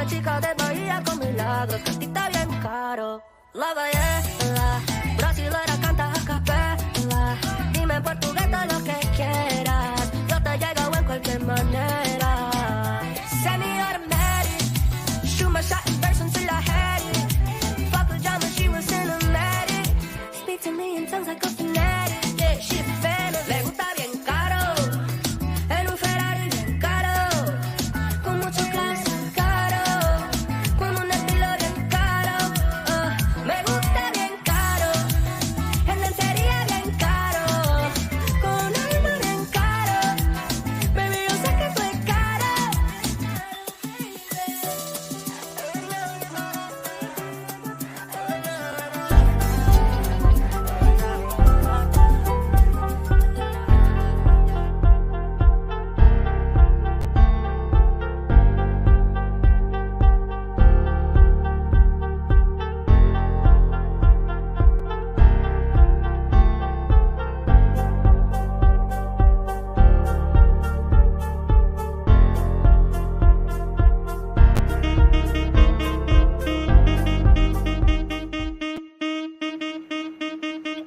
una chica de Bahía con milagros, que a ti está bien caro. La belleza brasilera canta a capela. Dime en portugués todo lo que quieras, yo te llego en cualquier manera. Send me automatic, shoot my shot in verse until I had it. Fuck with drama, she was cinematic. Speak to me in tongues like a fanatic. Yeah, she famous, le gusta bien caro. En un Ferrari bien caro, con mucho clase caro, con un estilo bien caro. Me gusta bien caro, en lencería bien caro, con un alma bien caro. Baby, yo sé que fue caro.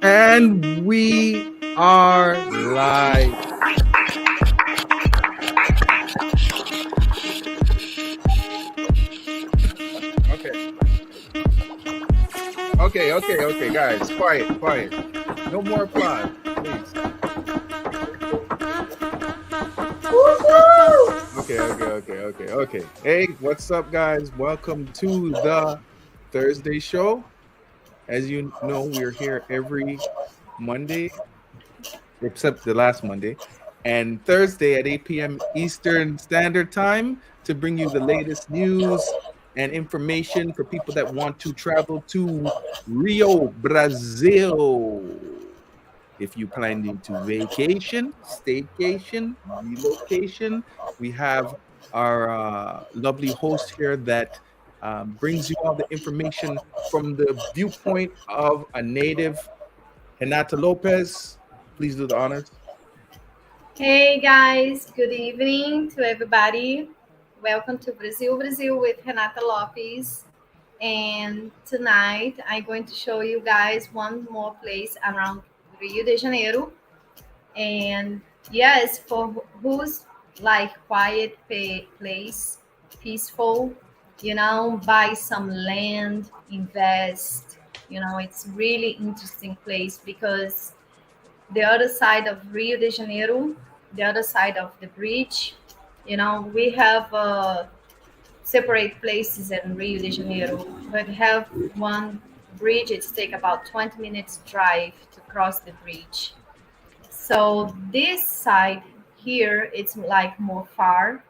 And we are live. Okay, guys, quiet. No more applause, please. Okay. Hey, what's up, guys? Welcome to the Thursday show. As you know, we're here every Monday, except the last Monday, and Thursday at 8 p.m. Eastern Standard Time to bring you the latest news and information for people that want to travel to Rio, Brazil. If you plan to vacation, staycation, relocation, we have our lovely host here that brings you all the information from the viewpoint of a native. Renata Lopez, please do the honors. Hey guys, good evening to everybody. Welcome to Brazil with Renata Lopez. And tonight I'm going to show you guys one more place around Rio de Janeiro. And yes, for who's like quiet place, peaceful, buy some land, invest. It's really interesting place because the other side of Rio de Janeiro, the other side of the bridge, we have separate places in Rio de Janeiro, but we have one bridge. It's take about 20 minutes drive to cross the bridge. So this side here, it's like more far.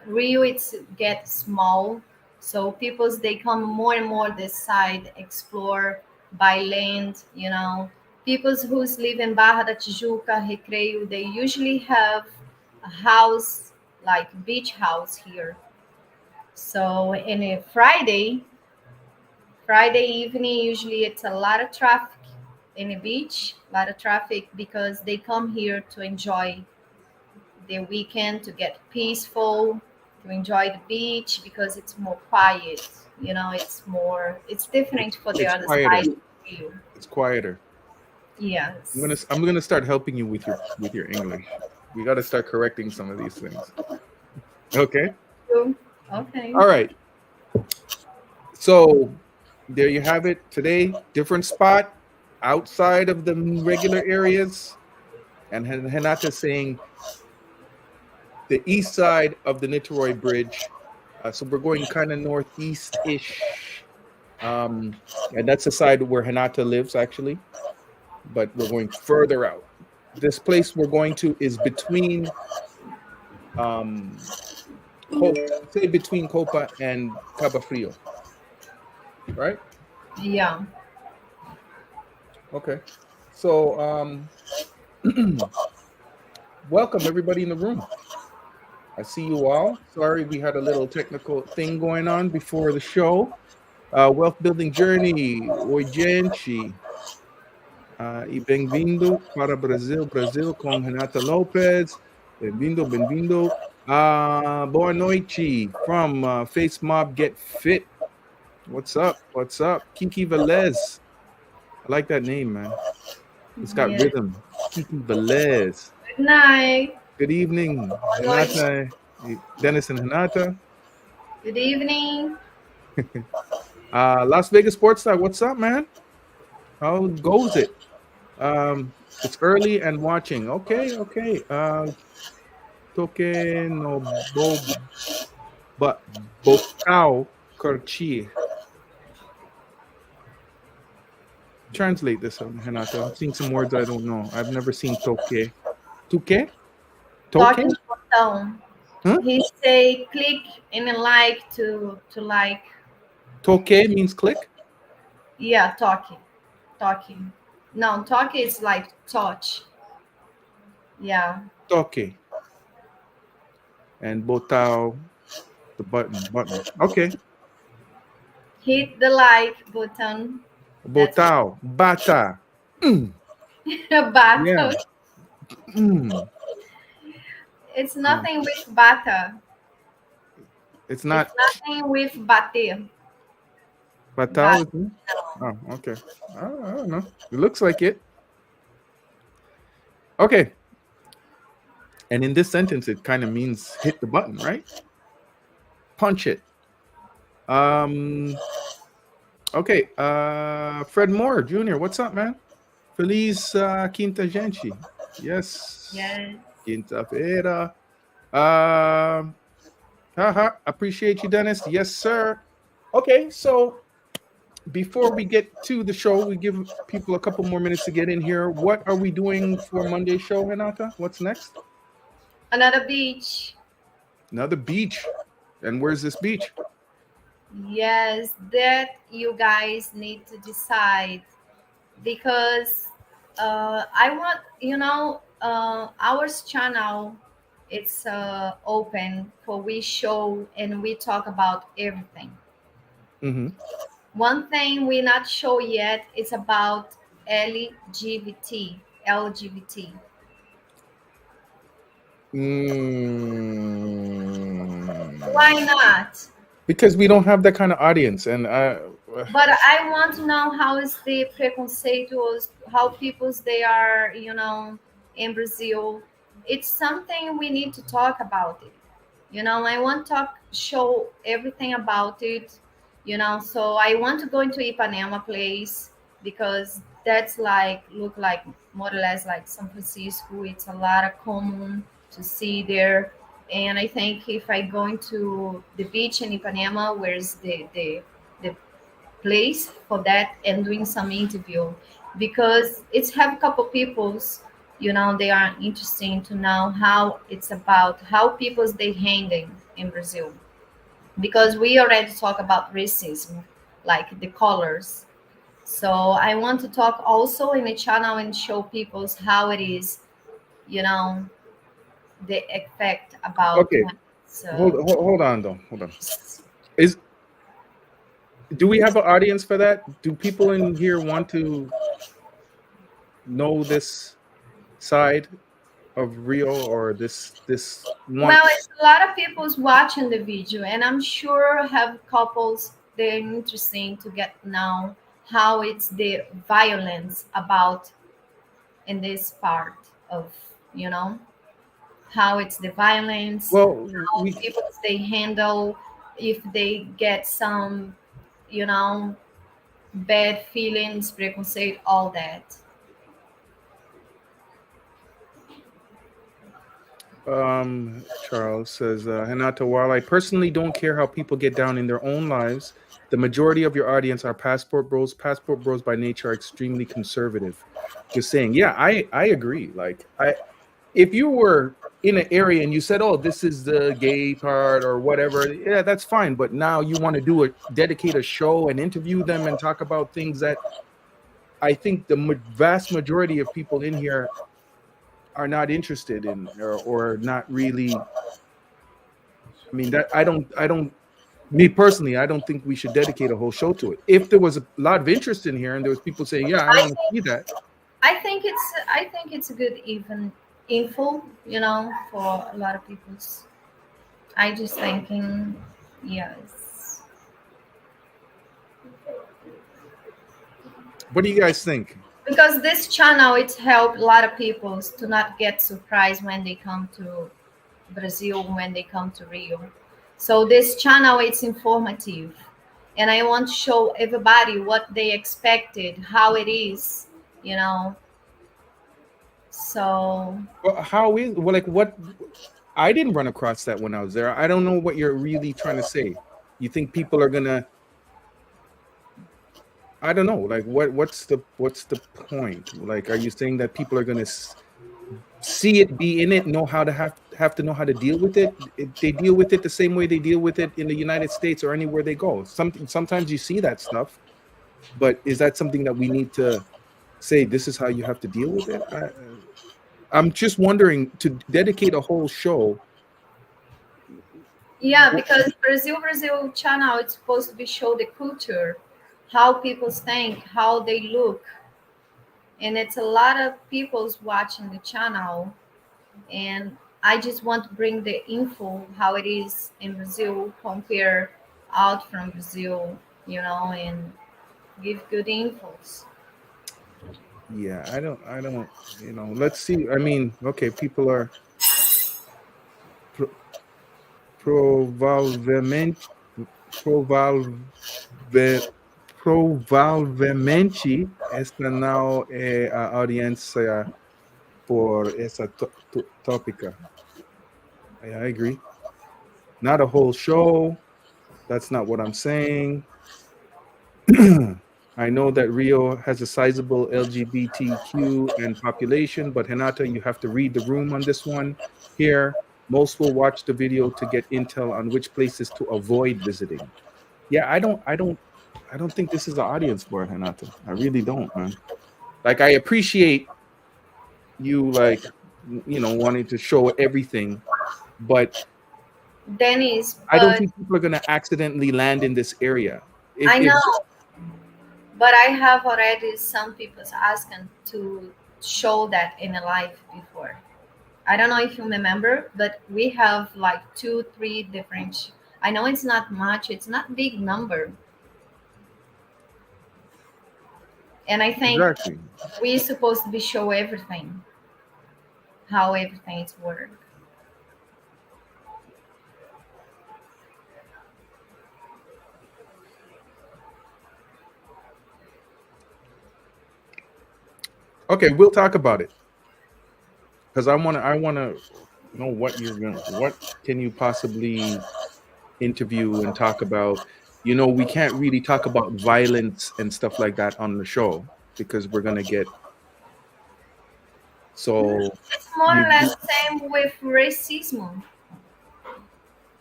Rio, it's get small, so peoples they come more and more this side, explore, buy land. Peoples who's live in Barra da Tijuca, Recreio, they usually have a house like beach house here. So in a Friday evening, usually it's a lot of traffic in the beach, a lot of traffic because they come here to enjoy the weekend, to get peaceful, to enjoy the beach because it's more quiet. It's different for the other quieter. side of you. It's quieter. Yes. I'm gonna start helping you with your English. We got to start correcting some of these things. Okay. Okay. All right. So there you have it. Today, different spot outside of the regular areas, and Renata's saying the east side of the Niterói Bridge. So we're going kind of northeast-ish. And that's the side where Renata lives, actually. But we're going further out. This place we're going to is between, between Copa and Cabo Frio. Right? Yeah. Okay. So, welcome everybody in the room. I see you all. Sorry, we had a little technical thing going on before the show. Wealth Building Journey, oi gente. E bem-vindo para Brasil com Renata Lopez. Bem-vindo. Boa noite from Face Mob Get Fit. What's up? What's up? Kiki Velez. I like that name, man. It's got Yes. rhythm. Kiki Velez. Good night. Good evening, Boa noite. Renata, Dennis and Renata. Good evening. Las Vegas Sports Star. What's up, man? How goes it? It's early and watching. Okay, okay. Toque no but botao curchi. Translate this, Renata. I'm seeing some words I don't know. I've never seen toque. Tuque? Toque? Talking botão. Huh? He say click and like to like. Toque means click? Yeah, talking. Talking. No, talk is like touch. Yeah. Toque. And botao, the button. Okay. Hit the like button. That's Botao. Bata. Mm. Yeah. bata. Mm. It's nothing with bata. It's It's not nothing with bate. batao. Is it? Oh, okay. I don't know. It looks like it. Okay. And in this sentence, it kind of means hit the button, right? Punch it. Okay. Fred Moore Jr., what's up, man? Feliz Quinta Gente. Yes. Yes. Quinta-feira. Appreciate you, Dennis. Yes, sir. Okay, so before we get to the show, we give people a couple more minutes to get in here. What are we doing for Monday's show, Renata? What's next? Another beach. Another beach. And where's this beach? Yes, that you guys need to decide because I want, our channel, it's open for we show and we talk about everything. Mm-hmm. One thing we not show yet is about LGBT. Why not? Because we don't have that kind of audience, and But I want to know how is the preconceitos, how peoples they are, in Brazil. It's something we need to talk about it. I want to show everything about it. So I want to go into Ipanema place because that's look like more or less like San Francisco. It's a lot of common to see there. And I think if I go into the beach in Ipanema, where's the place for that and doing some interview because it's have a couple people's they are interesting to know how it's about how people's they handling in Brazil because we already talk about racism like the colors. So I want to talk also in the channel and show people's how it is the effect about okay. Hold on though. Hold on. Do we have an audience for that? Do people in here want to know this side of Rio or this one? Well, it's a lot of people's watching the video, and I'm sure have couples they're interesting to get to know how it's the violence about in this part of how it's the violence, Well, how people they handle if they get some bad feelings, preconceived, all that. Charles says, Renata, while I personally don't care how people get down in their own lives, the majority of your audience are passport bros. Passport bros by nature are extremely conservative. Just saying, yeah, I agree. Like if you were in an area and you said, oh, this is the gay part or whatever, yeah, that's fine. But now you want to dedicate a show and interview them and talk about things that I think the vast majority of people in here are not interested in or not really. I mean, that I don't me personally, I don't think we should dedicate a whole show to it. If there was a lot of interest in here and there was people saying, yeah, I want to see that. I think it's a good even info, for a lot of people. I just thinking, yes. What do you guys think? Because this channel it's helped a lot of people to not get surprised when they come to Brazil, when they come to Rio. So this channel it's informative, and I want to show everybody what they expected, how it is, you know. So Well, how is well, like what? I didn't run across that when I was there. I don't know what you're really trying to say. You think people are gonna? I don't know. Like, what's the point? Like, are you saying that people are gonna see it, be in it, know how to have to know how to deal with it? They deal with it the same way they deal with it in the United States or anywhere they go. Sometimes you see that stuff, but is that something that we need to say? This is how you have to deal with it. I'm just wondering to dedicate a whole show. yeah, because Brazil channel it's supposed to be show the culture, how people think, how they look, and it's a lot of people's watching the channel, and I just want to bring the info how it is in Brazil, compare out from Brazil, and give good infos. Yeah, I don't, let's see. I mean, okay, people are pro- provavelmente, provalve, provavelmente esta não é a audiência por essa tópica. I agree. Not a whole show. That's not what I'm saying. I know that Rio has a sizable LGBTQ and population, but Hinata, you have to read the room on this one. Here, most will watch the video to get intel on which places to avoid visiting. Yeah, I don't think this is the audience for it, Hinata. I really don't, man. Like, I appreciate you, like, wanting to show everything, but Dennis, I don't but think people are gonna accidentally land in this area. If I if know, but I have already some people asking to show that in a live before. I don't know if you remember, but we have like two, three different. I know it's not much, it's not big number, and I think exactly. we're supposed to be show everything, how everything is work. Okay, we'll talk about it because I wanna know what can you possibly interview and talk about. We can't really talk about violence and stuff like that on the show because we're gonna get so It's more or less same with racism.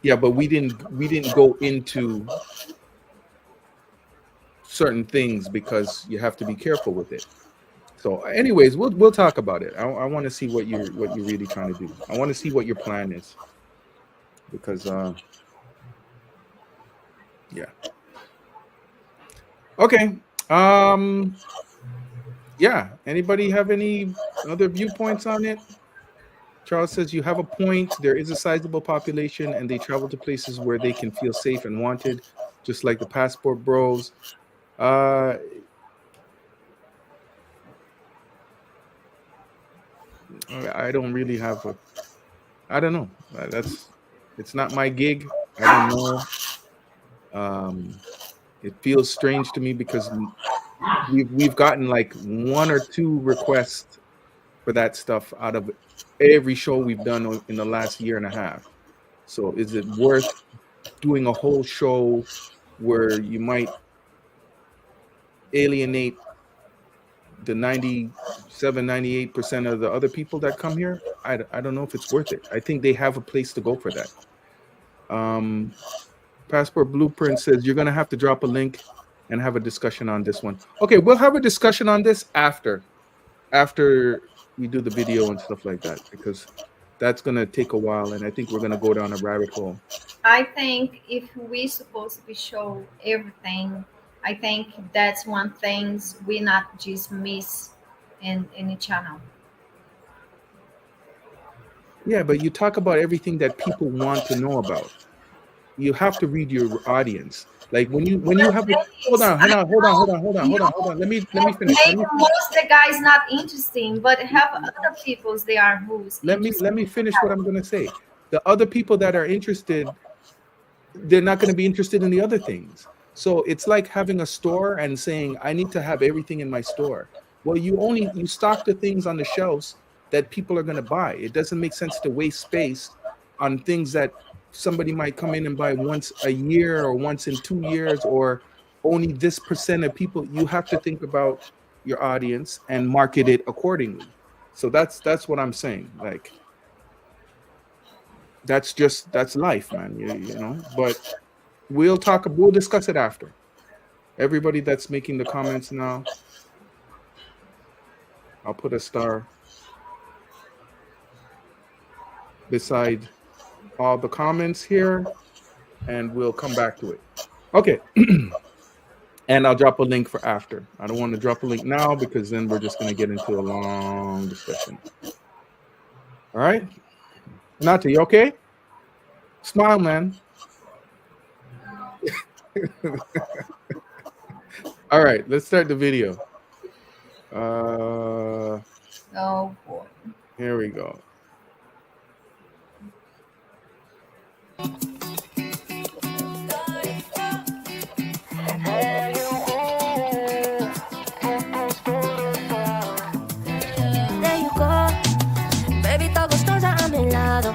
yeah, but we didn't go into certain things because you have to be careful with it. So, anyways, we'll talk about it. I want to see what you're really trying to do. I want to see what your plan is because yeah. Okay. Yeah. Anybody have any other viewpoints on it? Charles says you have a point. There is a sizable population, and they travel to places where they can feel safe and wanted, just like the passport bros. Uh, I don't really have a. I don't know. It's not my gig. I don't know. Um, it feels strange to me because we've gotten like one or two requests for that stuff out of every show we've done in the last year and a half. So is it worth doing a whole show where you might alienate the 97, 98% of the other people that come here? I don't know if it's worth it. I think they have a place to go for that. Um, Passport Blueprint says you're going to have to drop a link and have a discussion on this one. Okay, we'll have a discussion on this after we do the video and stuff like that because that's going to take a while and I think we're going to go down a rabbit hole. I think if we supposed to be show everything, I think that's one things we not just miss in the channel. Yeah, but you talk about everything that people want to know about. You have to read your audience. Like when you have a hold Please, on, hold I on, hold on, hold know on, hold on, you hold on, hold on. Let me finish. make most the guys not interesting, but have other peoples they are who's interesting. Let me finish what I'm gonna say. The other people that are interested, they're not going to be interested in the other things. So it's like having a store and saying, I need to have everything in my store. Well, you stock the things on the shelves that people are going to buy. It doesn't make sense to waste space on things that somebody might come in and buy once a year or once in 2 years, or only this percent of people. You have to think about your audience and market it accordingly. So that's what I'm saying. Like that's life, man. You know, but we'll discuss it after. Everybody that's making the comments now, I'll put a star beside all the comments here and we'll come back to it. Okay. And I'll drop a link for after. I don't want to drop a link now because then we're just going to get into a long discussion. All right. Nata, you okay? Smile, man. All right, let's start the video. Oh boy. Here we go. There you go, baby, está gustosa a mi lado,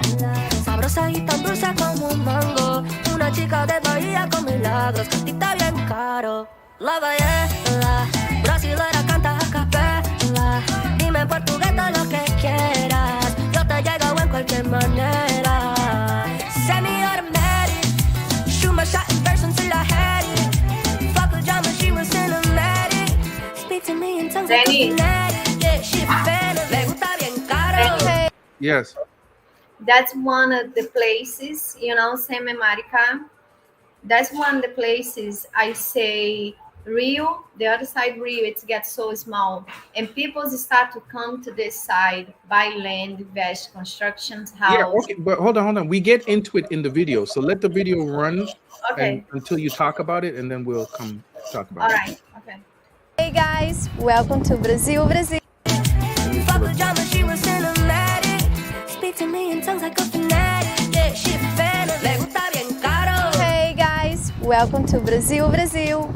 sabrosa y tan dulce como un mango. Una chica de Bahía con milagros, cantita bien caro. La ballena, brasilera canta a capela. Dime en portugués todo lo que quieras, yo te llego en cualquier manera. Semi-automatic, shoot my shot in verse until I had it. Fuck with drama, she was cinematic. Speak to me in tongues like a fanatic. Yeah, she fanatic, me gusta bien caro. Yes. That's one of the places, Seme Marica. That's one of the places I say Rio, the other side Rio, it gets so small. And people start to come to this side, buy land, invest, constructions, house. Yeah, okay, but hold on. We get into it in the video. So let the video run until you talk about it, and then we'll come talk about it. All right, okay. Hey guys, welcome to Brazil. Fuck with drama, she was cinematic. Speak to me in tongues like a fanatic. Yeah, she fanatic, me gusta bien caro. Hey guys, welcome to Brazil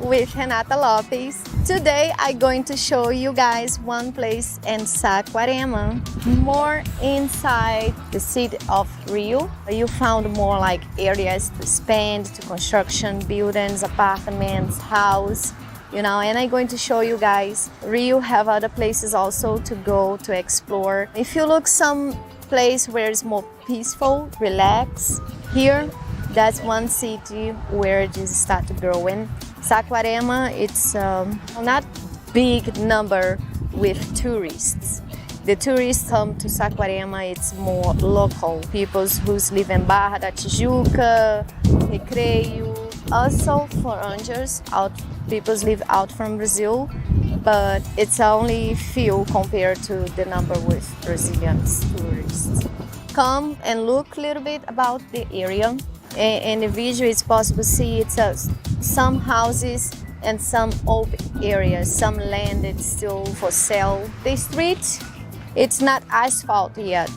with Renata Lopes. Today I'm going to show you guys one place in Saquarema, more inside the city of Rio. You found more like areas to spend, to construction, buildings, apartments, house. And I'm going to show you guys. Rio have other places also to go to explore. If you look some place where it's more peaceful, relax, here, that's one city where it just start growing. Saquarema, it's not big number with tourists. The tourists come to Saquarema, it's more local. People who live in Barra da Tijuca, Recreio, also foreigners, people live out from Brazil, but it's only few compared to the number with Brazilians tourists. Come and look a little bit about the area. In the video it's possible to see it's some houses and some open areas, some land that's still for sale. The street, it's not asphalt yet,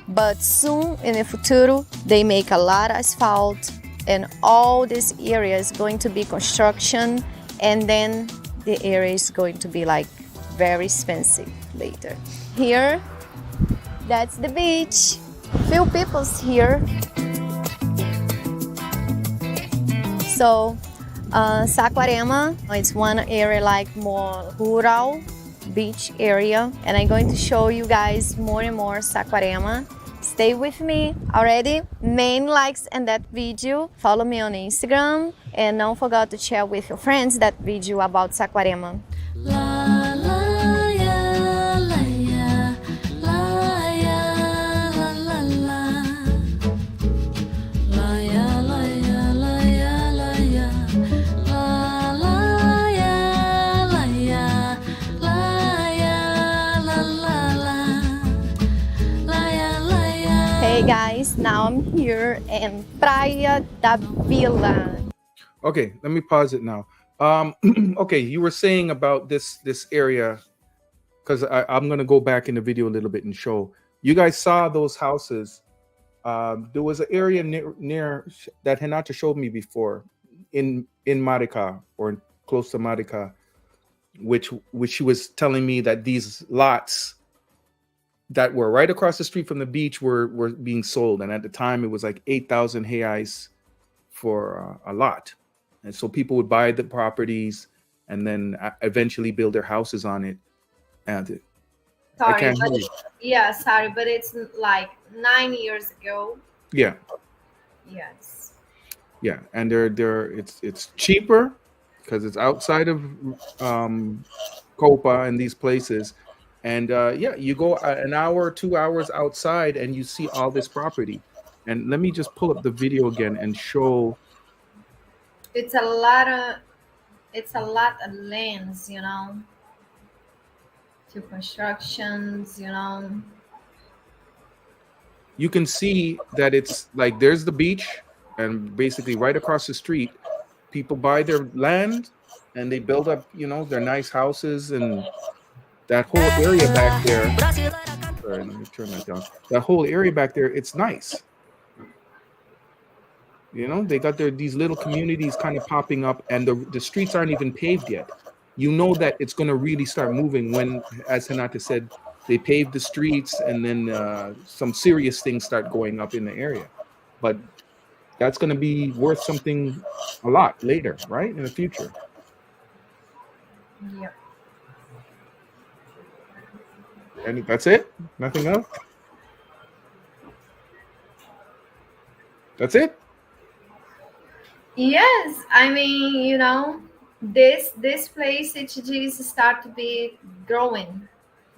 but soon in the futuro they make a lot of asphalt and all this area is going to be construction, and then the area is going to be like very expensive later. Here, that's the beach. Few people's here. So Saquarema, it's one area like more rural beach area, and I'm going to show you guys more and more Saquarema. Stay with me already. Main likes in that video. Follow me on Instagram and don't forget to share with your friends that video about Saquarema. I'm here in Praia da Vila. Okay, let me pause it now. Okay, you were saying about this area because I'm gonna go back in the video a little bit and show you guys saw those houses. There was an area near that Hinata showed me before in Marica or close to Marica, which she was telling me that these lots that were right across the street from the beach were being sold, and at the time it was like 8,000 reais for a lot, and so people would buy the properties and then eventually build their houses on it. And I Sorry, can't but hear you. yeah, sorry, but it's like 9 years ago. Yeah, Yes. yeah, and it's cheaper because it's outside of Copa and these places. And yeah, you go an hour, 2 hours outside, and you see all this property. And let me just pull up the video again and show. It's a lot of lands, to constructions. You can see that it's like there's the beach, and basically right across the street, people buy their land and they build up, their nice houses, and that whole area back there. Sorry, let me turn that down. That whole area back there, it's nice. They got these little communities kind of popping up, and the streets aren't even paved yet. You know that it's going to really start moving when, as Hinata said, they pave the streets, and then some serious things start going up in the area. But that's going to be worth something a lot later, right? In the future. Yeah. And that's it? Nothing else? That's it? Yes, I mean, this place it just start to be growing,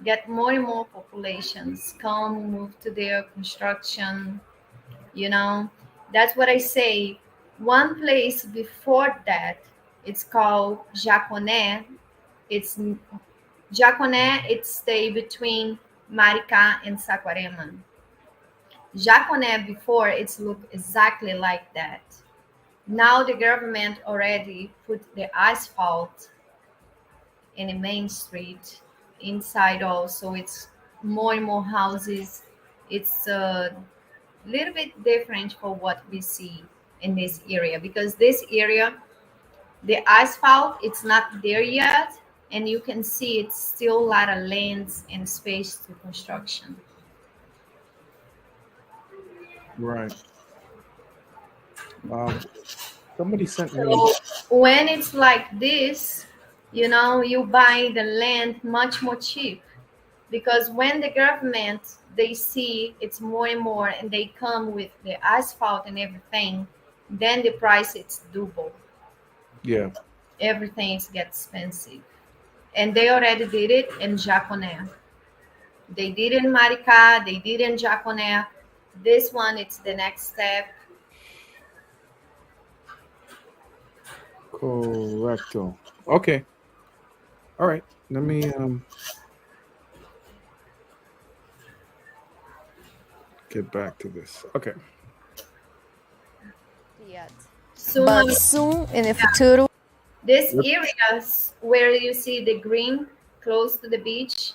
get more and more populations come move to their construction. That's what I say. One place before that, it's called Jaconé. It's Jaconé. It stay between Maricá and Saquarema. Jaconé before it's look exactly like that. Now the government already put the asphalt in the main street. Inside also, it's more and more houses. It's a little bit different for what we see in this area, because this area, the asphalt, it's not there yet, and you can see it's still a lot of lands and space to construction. Right. Somebody sent me. So when it's like this, you buy the land much more cheap, because when the government they see it's more and more and they come with the asphalt and everything, then the price it's double. Yeah. Everything gets expensive, and they already did it in Jaconé. They did it in Maricá, they did it in Jaconé. This one, it's the next step. Correcto. Okay. All right. Let me get back to this. Okay. Yet. But soon in the futuro. These areas where you see the green close to the beach,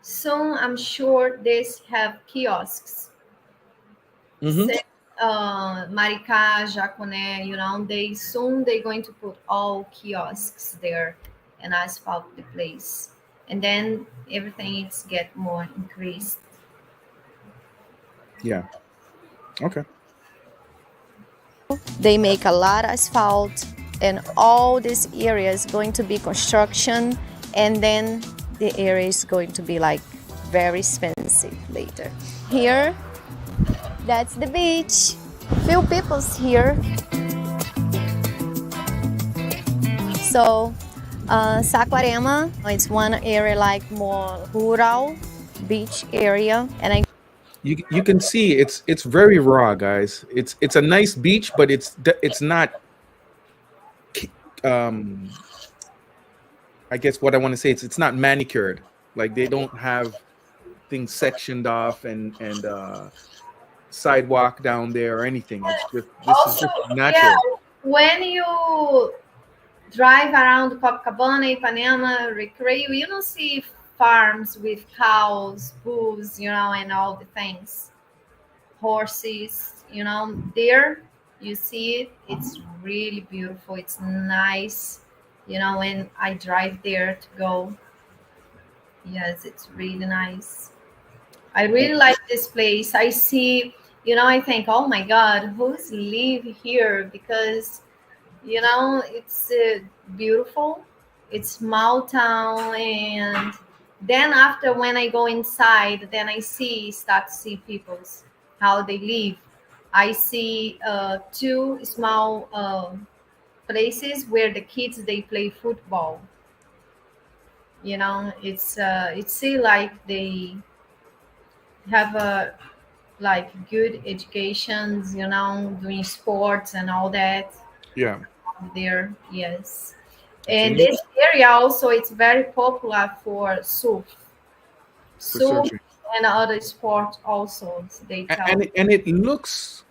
soon I'm sure these have kiosks. Maricá, Jaconé, they're going to put all kiosks there and asphalt the place, and then everything is get more increased. Yeah. Okay. They make a lot of asphalt, and all this area is going to be construction, and then the area is going to be like very expensive later. Here, that's the beach. Few people's here. So Saquarema, it's one area like more rural beach area, and you can see it's very raw, guys. It's a nice beach, but it's not. I guess what I want to say is it's not manicured. Like they don't have things sectioned off and sidewalk down there or anything. It's just this is Also, just yeah, natural. when you drive around Copacabana, Ipanema, Recreio, you don't see farms with cows, bulls, and all the things, horses, there you see it. It's really beautiful. It's nice, when I drive there to go. Yes, it's really nice. I really like this place. I see, I think, oh my God, who's live here? Because it's beautiful. It's small town, and then after when I go inside, then I start to see people's how they live. I see two small places where the kids they play football. It's see like they have a like good educations, doing sports and all that Yeah, there. Yes. it's a And neat this area also it's very popular for for surf surfing. and other sports also. They tell me And it looks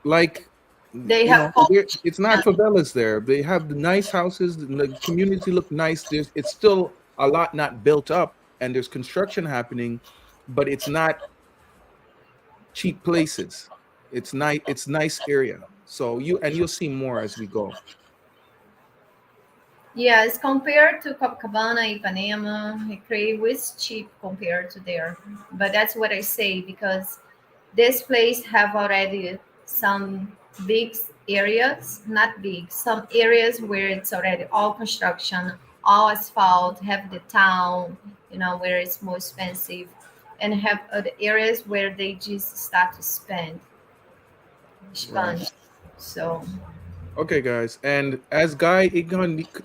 like they have it's not competition. favelas there. They have the nice houses. The community look nice. It's still a lot not built up, and there's construction happening, but it's not cheap places. It's nice. It's nice area. So you'll see more as we go. Yes, compared to Copacabana, Ipanema, Recreio is cheap compared to there. But that's what I say because this place have already some big areas, not big, some areas where it's already all construction, all asphalt, have the town, where it's more expensive, and have other areas where they just start to Right. spend. So Okay, guys. And as Guy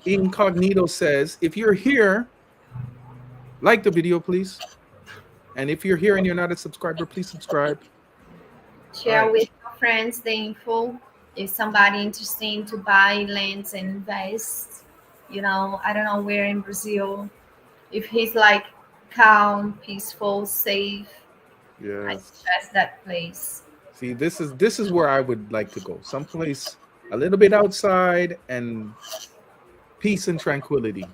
Incognito says, if you're here, like the video, please. And if you're here and you're not a subscriber, please subscribe. All share right. with your friends the info. If somebody interested to buy lands and invest, I don't know where in Brazil. If he's like calm, peaceful, safe, I Yes. suggest that place. See, this is where I would like to go. Someplace a little bit outside and peace and tranquility.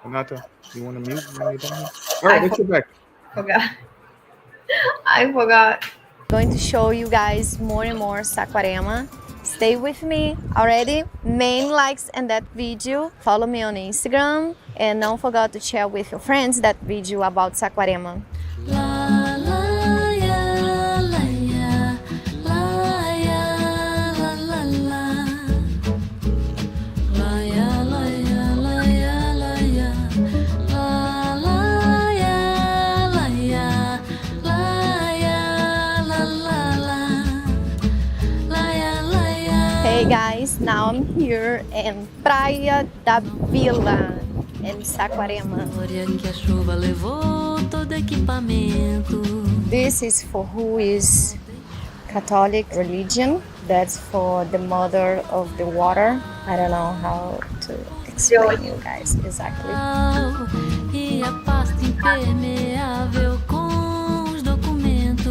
Anata, you want to mute when you're done here? All right, I let's get back. forgot. I forgot. Going to show you guys more and more Saquarema. Stay with me already. Main likes and that video. Follow me on Instagram and don't forget to share with your friends that video about Saquarema. La la ya la ya la ya la la la la ya la ya la ya la ya la la ya la ya la ya la la la ya. Hey guys, now I'm here in Praia da Vila in Saquarema. Glória que a chuva levou todo equipamento. This is for who is Catholic religion. That's for the mother of the water. I don't know how to explain you guys exactly. E a pasta impermeável com os documentos.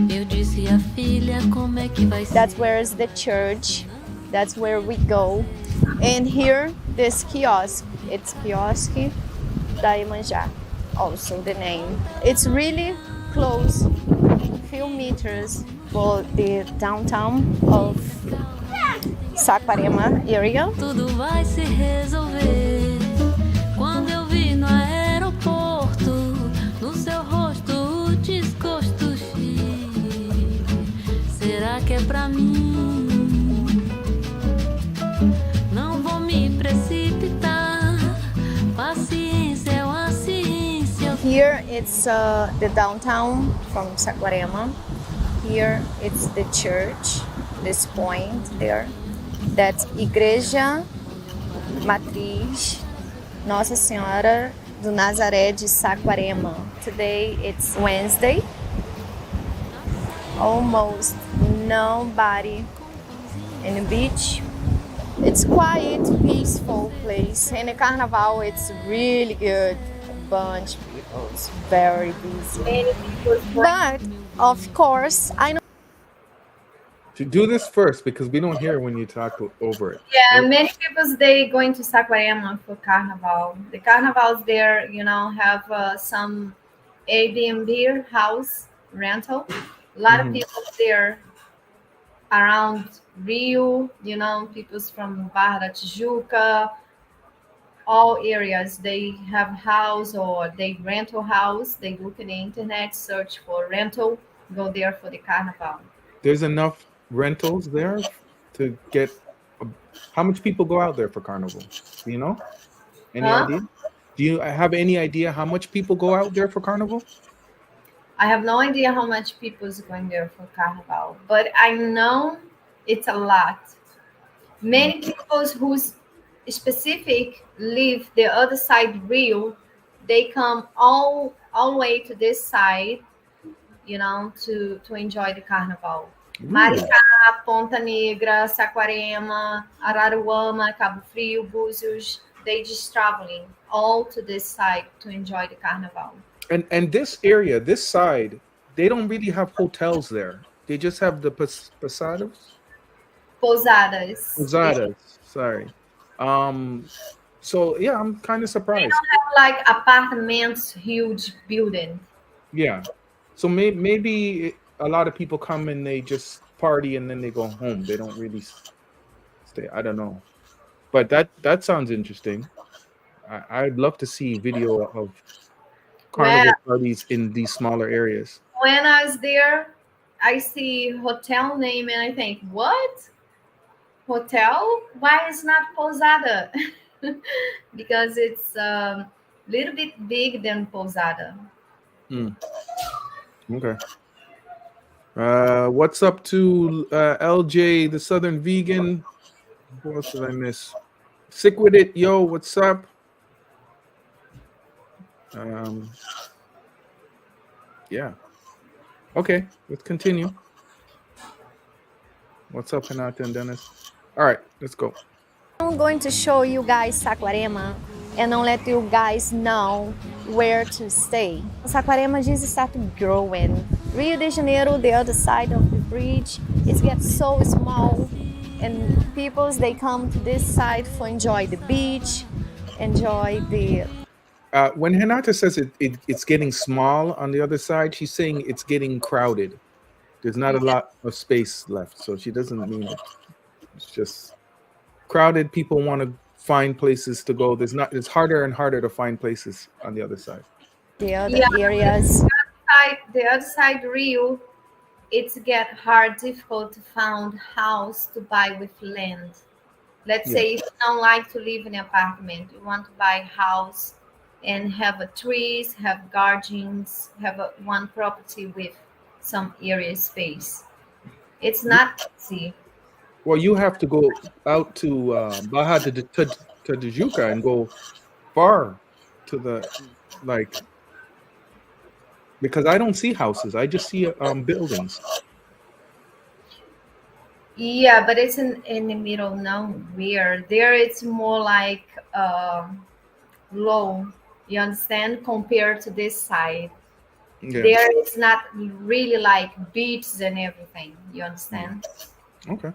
Eu disse à filha como é que vai ser. That's where is the church. That's where we go. And here, this kiosk. It's Kiosk da Iemanjá. Also the name. It's really close, few meters for the downtown of Saquarema area. Tudo vai se resolver. Quando eu vi no aeroporto, no seu rosto o desgosto. Será que é pra mim? Não vou me precipitar. Paciência é uma ciência. Here it's the downtown from Saquarema. Here it's the church, this point there. That's Igreja Matriz Nossa Senhora do Nazaré de Saquarema. Today it's Wednesday. Almost nobody in the beach. It's quiet, peaceful place. In the carnival, it's really good. A bunch of people. It's very busy. Many people. But of course, I know. To do this first because we don't hear when you talk over it. Yeah, many people they going to Saquarema for Carnival. The carnivals there, have some Airbnb house rental. A lot of Mhm. people there around Rio, people's from Barra da Tijuca, all areas. They have house or they rental house. They look in the internet, search for rental, go there for the carnival. There's enough rentals there to get. A, how much people go out there for carnival? Do you know? Any Huh? idea? Do you have any idea how much people go out there for carnival? I have no idea how much people is going there for carnival, but I know it's a lot. Mm. Many people who's specific live the other side Rio, they come all the way to this side, to enjoy the carnival. Really? Maricá, Ponta Negra, Saquarema, Araruama, Cabo Frio, Búzios, they just traveling all to this side to enjoy the carnival. And this area, this side, they don't really have hotels there. They just have the posadas. Pousadas. Posadas. Sorry. Um. So yeah, I'm kind of surprised. Like apartments, huge building. Yeah. So maybe a lot of people come and they just party and then they go home. They don't really stay. I don't know. But that sounds interesting. I'd love to see video of Well, carnival parties in these smaller areas. when I was there, I see hotel name and I think, what? Hotel? Why is not Pousada? Because it's a little bit big than Pousada. Hmm. Okay. What's up to LJ, the Southern Vegan? Who else did I miss? Sick with it, yo. What's up? Yeah. Okay, let's continue. What's up, Hanata and Dennis? All right, let's go. I'm going to show you guys Saquarema and I'll let you guys know where to stay. Saquarema just started growing. Rio de Janeiro, the other side of the bridge, it gets so small and people, they come to this side for enjoy the beach, enjoy the... When Hanata says it's getting small on the other side, she's saying it's getting crowded. There's not a lot of space left, so she doesn't mean it. It's just crowded. People want to find places to go. It's harder and harder to find places on the other side. The other areas. The other side Rio, it's get hard, difficult to find house to buy with land. Let's say if you don't like to live in an apartment, you want to buy a house and have a trees, have gardens, have one property with some area space. It's not easy. Well, you have to go out to Baja de Tijuca and go far to the because I don't see houses. I just see buildings. Yeah, but it's in the middle nowhere. There it's more like low. You understand? Compared to this side. Yeah. There it's not really like beaches and everything. You understand? Okay.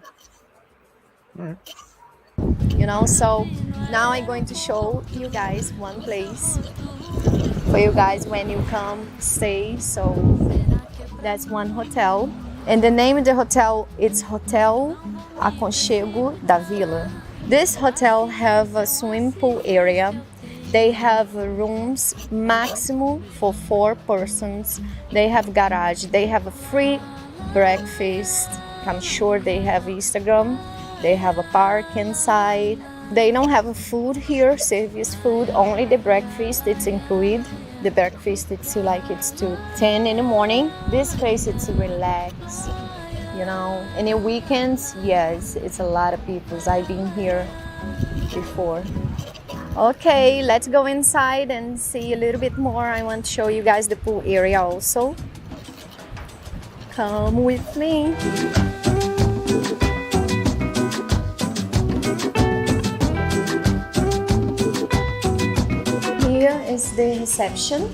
All right. So now I'm going to show you guys one place for you guys when you come stay. So that's one hotel. And the name of the hotel, it's Hotel Aconchego da Vila. This hotel have a swimming pool area. They have rooms maximum for 4 persons. They have garage. They have a free breakfast. I'm sure they have Instagram. They have a park inside. They don't have a food here, service food, only the breakfast, it's included. The breakfast, it's to 10 in the morning. This place, it's relaxed, Any weekends, yes, it's a lot of people. I've been here before. Okay, let's go inside and see a little bit more. I want to show you guys the pool area also. Come with me. Here is the reception.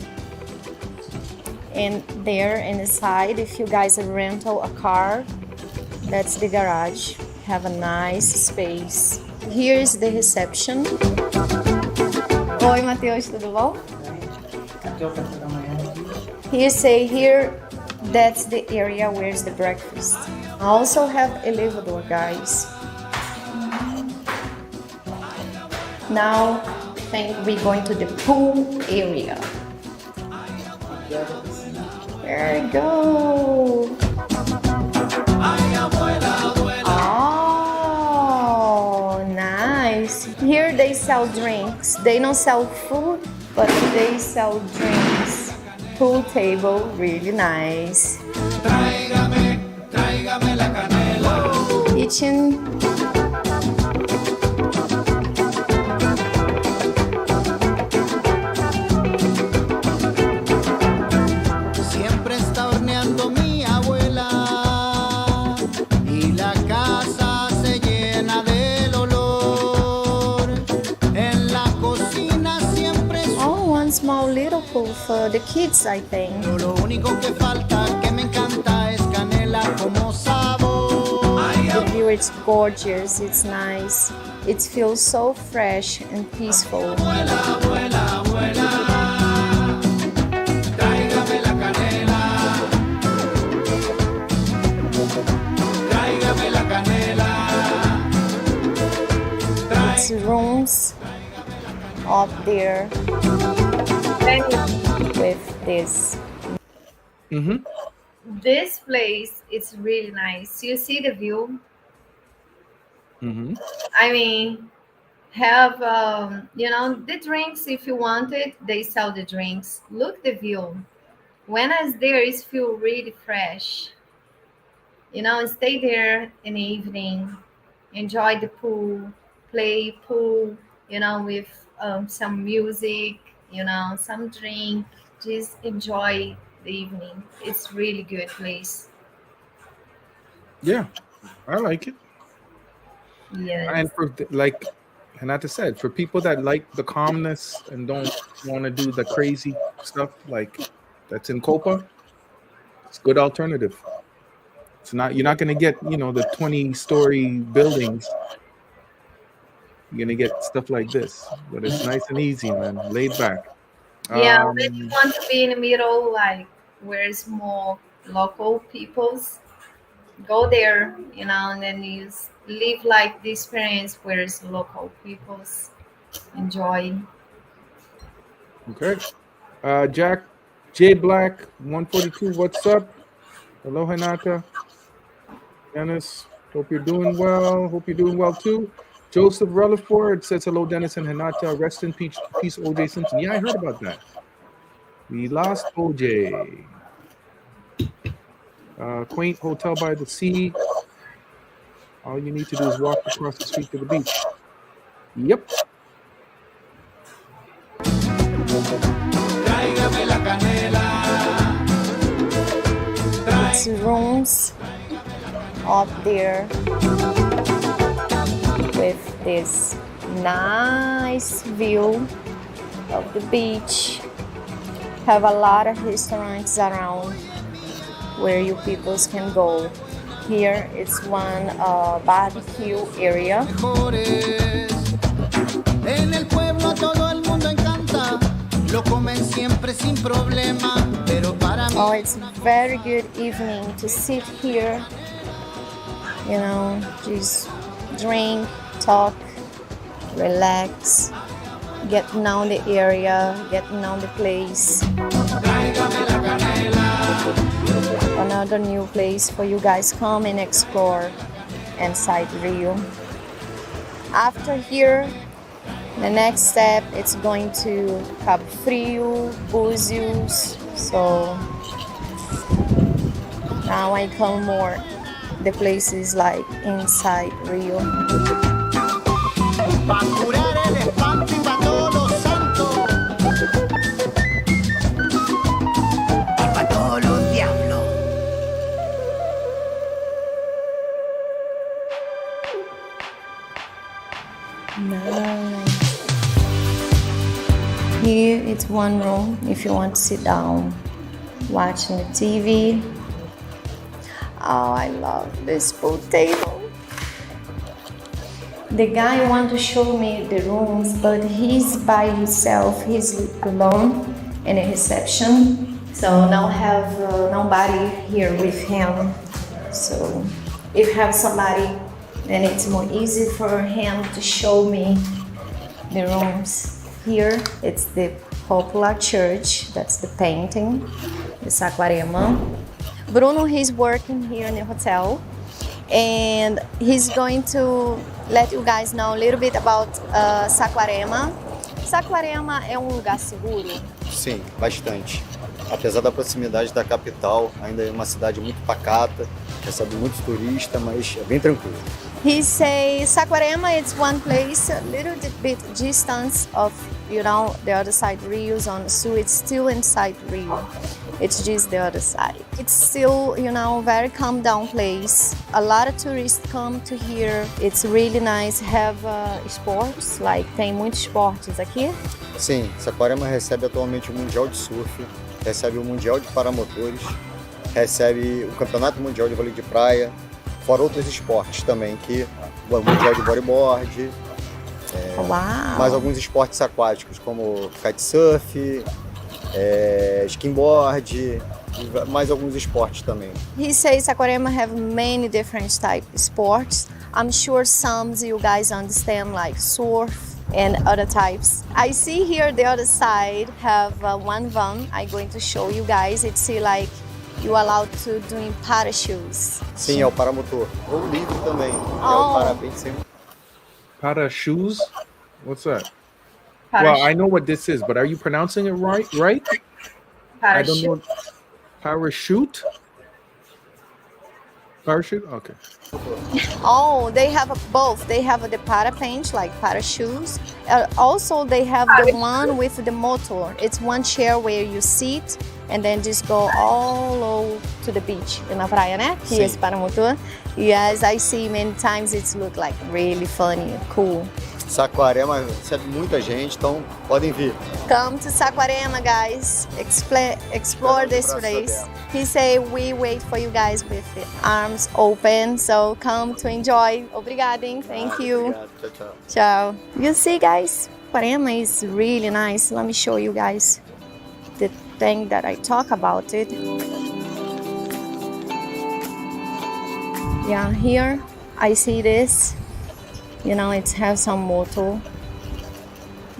And there in the side, if you guys rental a car, that's the garage. Have a nice space. Here's the reception. Oi, Matheus, tudo bom? Here say here, that's the area where's the breakfast. I also have elevator, guys. Now, I think we're going to the pool area. There we go. Oh, nice. Here they sell drinks. They don't sell food, but they sell drinks. Pool table, really nice. Kitchen. Small little pool for the kids, I think. The view is gorgeous, it's nice. It feels so fresh and peaceful. It's rooms up there. With this. This place is really nice. You see the view? I mean, have the drinks if you want it. They sell the drinks. Look the view. When I was there, it feels really fresh. Stay there in the evening, enjoy the pool, play pool. With some music. Some drink, just enjoy the evening. It's really good place. Yeah, I like it. Yes. And for like Hanata said, for people that like the calmness and don't want to do the crazy stuff like that's in Copa, it's a good alternative. You're not going to get, the 20-story buildings. You're gonna get stuff like this, but it's nice and easy, man. Laid back. Yeah, when you want to be in the middle, like where it's more local peoples, go there, and then you live like the experience where it's local peoples enjoy. Okay. Jack J Black 142. What's up? Hello, Hanata. Dennis. Hope you're doing well. Hope you're doing well too. Joseph Rutherford says hello, Dennis and Hanata. Rest in peace, OJ Simpson. Yeah, I heard about that. We lost OJ. Quaint hotel by the sea. All you need to do is walk across the street to the beach. Yep. It's rooms up there. With this nice view of the beach. Have a lot of restaurants around where you people can go. Here it's one barbecue area. Oh, it's very good evening to sit here, just drink, talk, relax, get to know the area, get to know the place. Another new place for you guys come and explore inside Rio. After here, the next step it's going to Cabo Frio, Búzios. So now I come more the places like inside Rio. Nice. Here it's one room if you want to sit down. watching the TV. Oh, I love this pool table. The guy want to show me the rooms, but he's by himself. He's alone in a reception, so don't have nobody here with him. So if have somebody, then it's more easy for him to show me the rooms. Here it's the popular church. That's the painting, the Saquarema. Bruno, he's working here in the hotel, and he's going to let you guys know a little bit about Saquarema. Saquarema é um lugar seguro? Sim, bastante. Apesar da proximidade da capital, ainda é uma cidade muito pacata, recebe muitos turistas, mas é bem tranquilo. He says Saquarema is one place a little bit distance of, the other side Rio's on the sul. It's still inside Rio. It's just the other side. It's still, very calm down place. A lot of tourists come to here. It's really nice. Have sports, like tem muitos esportes aqui. Sim, Saquarema recebe atualmente o Mundial de Surf, recebe o Mundial de Paramotores, recebe o Campeonato Mundial de Vôlei de Praia, fora outros esportes também, que o Mundial de Bodyboard, mais alguns esportes aquáticos, como kitesurf, skimboard, mais alguns esportes também. He says Saquarema have many different type of sports. I'm sure some you guys understand, like surf and other types. I see here the other side have one van. I'm going to show you guys. It's like you allowed to do parachutes. Sim, é o paramotor. Ou livre também. É o parapente. Parachutes? What's that? Parachute. Well, I know what this is, but are you pronouncing it right? I don't know. Parachute? Parachute? Okay. Oh, they have both. They have the parapente, like parachutes. Also, they have the one with the motor. It's one chair where you sit and then just go all over to the beach. Na praia, né? Sim. Esse paramotor. Yes, I see many times. It's look like really funny, cool. Saquarema recebe muita gente, então podem vir. Come to Saquarema, guys. Explore this place. He say we wait for you guys with the arms open. So come to enjoy. Obrigada, hein? Thank you. Obrigado. Tchau, tchau. Ciao. You see, guys, Saquarema is really nice. Let me show you guys the thing that I talk about it. Yeah, here I see this. It has some motor.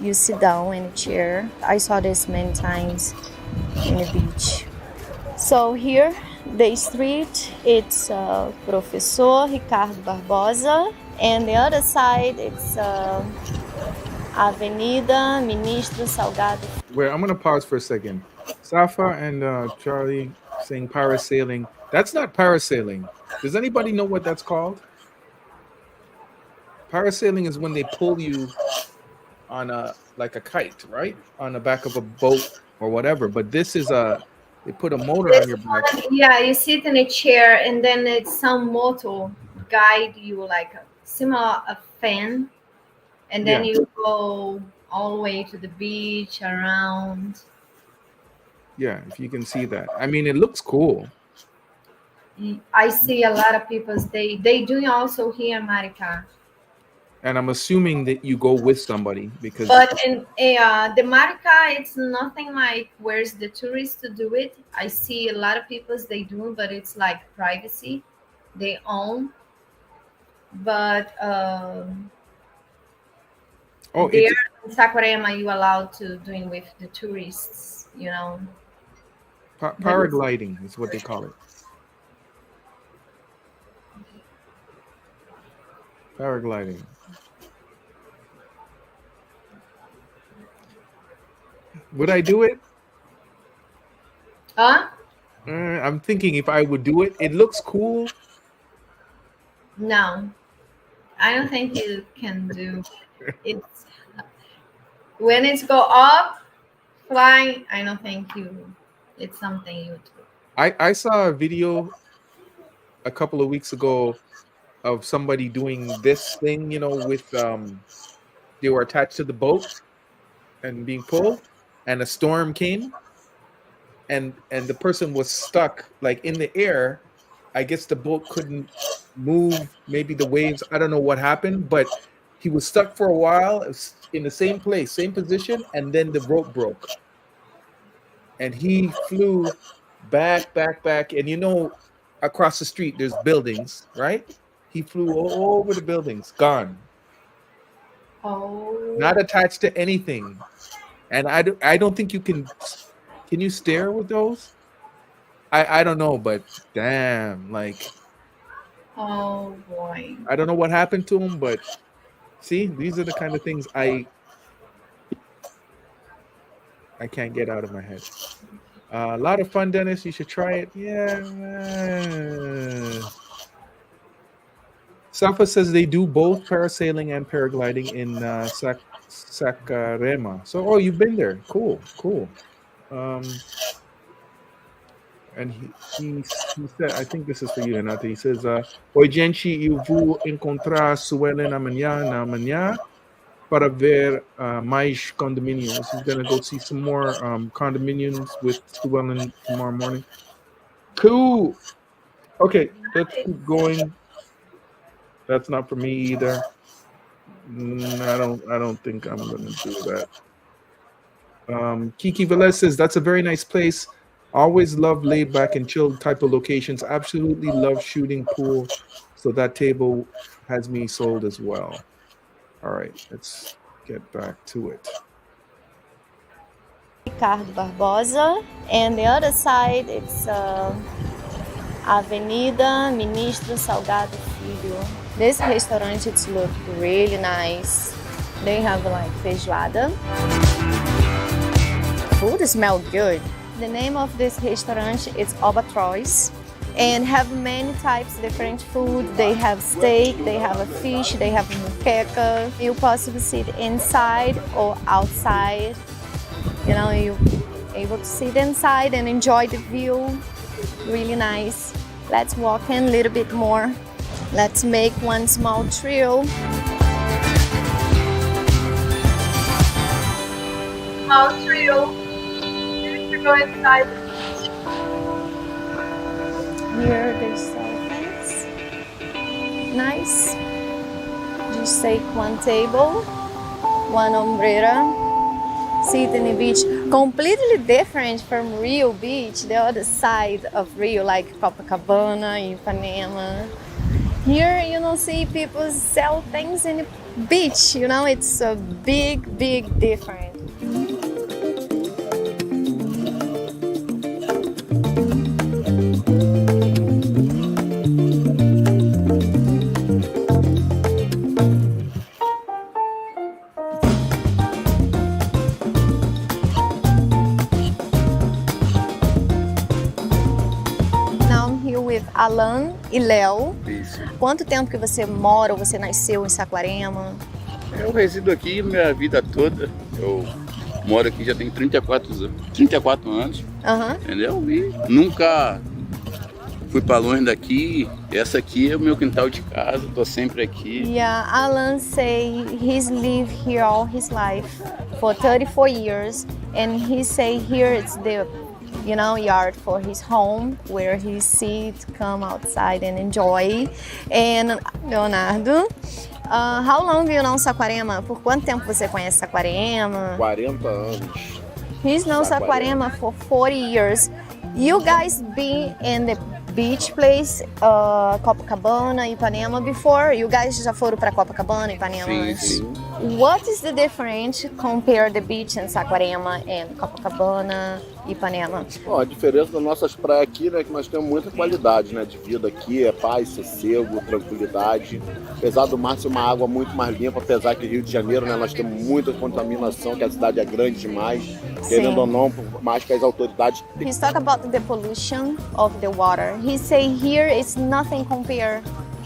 You sit down in a chair. I saw this many times in the beach. So here, the street, it's Professor Ricardo Barbosa. And the other side, it's Avenida Ministro Salgado. Wait, I'm going to pause for a second. Safa and Charlie saying parasailing. That's not parasailing. Does anybody know what that's called? Parasailing is when they pull you on like a kite, right? On the back of a boat or whatever. But this is they put a motor on your back. Yeah, you sit in a chair and then it's some motor guide you, like similar a fan, and then you go all the way to the beach around. Yeah, if you can see that. I mean, it looks cool. I see a lot of people. They do also here in Maricá. And I'm assuming that you go with somebody because. But in the Maricá, it's nothing like where's the tourists to do it. I see a lot of people they do, but it's like privacy, they own. But there in Saquarema, you allowed to doing with the tourists, Paragliding is what they call it. Paragliding. Would I do it? I'm thinking if I would do it. It looks cool. No, I don't think you can do it. When it's go up, flying, I don't think it's something you do. I saw a video a couple of weeks ago of somebody doing this thing, with they were attached to the boat and being pulled, and a storm came, and the person was stuck like in the air. I guess the boat couldn't move. Maybe the waves. I don't know what happened, but he was stuck for a while in the same place, same position, and then the rope broke, and he flew back, and across the street there's buildings, right? He flew all over the buildings, gone, Oh, not attached to anything. And I don't think you can. Can you stare with those? I don't know, but damn, like oh boy. I don't know what happened to him, but see, these are the kind of things I can't get out of my head. A lot of fun, Dennis. You should try it. Yeah. Safa says they do both parasailing and paragliding in Saquarema. So, oh, you've been there. Cool. And he said, I think this is for you, Renata. He says, Oi, gente, eu vou encontrar Suelen amanhã para ver mais condominiums. He's going to go see some more condominiums with Suelen tomorrow morning. Cool. Okay, let's keep going. That's not for me either. I don't think I'm going to do that. Kiki Velez says, that's a very nice place. Always love laid back and chilled type of locations. Absolutely love shooting pool. So that table has me sold as well. All right, let's get back to it. Ricardo Barbosa, and the other side it's Avenida Ministro Salgado Filho. This restaurant it's look really nice. They have like feijoada. Food smell good. The name of this restaurant is Albatroz and have many types of different food. They have steak, they have a fish, they have muqueca. You possibly sit inside or outside. You're able to sit inside and enjoy the view. Really nice. Let's walk in a little bit more. Let's make one small trail. Small trail. Go inside. Here there's some things. Nice. Just take one table, one umbrella, sit in the beach. Completely different from Rio Beach, the other side of Rio, like Copacabana, Ipanema. Here you don't see people sell things in the beach, it's a big difference. Alan e Léo. Isso. Quanto tempo que você mora ou você nasceu em Saquarema? Eu resido aqui minha vida toda. Eu moro aqui já tem 34 anos. Entendeu? E nunca fui para longe daqui. Essa aqui é o meu quintal de casa, tô sempre aqui. Yeah, Alan say he's lived here all his life for 34 years and he say here it's the yard for his home where he sits, come outside and enjoy. And Leonardo, how long you know Saquarema? Por quanto tempo você conhece Saquarema? 40 anos. He's known Saquarema for 40 years. You guys been in the beach place, Copacabana, Ipanema before? You guys já foram para Copacabana, Ipanema? Sim. What is the difference compare the beach in Saquarema and Copacabana, Ipanema? Bom, a diferença das nossas praias aqui, né, que nós temos muita qualidade, né, de vida aqui, é paz, sossego, tranquilidade. Apesar do mar ser uma água muito mais limpa, apesar que Rio de Janeiro, né, nós temos muita contaminação, que a cidade é grande demais. Querendo ou não, por mais que as autoridades... He's talking about the pollution of the water. He say here it's nothing compared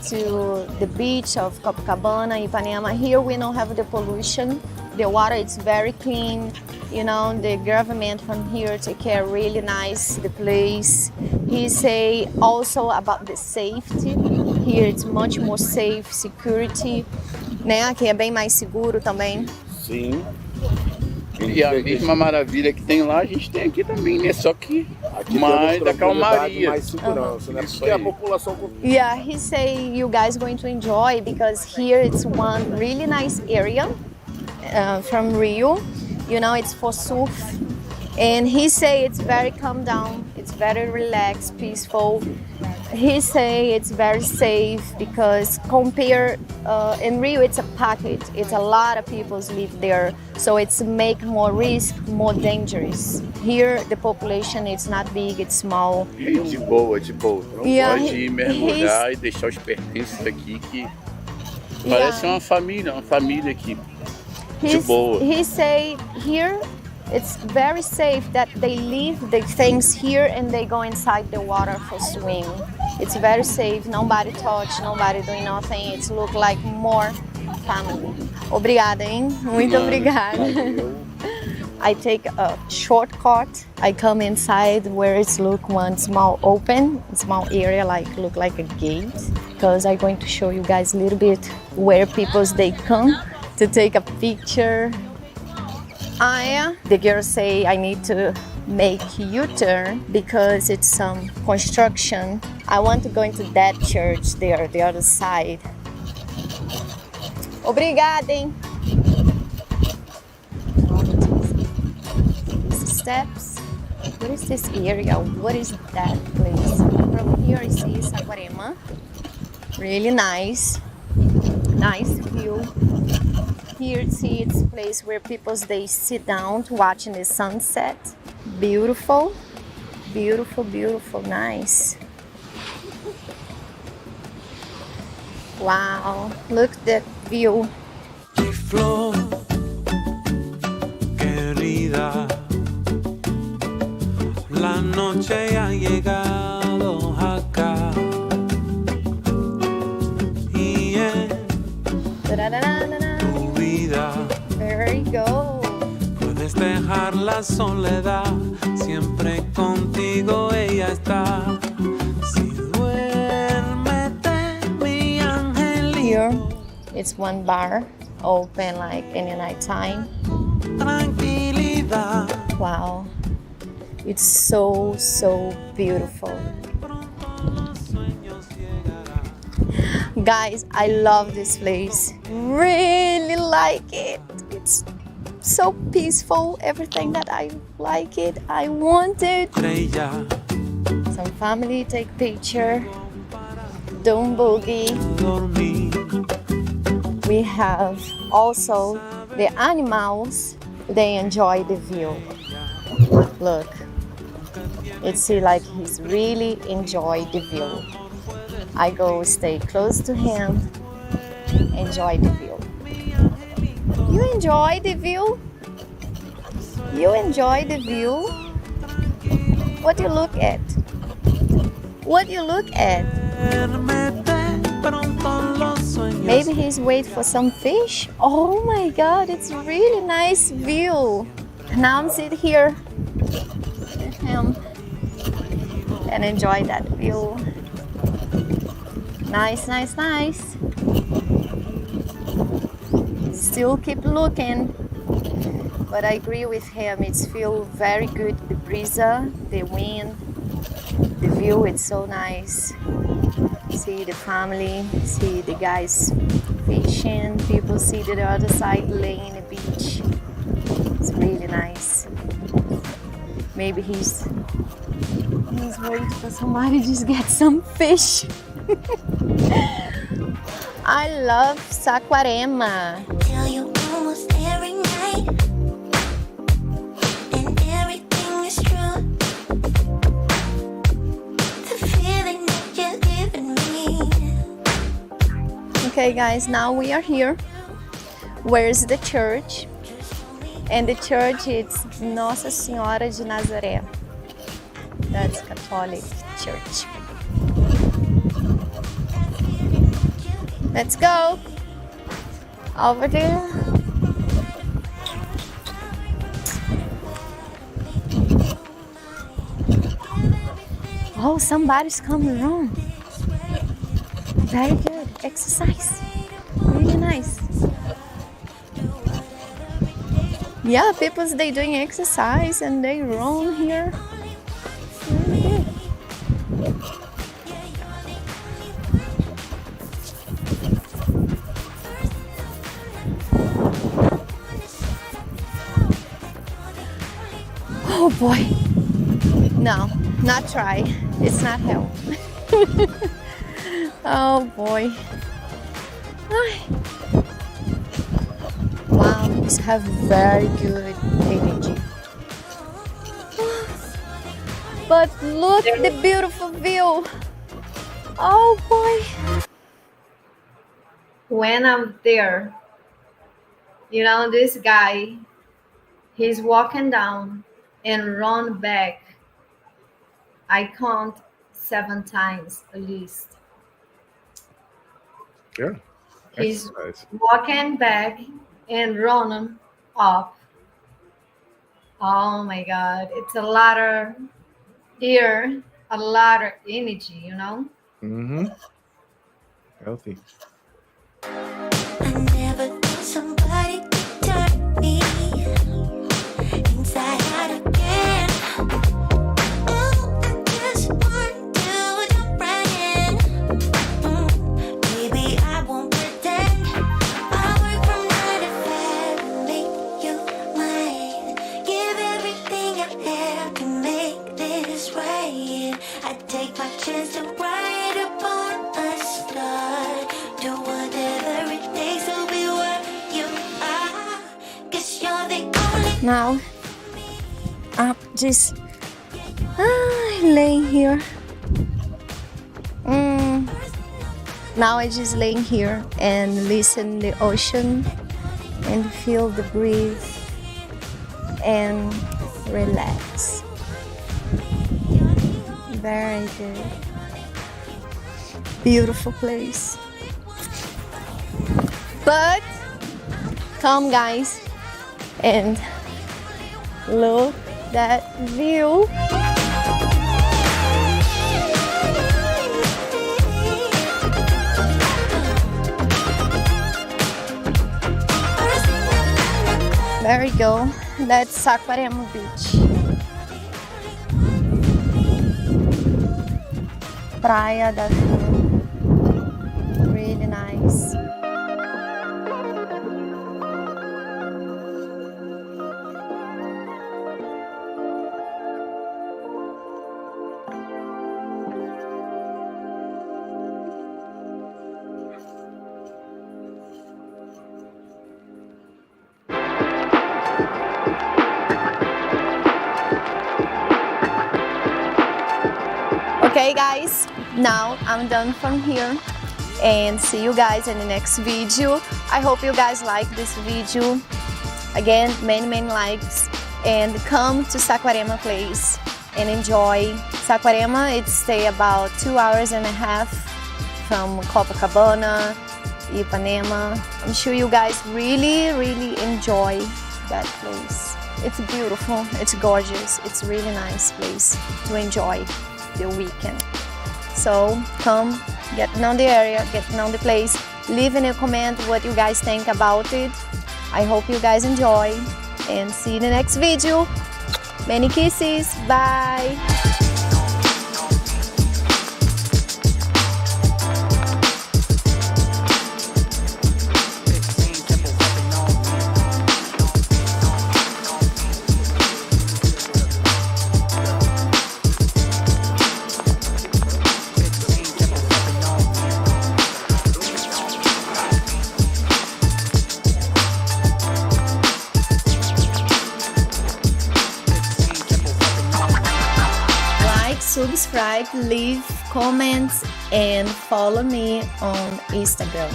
to the beach of Copacabana, Ipanema. Here we don't have the pollution. The water is very clean. The government from here take care really nice the place. He say also about the safety. Here it's much more safe, security, né? Aqui é bem mais seguro também. Sim. E a mesma maravilha que tem lá, a gente tem aqui também, né? Só que Aqui mais temos da calmaria. mais segurança, né? Isso Porque a aí. população... Yeah, he say you guys going to enjoy because here it's one really nice area from Rio. You know, it's for surf. And he say it's very calm down, it's very relaxed, peaceful. He say it's very safe because compare in Rio it's a pocket. It's a lot of people live there, so it's make more risk, more dangerous. Here the population it's not big, it's small. De boa, de boa. Não Yeah, pode ir mergulhar e deixar os pertences aqui que parece uma família aqui. De boa. He say here it's very safe that they leave the things here and they go inside the water for swim. It's very safe, nobody touch, nobody doing nothing. It's look like more family. Obrigada, hein? Muito obrigada. I take a shortcut. I come inside where it's look one small area look like a gate because I'm going to show you guys a little bit where people they come to take a picture. The girls say I need to make U-turn because it's some construction. I want to go into that church there, the other side. Obrigada, hein? Steps. What is this area? What is that place? From here I see Saquarema. Really nice. Nice view. Here see it's a place where people they sit down watching the sunset. Beautiful, beautiful, beautiful, nice. Wow, look at that view. Flor querida, la noche ha llegado acá y tu vida. There you go. Puedes dejar la soledad, siempre contigo ella está. Si duérmete, mi angelito. Here, it's one bar open like any night time. Tranquilidad. Wow, it's so beautiful. Guys, I love this place. Really like it. It's so peaceful. Everything that I like it, I want it. Some family take picture. Don't boogie. We have also the animals. They enjoy the view. Look, it's like he's really enjoy the view. I go stay close to him, enjoy the view. You enjoy the view? You enjoy the view? What you look at? What you look at? Maybe he's waiting for some fish. Oh my God, it's really nice view. Now I'm sitting here with him and enjoy that view. Nice, nice, nice. Still keep looking, but I agree with him. It's feel very good. The breeze, the wind, the view. It's so nice. See the family, see the guys fishing. People see the other side laying the beach. It's really nice. Maybe he's waiting for somebody to just get some fish. I love Saquarema. Tell you almost every night, and everything is true. The feeling that you're giving me. Okay guys, now we are here. Where's the church? And the church it's Nossa Senhora de Nazaré. That's Catholic church. Let's go over there. Oh, somebody's coming around. Very good. Exercise. Really nice. Yeah, people they doing exercise and they run here. Oh boy. No, not try. It's not help. Oh boy. Wow, you have very good energy. But look the beautiful view. Oh boy. When I'm there, this guy, he's walking down and run back. I count 7 times at least. Yeah. He's Exercise. walking back and running up. Oh my God. It's a lot of air, a lot of energy. Mm-hmm. Healthy. I never knew somebody could turn me inside out again. Oh, I just want to jump right in. Baby, I won't pretend. I work from 9 to 5 to make you mine. Give everything I have to make this right. I take my chance to ride upon a star. Do whatever it takes to be what you are. 'Cause you're the only. Now I'm just laying here. Now I just laying here and listen the ocean and feel the breeze and relax. Very good. Beautiful place. But come guys and look that view. There we go. That's Saquarema Beach. Praia da Flor. Really nice. Okay guys, now I'm done from here and see you guys in the next video. I hope you guys like this video. Again, many likes, and come to Saquarema place and enjoy. Saquarema, it stay about 2.5 hours from Copacabana, Ipanema. I'm sure you guys really enjoy that place. It's beautiful, it's gorgeous, it's really nice place to enjoy the weekend. So come, get to know the area, get to know the place, leave in a comment what you guys think about it. I hope you guys enjoy and see you in the next video. Many kisses, bye. Subscribe, leave comments, and follow me on Instagram.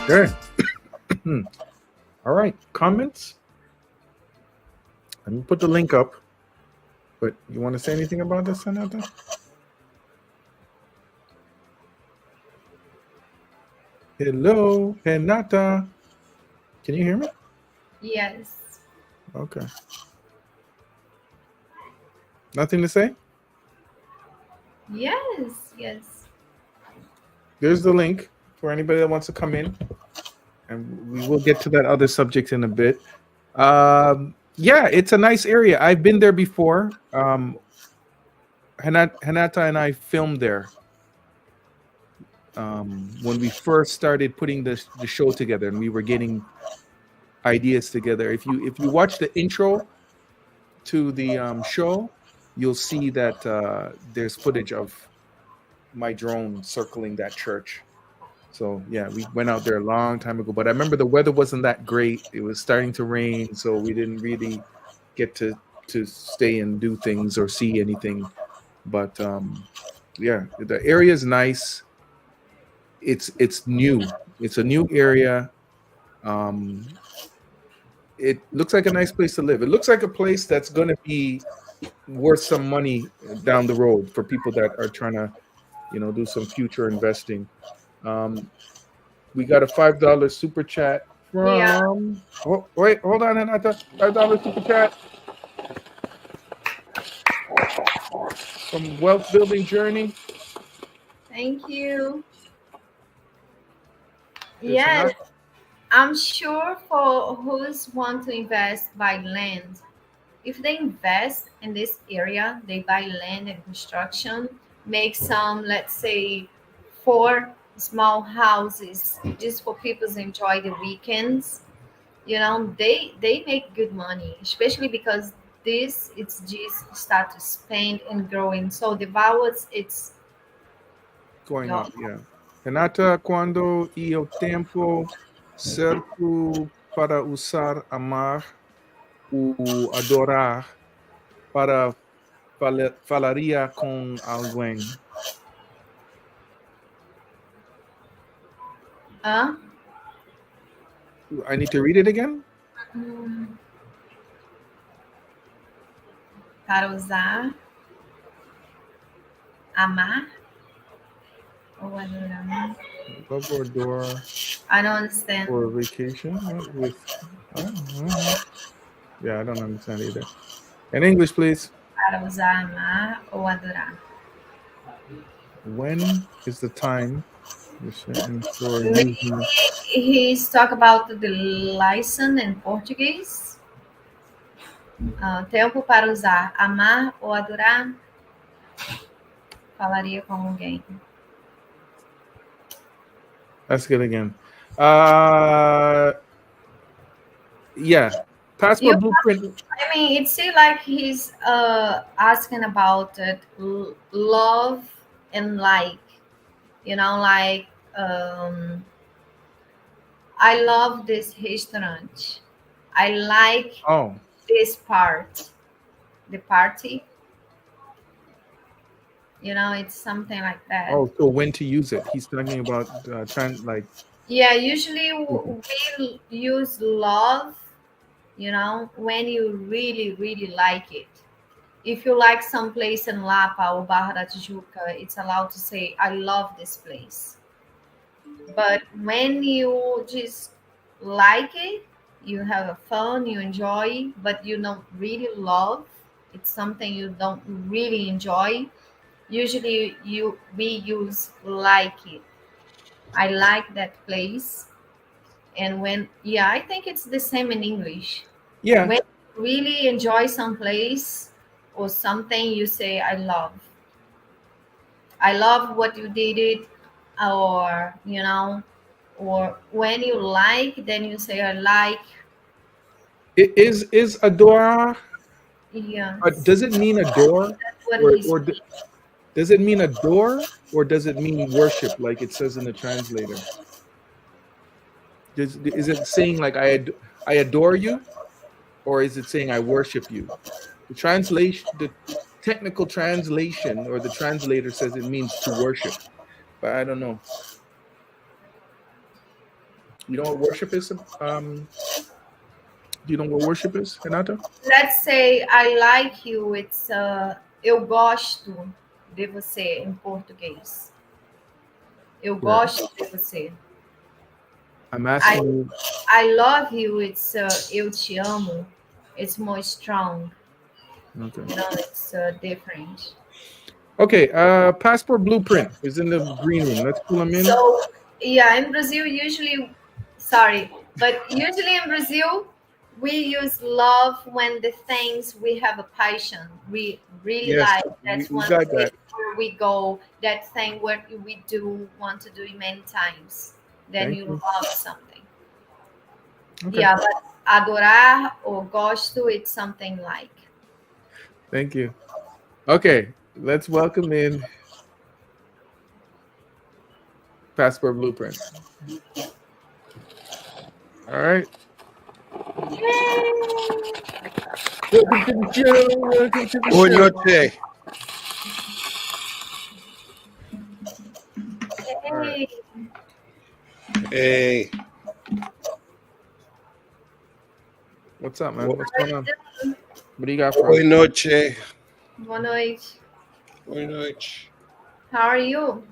Okay. All right. Comments? Let me put the link up. But you want to say anything about this, Renata? Hello, Renata. Can you hear me? Yes. Okay. Nothing to say? Yes, yes. There's the link for anybody that wants to come in, and we will get to that other subject in a bit. Yeah, it's a nice area. I've been there before. Hanata and I filmed there when we first started putting the show together, and we were getting ideas together. If you watch the intro to the show, you'll see that there's footage of my drone circling that church. So yeah, we went out there a long time ago. But I remember the weather wasn't that great. It was starting to rain, so we didn't really get to stay and do things or see anything. But yeah, the area is nice. It's new. It's a new area. Um, it looks like a nice place to live. It looks like a place that's going to be worth some money down the road for people that are trying to, do some future investing. Um, we got a $5 super chat Yeah. from. Oh, wait, hold on, Anata. $5 super chat from Wealth Building Journey. Thank you. There's Yes, Hanata. I'm sure for who's want to invest buy land. If they invest in this area, they buy land and construction, make some, let's say, 4 small houses just for people to enjoy the weekends. They make good money, especially because this it's just start to spend and growing. So the values it's Going go. up, yeah. Renata, quando io tempo cerco para usar amar o adorar para falaria com alguém. Ah, I need to read it again? para usar, amar ou adorar. Love or adore I don't understand. for vacation with. Yeah, I don't understand either. In English, please. Para usar, amar ou adorar. When is the time you're certain for Maybe using? he's talk about the license in Portuguese. Tempo para usar, amar ou adorar. Falaria com alguém. That's good again. Yeah. Passport blueprint. I mean, it seems like he's asking about it, love and like, like I love this restaurant. I like Oh, this part, the party. It's something like that. oh. So when to use it? He's talking about like. Yeah, usually we use love, when you really, really like it. If you like some place in Lapa or Barra da Tijuca, it's allowed to say, I love this place. But when you just like it, you have a fun, you enjoy, but you don't really love, it's something you don't really enjoy. Usually we use like it. I like that place. And I think it's the same in English. Yeah. When you really enjoy some place or something, you say, I love. I love what you did it, or, or when you like, then you say, I like. Is adore? Yes. Does it mean adore, That's what or he's does it mean adore, or does it mean worship, like it says in the translator? Is it saying like I adore you, or is it saying I worship you? The translation, the technical translation, or the translator says it means to worship, but I don't know. You know what worship is? Do you know what worship is, Renata? Let's say I like you, it's eu gosto de você em português. Eu gosto de você. I'm asking you. I love you, it's eu te amo. It's more strong. Okay. It's different. Okay, passport blueprint is in the green room. Let's pull him in. So yeah, in Brazil, usually in Brazil, we use love when the things we have a passion, we really Yes, like. we, That's we one got place that. where we go. That thing where we do want to do it many times. Then Thank you you. love something. Okay. Yeah, but adorar or gosto, it's something like. Thank you. Okay, let's welcome in passport blueprint. All right. Welcome to the show. Welcome to the Boa show. noite. All right. Hey, Hey, What's up, man? What's how going you on? doing? What do you got for boa us? noite. Boa noite. Boa noite. How are you?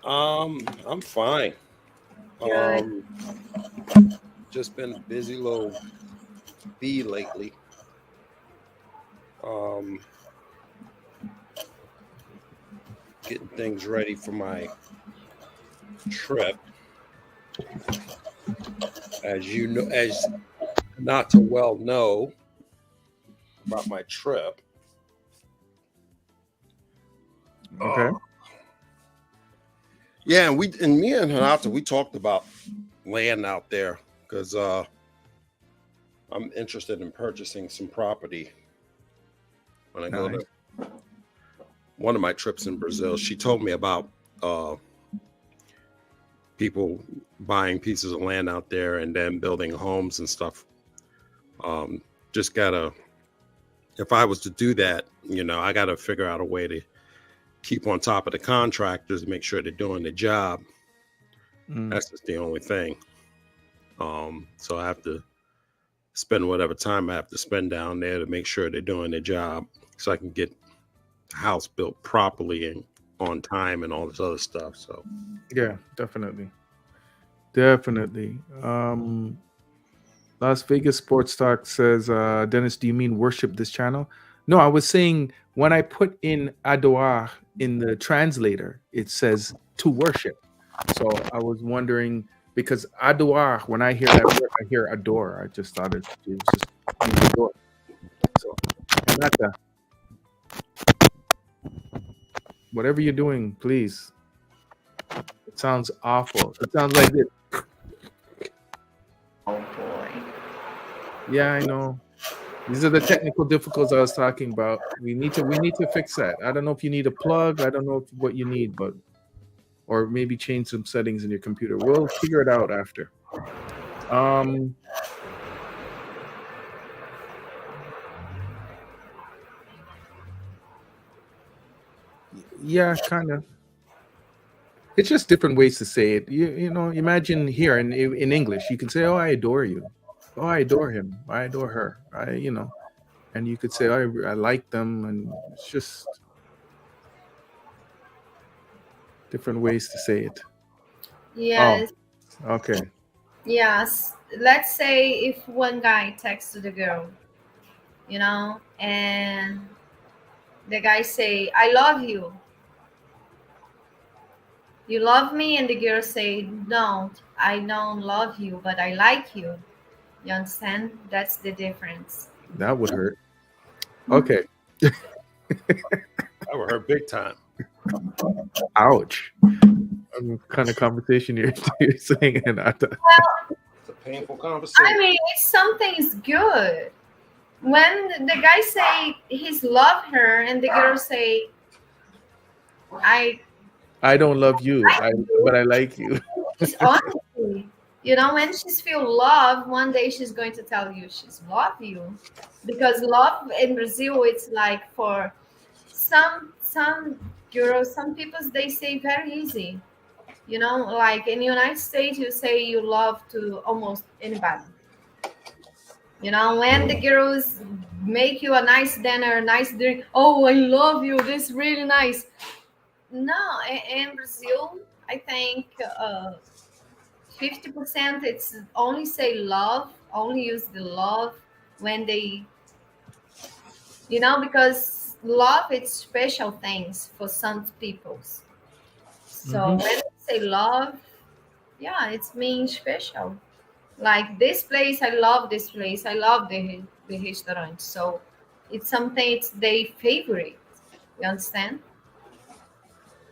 I'm fine. Good. Just been a busy little bee lately. Getting things ready for my trip. As you know, as not to well know about my trip. Okay. Yeah, and me and Hanata, we talked about land out there because I'm interested in purchasing some property when I go Nice. to one of my trips in Brazil. She told me about people buying pieces of land out there and then building homes and stuff. Just gotta, if I was to do that, I gotta figure out a way to keep on top of the contractors, make sure they're doing the job. That's just the only thing. So I have to spend whatever time I have to spend down there to make sure they're doing their job so I can get the house built properly and on time and all this other stuff. So Yeah, definitely. Definitely. Las Vegas Sports Talk says, Dennis, do you mean worship this channel? No, I was saying when I put in adorar in the translator, it says to worship. So I was wondering because adorar, when I hear that word, I hear adore. I just thought it was just means adore. So, Renata, whatever you're doing, please. It sounds awful. It sounds like this. Oh boy. Yeah, I know. These are the technical difficulties I was talking about. We need to fix that. I don't know if you need a plug. I don't know what you need, but or maybe change some settings in your computer. We'll figure it out after. Yeah, kind of. It's just different ways to say it. You know, imagine here in English, you can say, "Oh, I adore you." "Oh, I adore him." "I adore her." And you could say, "Oh, I like them," and it's just different ways to say it. Yes. Oh, okay. Yes. Let's say if one guy texts to the girl, and the guy say, "I love you." You love me, and the girl say, "No, I don't love you, but I like you." You understand? That's the difference. That would hurt. Okay. that would hurt big time. Ouch. Kind of conversation you're saying, Renata. It's a painful conversation. I mean, if something is good, when the guy say he's love her, and the girl say, I don't love you, but I like you. it's honestly, when she's feel love, one day she's going to tell you she's love you, because love in Brazil, it's like for some girls, some people, they say very easy. Like in the United States, you say you love to almost anybody. When the girls make you a nice dinner, a nice drink, "Oh, I love you, this is really nice." No, in Brazil, I think 50% it's only say love, only use the love when they, because love it's special things for some peoples. So when I say love, yeah, it's means special. Like this place, I love this place. I love the restaurant. So it's something it's their favorite. You understand?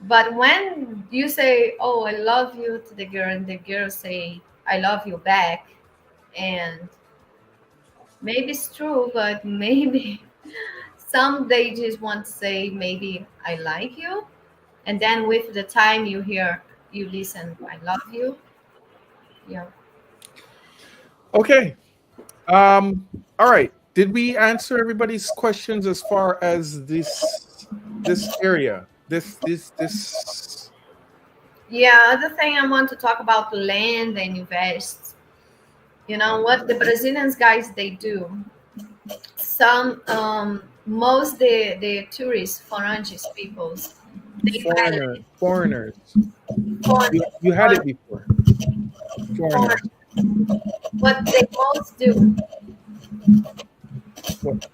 But when you say, "Oh, I love you" to the girl, and the girl say, "I love you back," and maybe it's true, but maybe some they just want to say, maybe I like you, and then with the time you hear, you listen, I love you. Yeah. Okay. All right. Did we answer everybody's questions as far as this area? This Yeah, other thing I want to talk about land and invest. You know what the Brazilians guys they do. Some most the tourists, foreign peoples, they buy foreigners. foreign, You had it before. Foreigners. foreign, what they most do. What?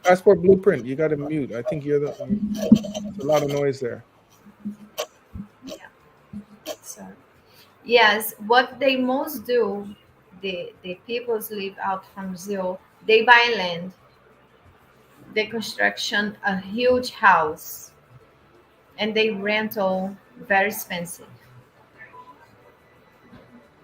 Passport blueprint. You got to mute. I think you're the. There's a lot of noise there. Yeah. So yes, what they most do, the peoples live out from Brazil. They buy land, they construction a huge house, and they rental very expensive.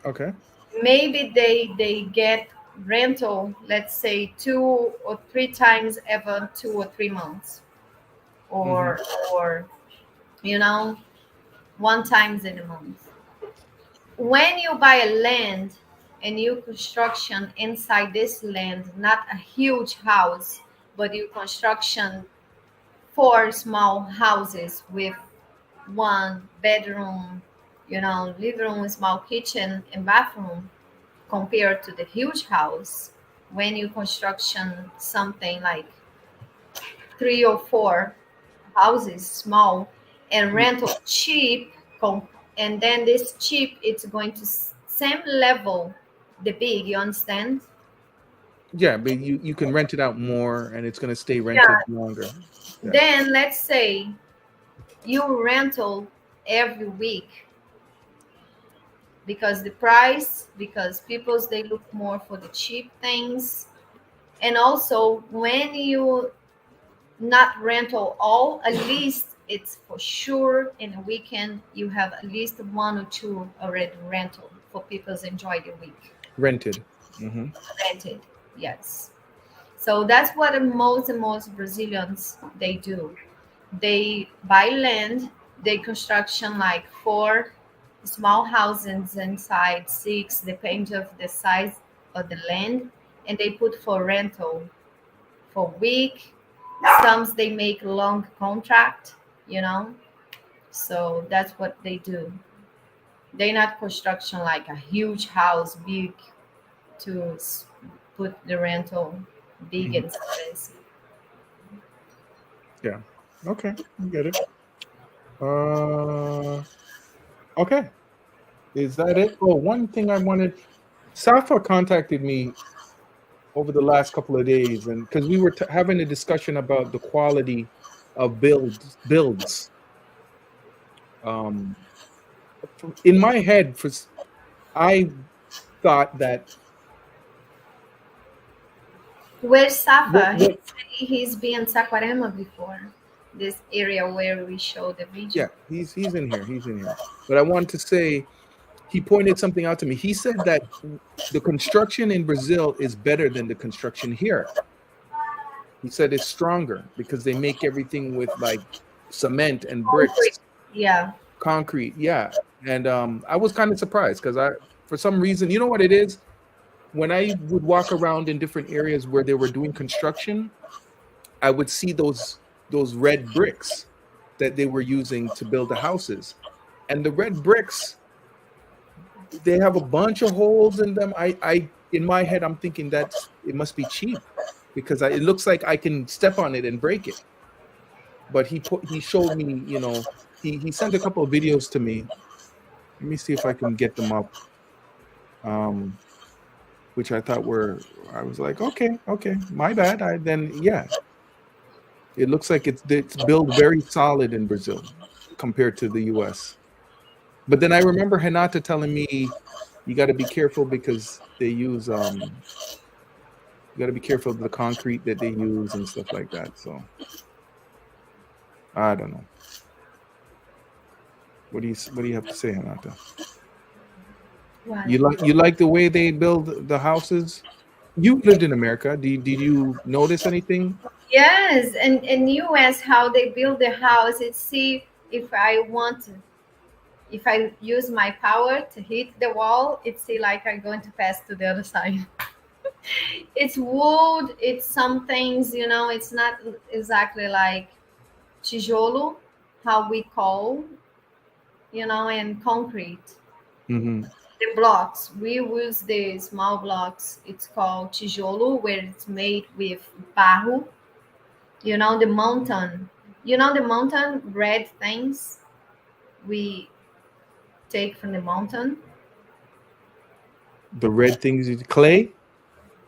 Okay. Maybe they get rental, let's say 2 or 3 times every 2 or 3 months, or you know, 1 times in a month. When you buy a land and you construction inside this land, not a huge house, but you construction 4 small houses with 1 bedroom, living room, small kitchen and bathroom, compared to the huge house. When you construction something like 3 or 4 houses small and rental cheap, and then this cheap it's going to same level the big, you understand? Yeah, but you can rent it out more, and it's gonna stay rented Yeah. longer. Yeah. Then let's say you rental every week, because the price, because people's they look more for the cheap things. And also when you not rental all, at least it's for sure in a weekend you have at least 1 or 2 already rental for people's enjoy the week. Rented. Rented, yes. So that's what the most Brazilians they do. They buy land, they construction like 4 small houses inside, 6, depends of the size of the land, and they put for rental for week. Some they make long contract, you know. So that's what they do. They not construction like a huge house, big to put the rental big and expensive. Yeah. Okay, I get it. Okay. Is that it? Oh, one thing I wanted. Safa contacted me over the last couple of days, and because we were having a discussion about the quality of builds. In my head, I thought that. Where's Safa? What, He's been in Saquarema before. This area where we show the video. yeah, he's in here. He's in here. But I wanted to say, he pointed something out to me. He said that the construction in Brazil is better than the construction here. He said it's stronger because they make everything with like cement and bricks. Yeah. Concrete, yeah. And I was kind of surprised because for some reason, you know what it is? When I would walk around in different areas where they were doing construction, I would see those red bricks that they were using to build the houses. And the red bricks, they have a bunch of holes in them. I in my head, I'm thinking that it must be cheap because it looks like I can step on it and break it. But he showed me, he sent a couple of videos to me. Let me see if I can get them up. Which I thought I was like, okay, my bad. It looks like it's built very solid in Brazil compared to the US. But then I remember Renata telling me you got to be careful because they use you got to be careful of the concrete that they use and stuff like that. So I don't know. What do you have to say, Renata? What? You like the way they build the houses? You lived in America. Did you notice anything? Yes, and in US, how they build the house, it's see if if I use my power to hit the wall, it's see like I'm going to pass to the other side. It's wood, it's some things, it's not exactly like tijolo, how we call, and concrete. Mm-hmm. The blocks, we use the small blocks, it's called tijolo, where it's made with barro. The mountain, the mountain red things we take from the mountain. The red things is clay?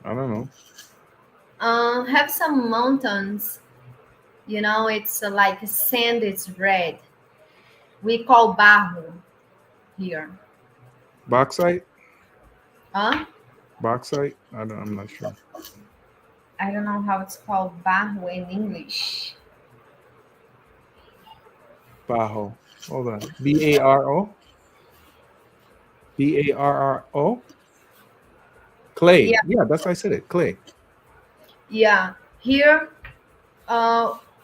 I don't know. Have some mountains, it's like sand, it's red. We call barro here. Bauxite? Huh? Bauxite? I'm not sure. I don't know how it's called barro in English. Bajo. Hold on. Baro? Barro? Clay. Yeah. Yeah, that's why I said it. Clay. Yeah, here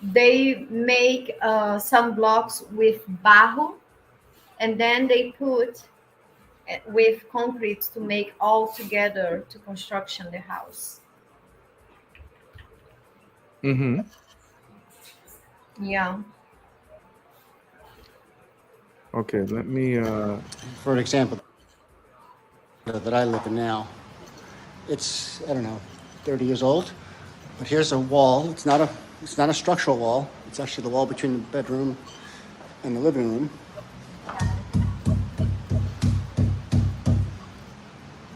they make some blocks with barro, and then they put with concrete to make all together to construction the house. Mm-hmm. Yeah. Okay, let me For an example that I live in now, it's, I don't know, 30 years old, but here's a wall. It's not a structural wall. It's actually the wall between the bedroom and the living room.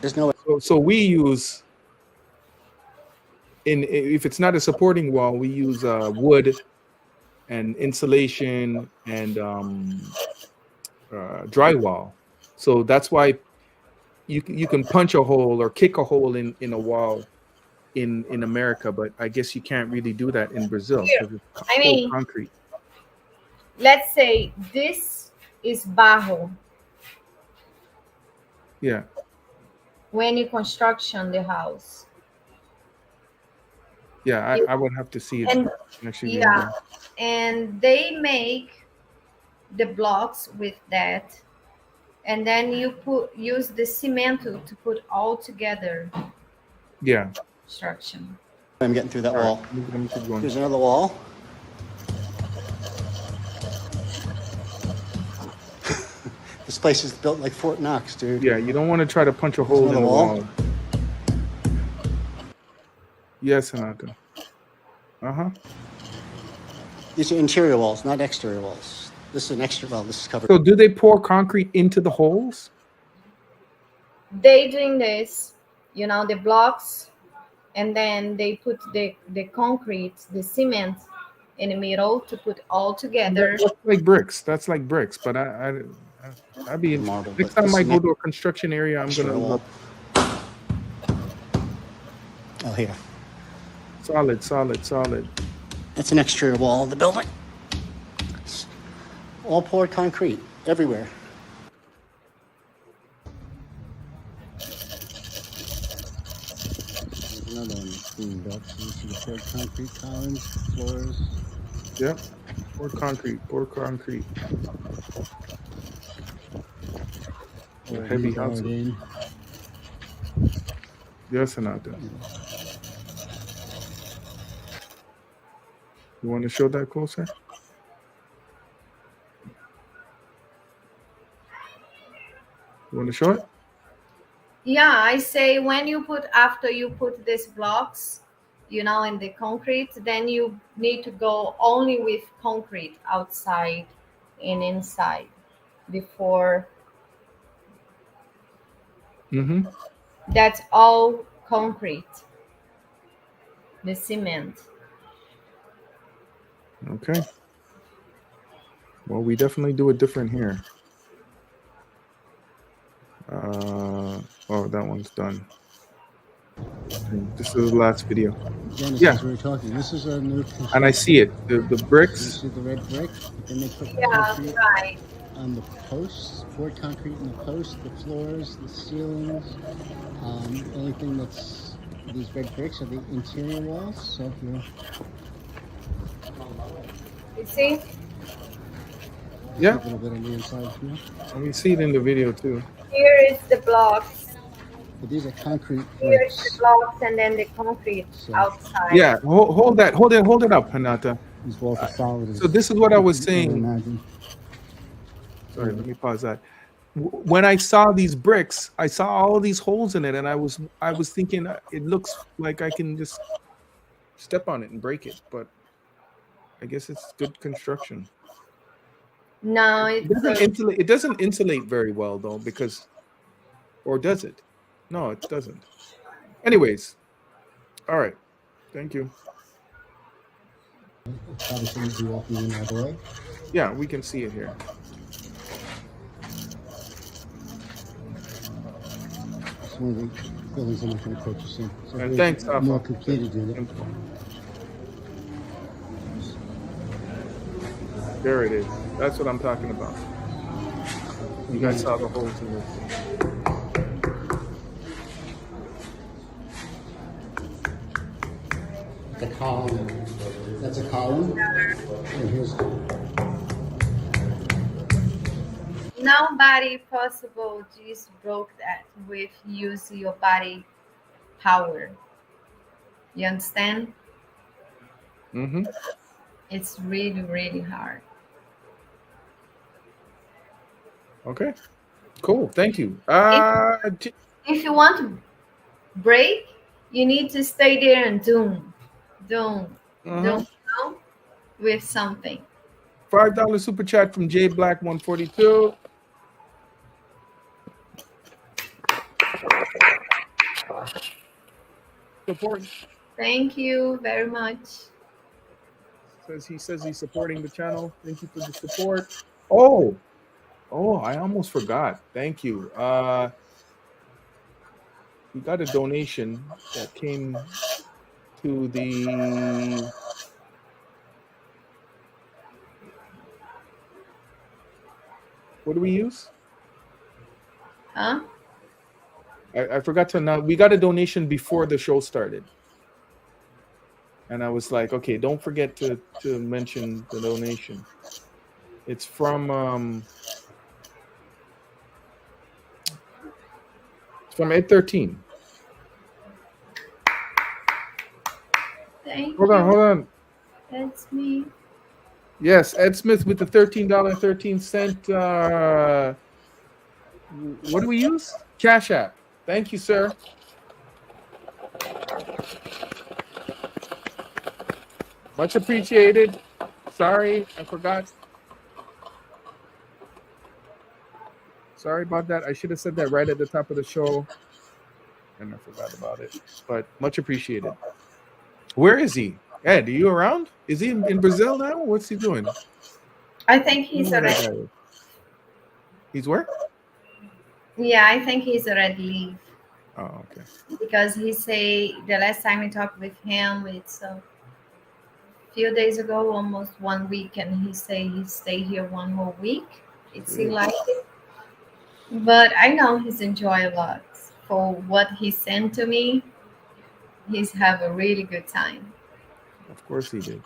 There's no so we use if it's not a supporting wall, we use wood and insulation and drywall. So that's why you can punch a hole or kick a hole in a wall in America, but I guess you can't really do that in Brazil Here, because it's I mean, concrete. let's say this is barro. Yeah. When you construction the house. Yeah, I would have to see it. And Actually, yeah, and they make the blocks with that, and then you use the cement to put all together. Yeah. Construction. I'm getting through that wall. Let me keep going. Here's another wall. This place is built like Fort Knox, dude. Yeah, you don't want to try to punch a hole in the wall. Yes, Hanaka. Uh-huh. These are interior walls, not exterior walls. This is an extra wall. This is covered. So do they pour concrete into the holes? They doing this, the blocks, and then they put the concrete, the cement in the middle to put all together. That's like bricks. That's like bricks. But I'd be marble. Next time I go to a construction area, I'm gonna look. Oh, here. Solid. That's an exterior wall of the building. It's all poured concrete everywhere. There's another one that's being built. So this is the poured concrete columns, floors. Yep. Pour concrete. Heavy houses. Yes, Anata. You want to show that closer? You want to show it? Yeah, I say after you put these blocks, in the concrete, then you need to go only with concrete outside and inside before. Mm-hmm. That's all concrete. The cement. Okay. Well, we definitely do it different here. Oh, that one's done. This is the last video. Dennis, Yeah. as we were talking, this is a new construction. And I see it. The You bricks. see the red brick? But then they put Yeah, concrete right. on the posts, poured concrete in the posts, the floors, the ceilings. The only thing that's these red bricks are the interior walls. So here, You see? Yeah. a little bit on the inside here. And we see it in the video too. Here is the blocks. But these are concrete Here's bricks. the blocks and then the concrete So- outside. Yeah. Hold it up, Hanata. These walls are solid. as So this is what I was you can saying. imagine. Sorry, let me pause that. When I saw these bricks, I saw all these holes in it, and I was thinking it looks like I can just step on it and break it, but I guess it's good construction. No, It it's doesn't insulate. It doesn't insulate very well though, because, or does it? No, it doesn't. Anyways, all right. Thank you. Probably shouldn't be walking in all the way. Yeah, we can see it here. It's one of the buildings I'm looking at purchasing. So And here's thanks, a more Alpha. completed unit. There it is. That's what I'm talking about. You guys saw the holes in it. The column. That's a column. And here's nobody possible just broke that with use your body power. You understand? Mm-hmm. It's really, really hard. Okay. Cool. Thank you. If you want to break, you need to stay there and doom, with something. $5 super chat from J Black 142. Support. Thank you very much. He says he's supporting the channel. Thank you for the support. Oh, I almost forgot. Thank you. We got a donation that came to the what do we use? Huh? I forgot to announce. We got a donation before the show started. And I was like, okay, don't forget to mention the donation. It's from Ed 13. Thank Hold you. on. That's me. Yes, Ed Smith with the $13.13. What do we use? Cash App. Thank you, sir. Much appreciated. Sorry, I forgot. Sorry about that. I should have said that right at the top of the show. And I forgot about it. But much appreciated. Where is he? Ed, are you around? Is he in Brazil now? What's he doing? I think he's already. He's where? Yeah, I think he's already leave. Oh, okay. Because he say the last time we talked with him, it's a few days ago, almost 1 week, and he say he stay here one more week. It seems like it. But I know he's enjoy a lot. For what he sent to me, he's have a really good time. Of course he did.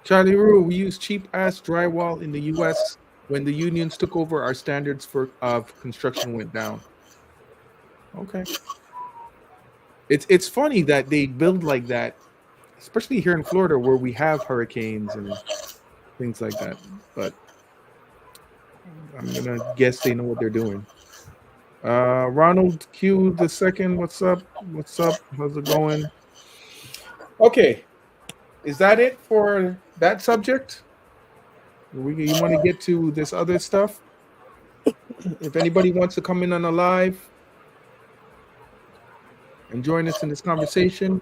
Charlie Rue, we use cheap ass drywall in the US. When the unions took over, our standards of construction went down. Okay. It's funny that they build like that, especially here in Florida where we have hurricanes and things like that. But I'm gonna guess they know what they're doing. Ronald Q the second, what's up? How's it going? Okay. Is that it for that subject? You want to get to this other stuff? If anybody wants to come in on a live and join us in this conversation,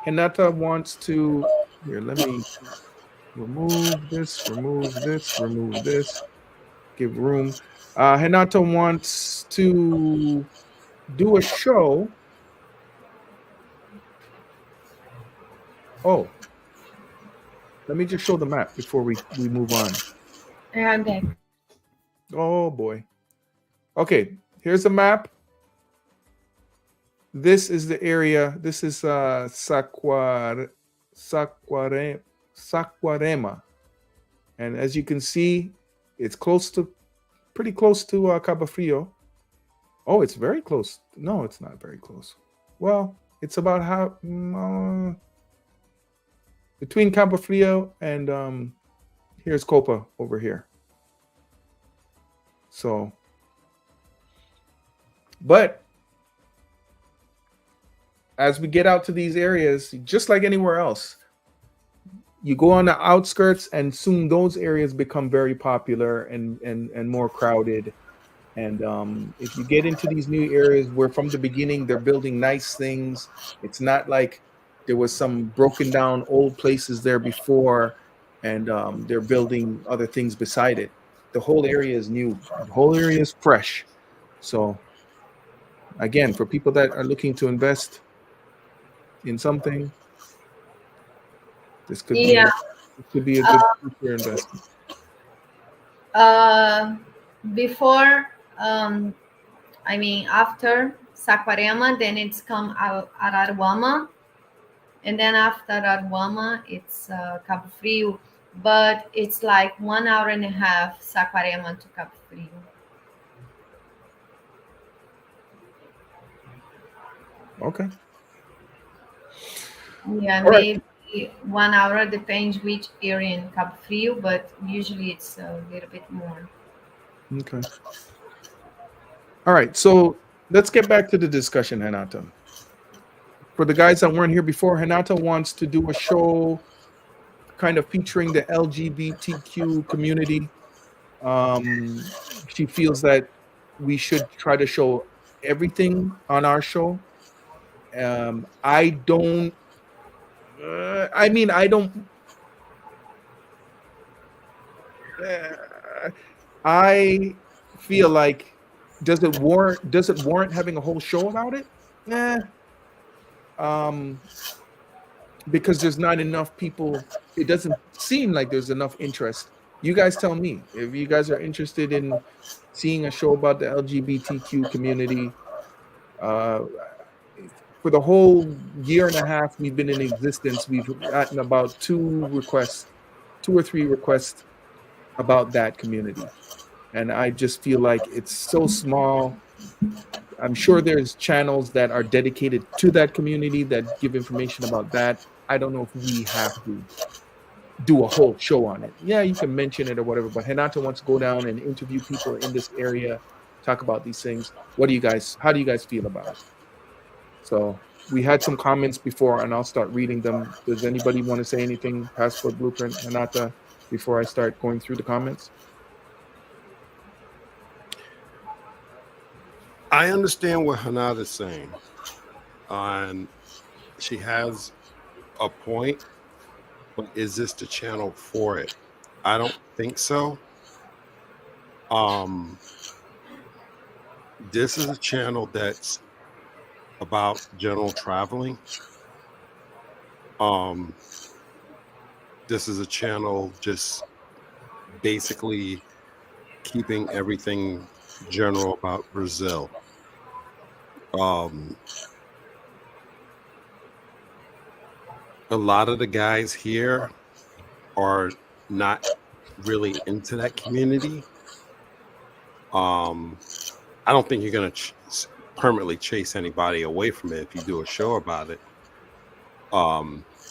Hinata wants to. Here, let me remove this, remove this, remove this. Give room. Renato wants to do a show. Oh, let me just show the map before we move on. Yeah, I'm back. Oh boy. Okay, here's the map. This is the area. This is Saquarema. And as you can see, it's pretty close to Cabo Frio. Oh, it's very close. No, it's not very close. Well, it's about how between Cabo Frio and here's Copa over here. So, but as we get out to these areas, just like anywhere else, you go on the outskirts and soon those areas become very popular and more crowded. And if you get into these new areas where from the beginning they're building nice things, it's not like there was some broken down old places there before and they're building other things beside it. The whole area is new. The whole area is fresh. So again, for people that are looking to invest in something, this could be a good future investment. Before, after Saquarema, then it's come Araruama, and then after Araruama, it's Cabo Frio, but it's like 1 hour and a half Saquarema to Cabo Frio. Okay. Yeah, All maybe 1 hour, depends which area in Cabo Frio, but usually it's a little bit more. Okay. All right. So let's get back to the discussion, Renata. For the guys that weren't here before, Renata wants to do a show kind of featuring the LGBTQ community. She feels that we should try to show everything on our show. I don't. I feel like does it warrant having a whole show about it? Because there's not enough people. It doesn't seem like there's enough interest. You guys tell me if you guys are interested in seeing a show about the LGBTQ community. For the whole year and a half we've been in existence, we've gotten about 2 or 3 requests about that community. And I just feel like it's so small. I'm sure there's channels that are dedicated to that community that give information about that. I don't know if we have to do a whole show on it. Yeah, you can mention it or whatever, but Renato wants to go down and interview people in this area, talk about these things. How do you guys feel about it? So we had some comments before, and I'll start reading them. Does anybody want to say anything, Passport Blueprint, Renata, before I start going through the comments? I understand what Hanada's saying. And she has a point, but is this the channel for it? I don't think so. This is a channel that's about general traveling. This is a channel just basically keeping everything general about Brazil. A lot of the guys here are not really into that community. I don't think you're going to permanently chase anybody away from it if you do a show about it.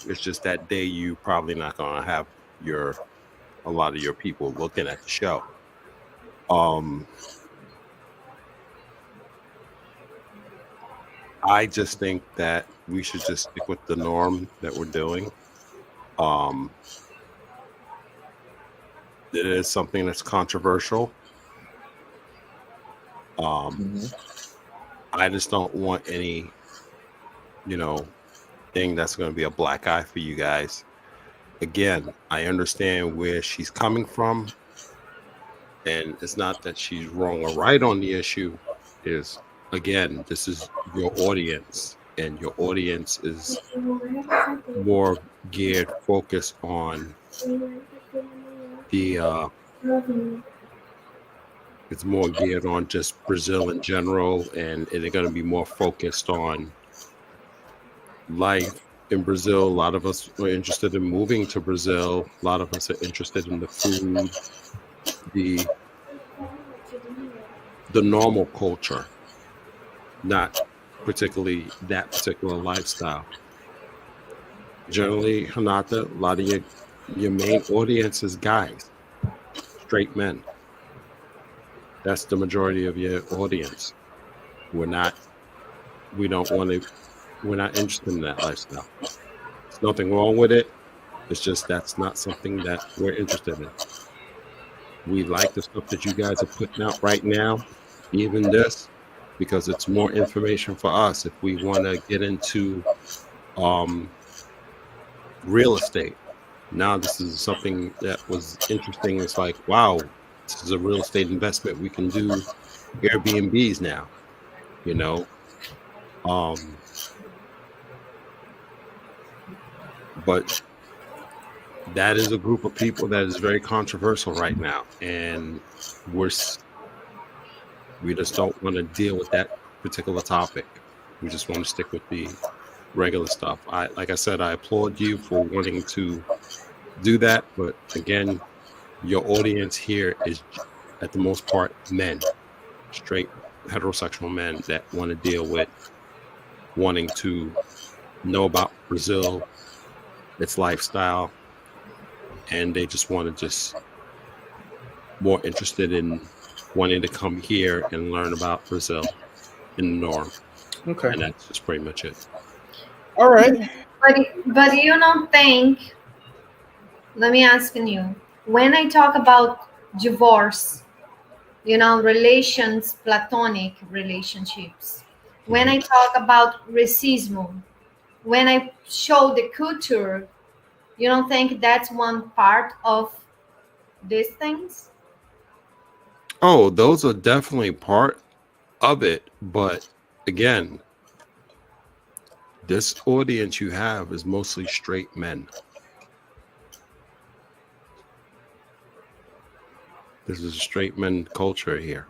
It's just that day you probably not going to have a lot of your people looking at the show. I just think that we should just stick with the norm that we're doing. It is something that's controversial. I just don't want any, thing that's going to be a black eye for you guys. again, I understand where she's coming from, and it's not that she's wrong or right on the issue. Is again, this is your audience, and your audience is more geared focused on the it's more geared on just Brazil in general, and they're going to be more focused on life in Brazil. A lot of us are interested in moving to Brazil. A lot of us are interested in the food, the normal culture, not particularly that particular lifestyle. Generally, Hanata, a lot of your main audience is guys, straight men. That's the majority of your audience. We're not interested in that lifestyle. There's nothing wrong with it. It's just that's not something that we're interested in. We like the stuff that you guys are putting out right now, even this, because it's more information for us if we want to get into real estate. Now this is something that was interesting. It's like, wow, this is a real estate investment. We can do Airbnbs now, you know. But that is a group of people that is very controversial right now, and we just don't want to deal with that particular topic. We just want to stick with the regular stuff. Like I said, I applaud you for wanting to do that, but again, your audience here is at the most part men, straight heterosexual men that want to deal with wanting to know about Brazil, its lifestyle, and they just want to more interested in wanting to come here and learn about Brazil in the norm. Okay. And that's just pretty much it. All right. But you don't think, let me ask you, when I talk about divorce, relations, platonic relationships, when I talk about racism, when I show the culture, you don't think that's one part of these things? Oh, those are definitely part of it. But again, this audience you have is mostly straight men. This is a straight men culture here,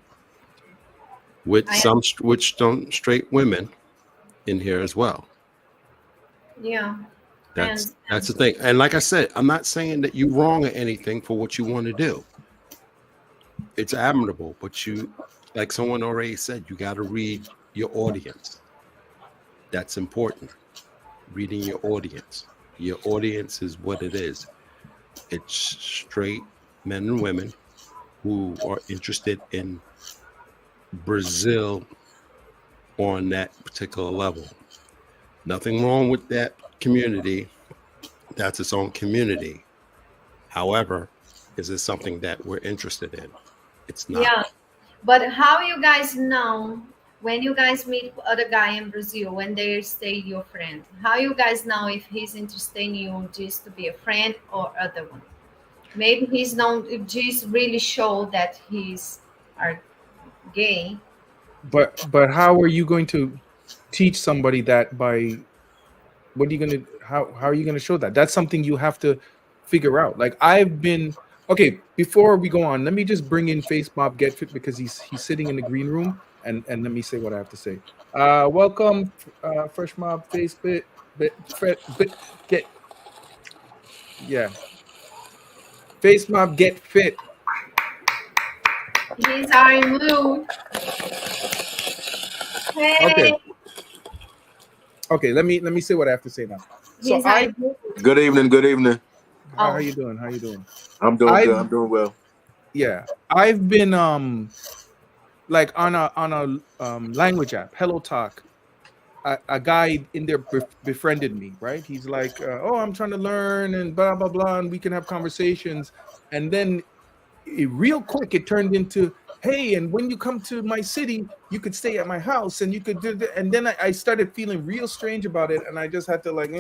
with some straight women in here as well. Yeah. That's the thing. And like I said, I'm not saying that you're wrong or anything for what you want to do. It's admirable, but like someone already said, you got to read your audience. That's important. Reading your audience. Your audience is what it is. It's straight men and women who are interested in Brazil on that particular level. Nothing wrong with that community. That's its own community. However, is it something that we're interested in? It's not. Yeah. But how you guys know when you guys meet other guy in Brazil, when they stay your friend, how you guys know if he's interested in you just to be a friend or other one? Maybe he's not just really show that he's gay. But how are you going to teach somebody that by what are you gonna how are you gonna show that? That's something you have to figure out. Like okay, before we go on, let me just bring in Face Mob Get Fit because he's sitting in the green room and let me say what I have to say. Welcome, Fresh Mob Face Fit Get Face Mob Get Fit. He's our mood. Hey. Okay, let me say what I have to say now. So Good evening. Good evening. How are you doing? How are you doing? I'm doing good. I'm doing well. Yeah, I've been like on a language app, Hello Talk. A guy in there befriended me, right? He's like, oh, I'm trying to learn and blah blah blah, and we can have conversations. And then real quick, it turned into, hey, and when you come to my city, you could stay at my house, and you could do that. And then I started feeling real strange about it, and I just had to like,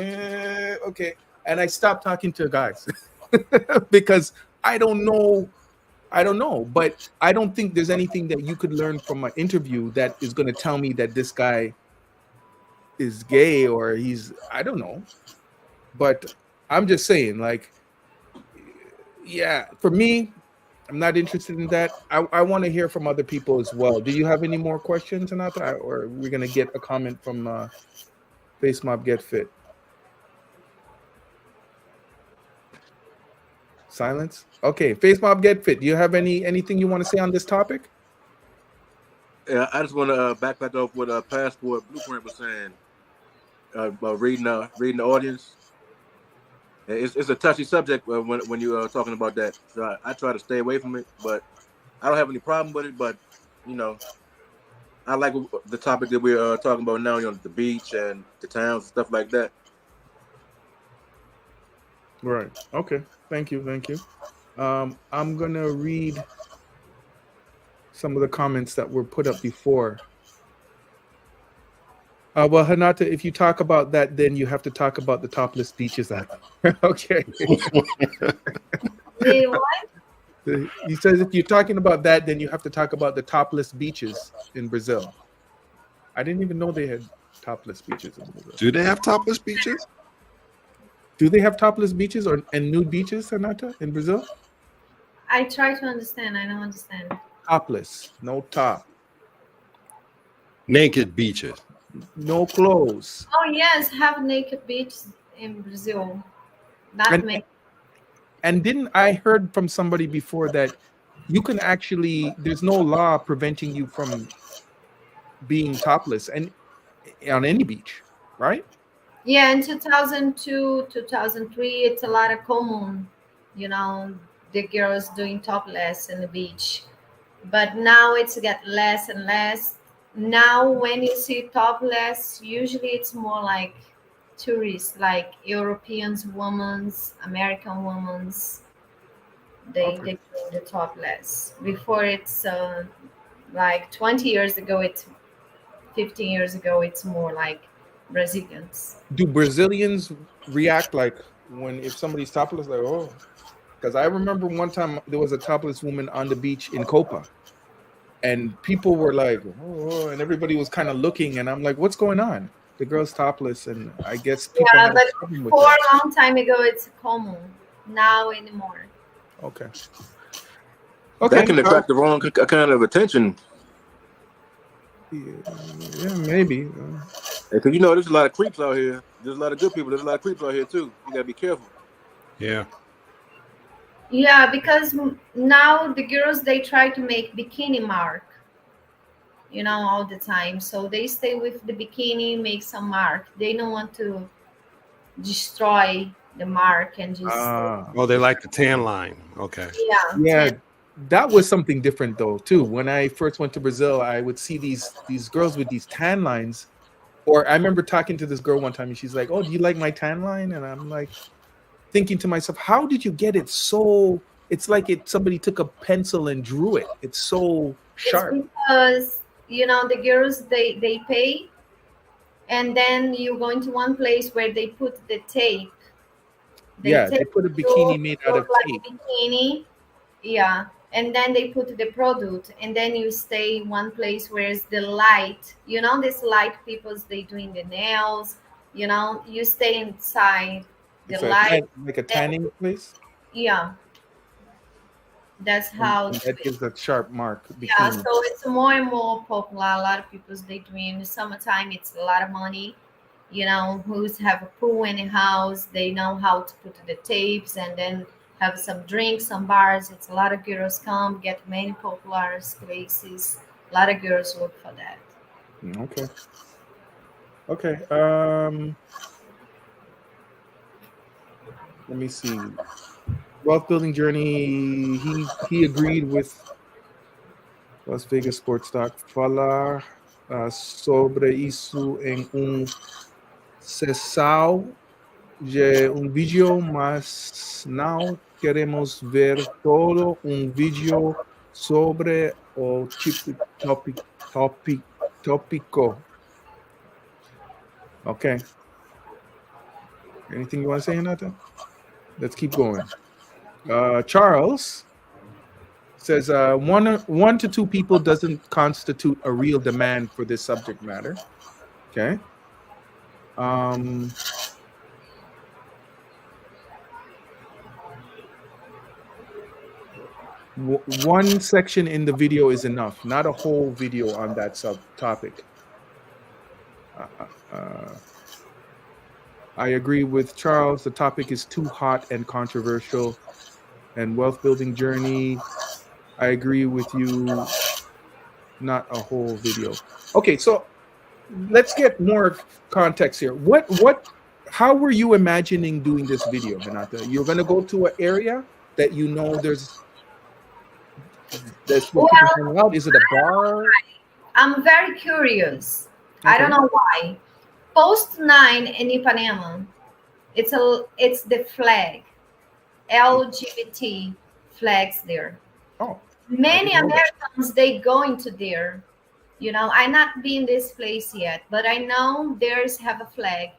okay. and I stopped talking to guys because I don't know. But I don't think there's anything that you could learn from an interview that is going to tell me that this guy is gay or I don't know. But I'm just saying, like, yeah, for me, I'm not interested in that. I want to hear from other people as well. Do you have any more questions, Anata? Or we're going to get a comment from Face Mob Get Fit? Silence? Okay, Face Mob Get Fit. Do you have anything you want to say on this topic? Yeah, I just want to backpack off what Passport Blueprint was saying about reading the audience. It's a touchy subject when you're talking about that. So I try to stay away from it, but I don't have any problem with it. But you know, I like the topic that we're talking about now. You know, the beach and the towns and stuff like that. Right. Okay. Thank you. I'm gonna read some of the comments that were put up before. Well, Hanata, if you talk about that, then you have to talk about the topless beaches. Okay. Wait, what? He says if you're talking about that, then you have to talk about the topless beaches in Brazil. I didn't even know they had topless beaches in Brazil. Do they have topless beaches? Do they have topless beaches and nude beaches, Hanata, in Brazil? I try to understand. I don't understand. Topless, no top. Naked beaches. No clothes. Oh yes, have naked beaches in Brazil. And didn't I heard from somebody before that you can actually, there's no law preventing you from being topless and on any beach, right? Yeah, in 2002, 2003, it's a lot of common, the girls doing topless in the beach. But now it's get less and less. Now when you see topless, usually it's more like tourists, like Europeans, women's, American women's. They do the topless. Before it's like 20 years ago, it's 15 years ago, it's more like Brazilians. Do Brazilians react like if somebody's topless, like, oh? Because I remember one time there was a topless woman on the beach in Copa, and people were like, oh, and everybody was kind of looking, and I'm like, what's going on? The girl's topless, and I guess people have a problem with for that. a long time ago, it's common. Now anymore. Okay. That can attract the wrong kind of attention. Yeah, maybe. Because there's a lot of creeps out here. There's a lot of good people. There's a lot of creeps out here too. You gotta be careful. Yeah. Yeah, because now the girls, they try to make bikini mark, all the time. So they stay with the bikini, make some mark. They don't want to destroy the mark and just. Oh, they like the tan line. Okay. Yeah. That was something different though too. When I first went to Brazil, I would see these girls with these tan lines. Or I remember talking to this girl one time and she's like, oh, do you like my tan line? And I'm like thinking to myself, how did you get it so, it's like somebody took a pencil and drew it. It's so sharp. It's because, the girls, they pay, and then you go into one place where they put the tape. They put a bikini made out of tape. Bikini, yeah. And then they put the product, and then you stay one place where it's the light. This light people, they doing the nails. You stay inside the light. Like a tanning place? Yeah. That's how. And that gives a sharp mark. Bikini. Yeah, so it's more and more popular. A lot of people, they doing in the summertime. It's a lot of money. Who's have a pool in the house. They know how to put the tapes and then have some drinks, some bars. It's a lot of girls come, get many popular places. A lot of girls look for that. Okay. Let me see. Wealth building journey. He agreed with Las Vegas Sports Talk. Falar sobre isso em sessão de vídeo, mas não queremos ver todo vídeo sobre o tópico. Okay. Anything you want to say, Hinata? Let's keep going. Charles says one to two people doesn't constitute a real demand for this subject matter. Okay. One section in the video is enough, not a whole video on that subtopic. I agree with Charles. The topic is too hot and controversial. And wealth building journey, I agree with you. Not a whole video. Okay, so let's get more context here. How were you imagining doing this video, Hinata? You're gonna go to an area that you know that's where people hang out. Is it a bar? I'm very curious. Okay. I don't know why. Post 9 in Ipanema, it's the flag, LGBT flags there. Oh. Many Americans, they go into there. You know, I not been in this place yet, but I know there's have a flag,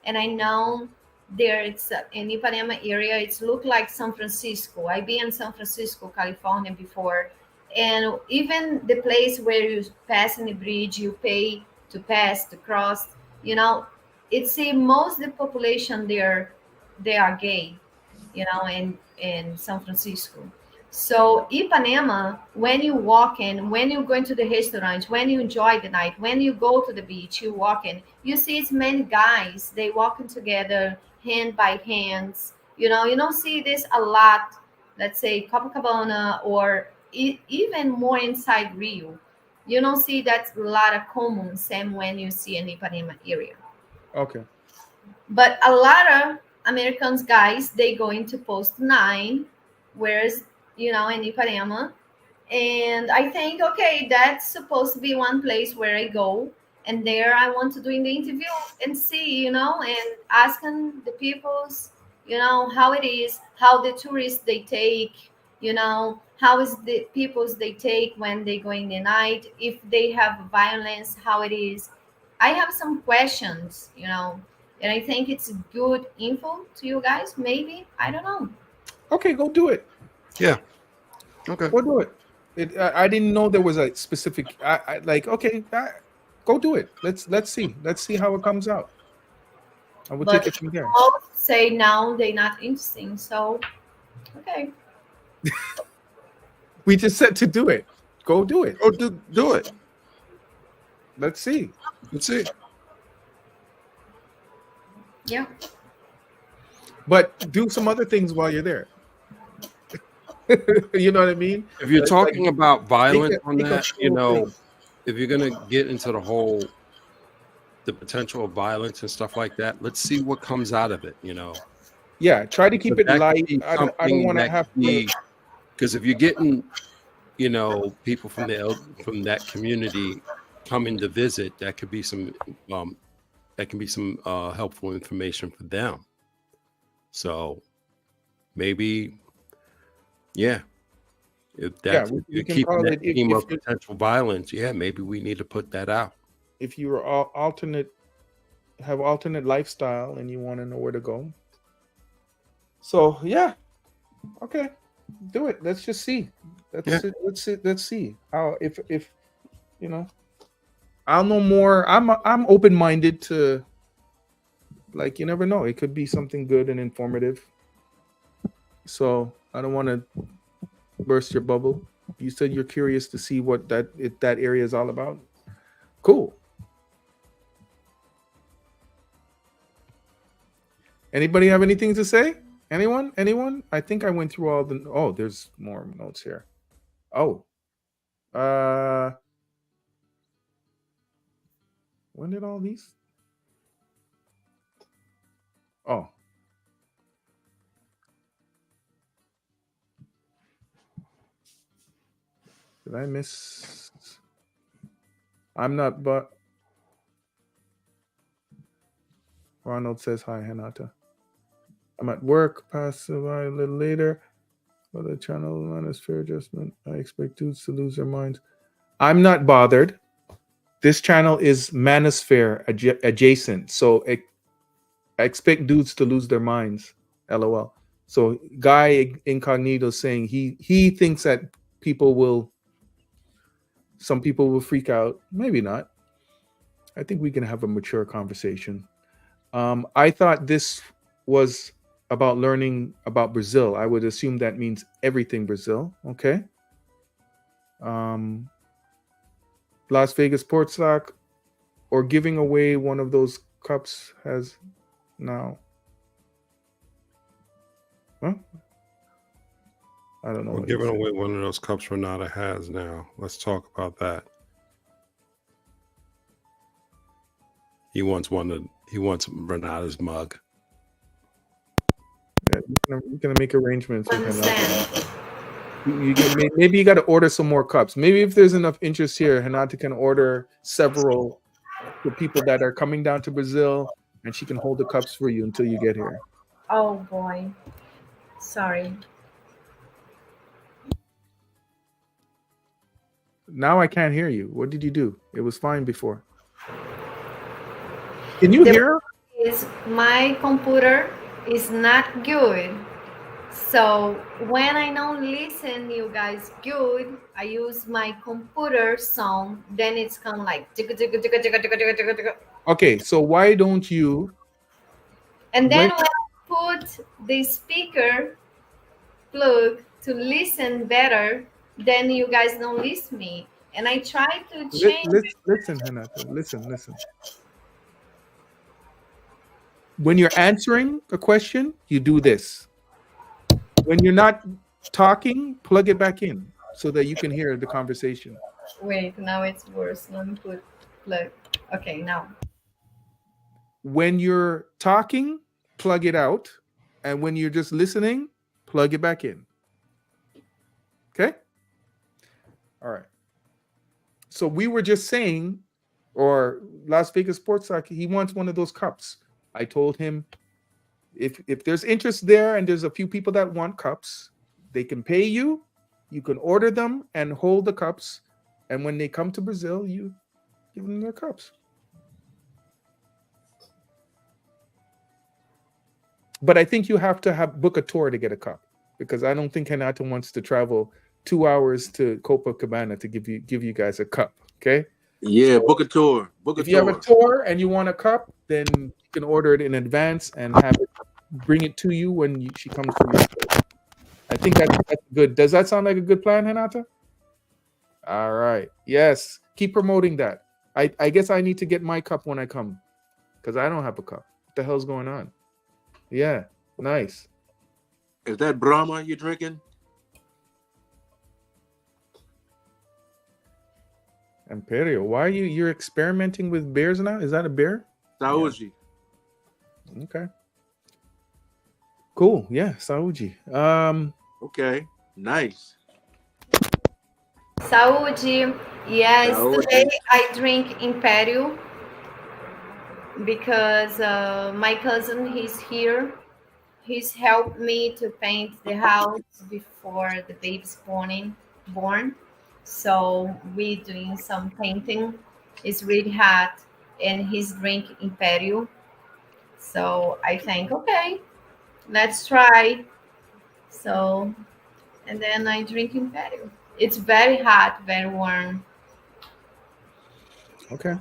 and I know there it's in Ipanema area. It's look like San Francisco. I been in San Francisco, California before, and even the place where you pass in the bridge, you pay to pass to cross. You know, it's most the population there, they are gay. You know, in San Francisco. So Ipanema, when you walk in, when you go into the restaurant, when you enjoy the night, when you go to the beach, you walk in, you see it's many guys, they walking together, hand by hands. You know, you don't see this a lot, let's say Copacabana or even more inside Rio. You don't see that a lot of common, same when you see in Ipanema area. Okay. But a lot of Americans guys, they go into post 9, whereas in Ipanema. And I think, okay, that's supposed to be one place where I go. And there I want to do in the interview and see, and asking the people's, how it is, how the tourists they take, how is the people's they take when they go in the night, if they have violence, how it is. I have some questions, and I think it's good info to you guys. Maybe, I don't know. Okay, go do it. Yeah. Okay. Go do it. I didn't know there was a specific. Go do it. Let's see how it comes out. I will take it from there. Most say now they're not interesting. So, okay. We just said to do it. Go do it. Go do it. Let's see. Yeah. But do some other things while you're there. You know what I mean? If you're talking about violence on that, if you're going to get into the potential of violence and stuff like that, let's see what comes out of it, Yeah, try to keep it light. I don't want to have to. Because if you're getting, people from that community coming to visit, that could be some helpful information for them. So maybe, yeah. If you're keeping that theme of potential violence, maybe we need to put that out. If you are alternate lifestyle and you want to know where to go. So yeah, okay, do it. Let's just see. Let's see how if I'll know more. I'm open-minded to, you never know. It could be something good and informative. So I don't want to burst your bubble. You said you're curious to see what that area is all about. Cool. Anybody have anything to say? Anyone? I think I went through all the. Oh, there's more notes here. Oh, when did all these? Oh. Did I miss? I'm not, but Ronald says hi, Hinata. I'm at work, pass by a little later. For the channel manosphere adjustment, I expect dudes to lose their minds. I'm not bothered. This channel is manosphere adjacent, so I expect dudes to lose their minds. LOL. So Guy Incognito saying he thinks that some people will freak out. Maybe not. I think we can have a mature conversation. I thought this was about learning about Brazil. I would assume that means everything Brazil. Okay. Las Vegas Port Stock or giving away one of those cups has now. Huh? I don't know. We're giving away one of those cups Renata has now. Let's talk about that. He wants Renata's mug. Yeah, we're gonna make arrangements with Renata. Maybe you got to order some more cups. Maybe if there's enough interest here, Renata can order several for people that are coming down to Brazil, and she can hold the cups for you until you get here. Oh boy, sorry. Now I can't hear you. What did you do? It was fine before. Can you hear? My computer is not good. So when I don't listen you guys good, I use my computer song, then it's kind of like okay, so why don't you and then when I put the speaker plug to listen better, then you guys don't listen me. And I try to change. Listen, Renata, listen. When you're answering a question, you do this. When you're not talking, plug it back in so that you can hear the conversation. Wait, now it's worse. Let me put plug. Okay, now. When you're talking, plug it out. And when you're just listening, plug it back in. Okay? All right. So we were just saying, or Las Vegas Sports Soccer, he wants one of those cups. I told him, if there's interest there and there's a few people that want cups, they can pay you. You can order them and hold the cups. And when they come to Brazil, you give them their cups. But I think you have to book a tour to get a cup, because I don't think Renata wants to travel 2 hours to Copacabana to give you guys a cup. Okay. Yeah, so book a tour. If you have a tour and you want a cup, then you can order it in advance and have it bring it to you when she comes to you. I think that's good. Does that sound like a good plan, Renata? All right. Yes. Keep promoting that. I guess I need to get my cup when I come, because I don't have a cup. What the hell's going on? Yeah. Nice. Is that Brahma you're drinking? Imperial. Why are you're experimenting with beers now? Is that a beer? Saúde. Yeah. Okay. Cool. Yeah, Saúde. Okay. Nice. Saúde. Yes, Saúde. Today I drink Imperial because my cousin, he's here. He's helped me to paint the house before the baby's born. So we're doing some painting. It's really hot, and he's drinking Imperial. So I think, okay, let's try. So, and then I drink Imperial. It's very hot, very warm. Okay.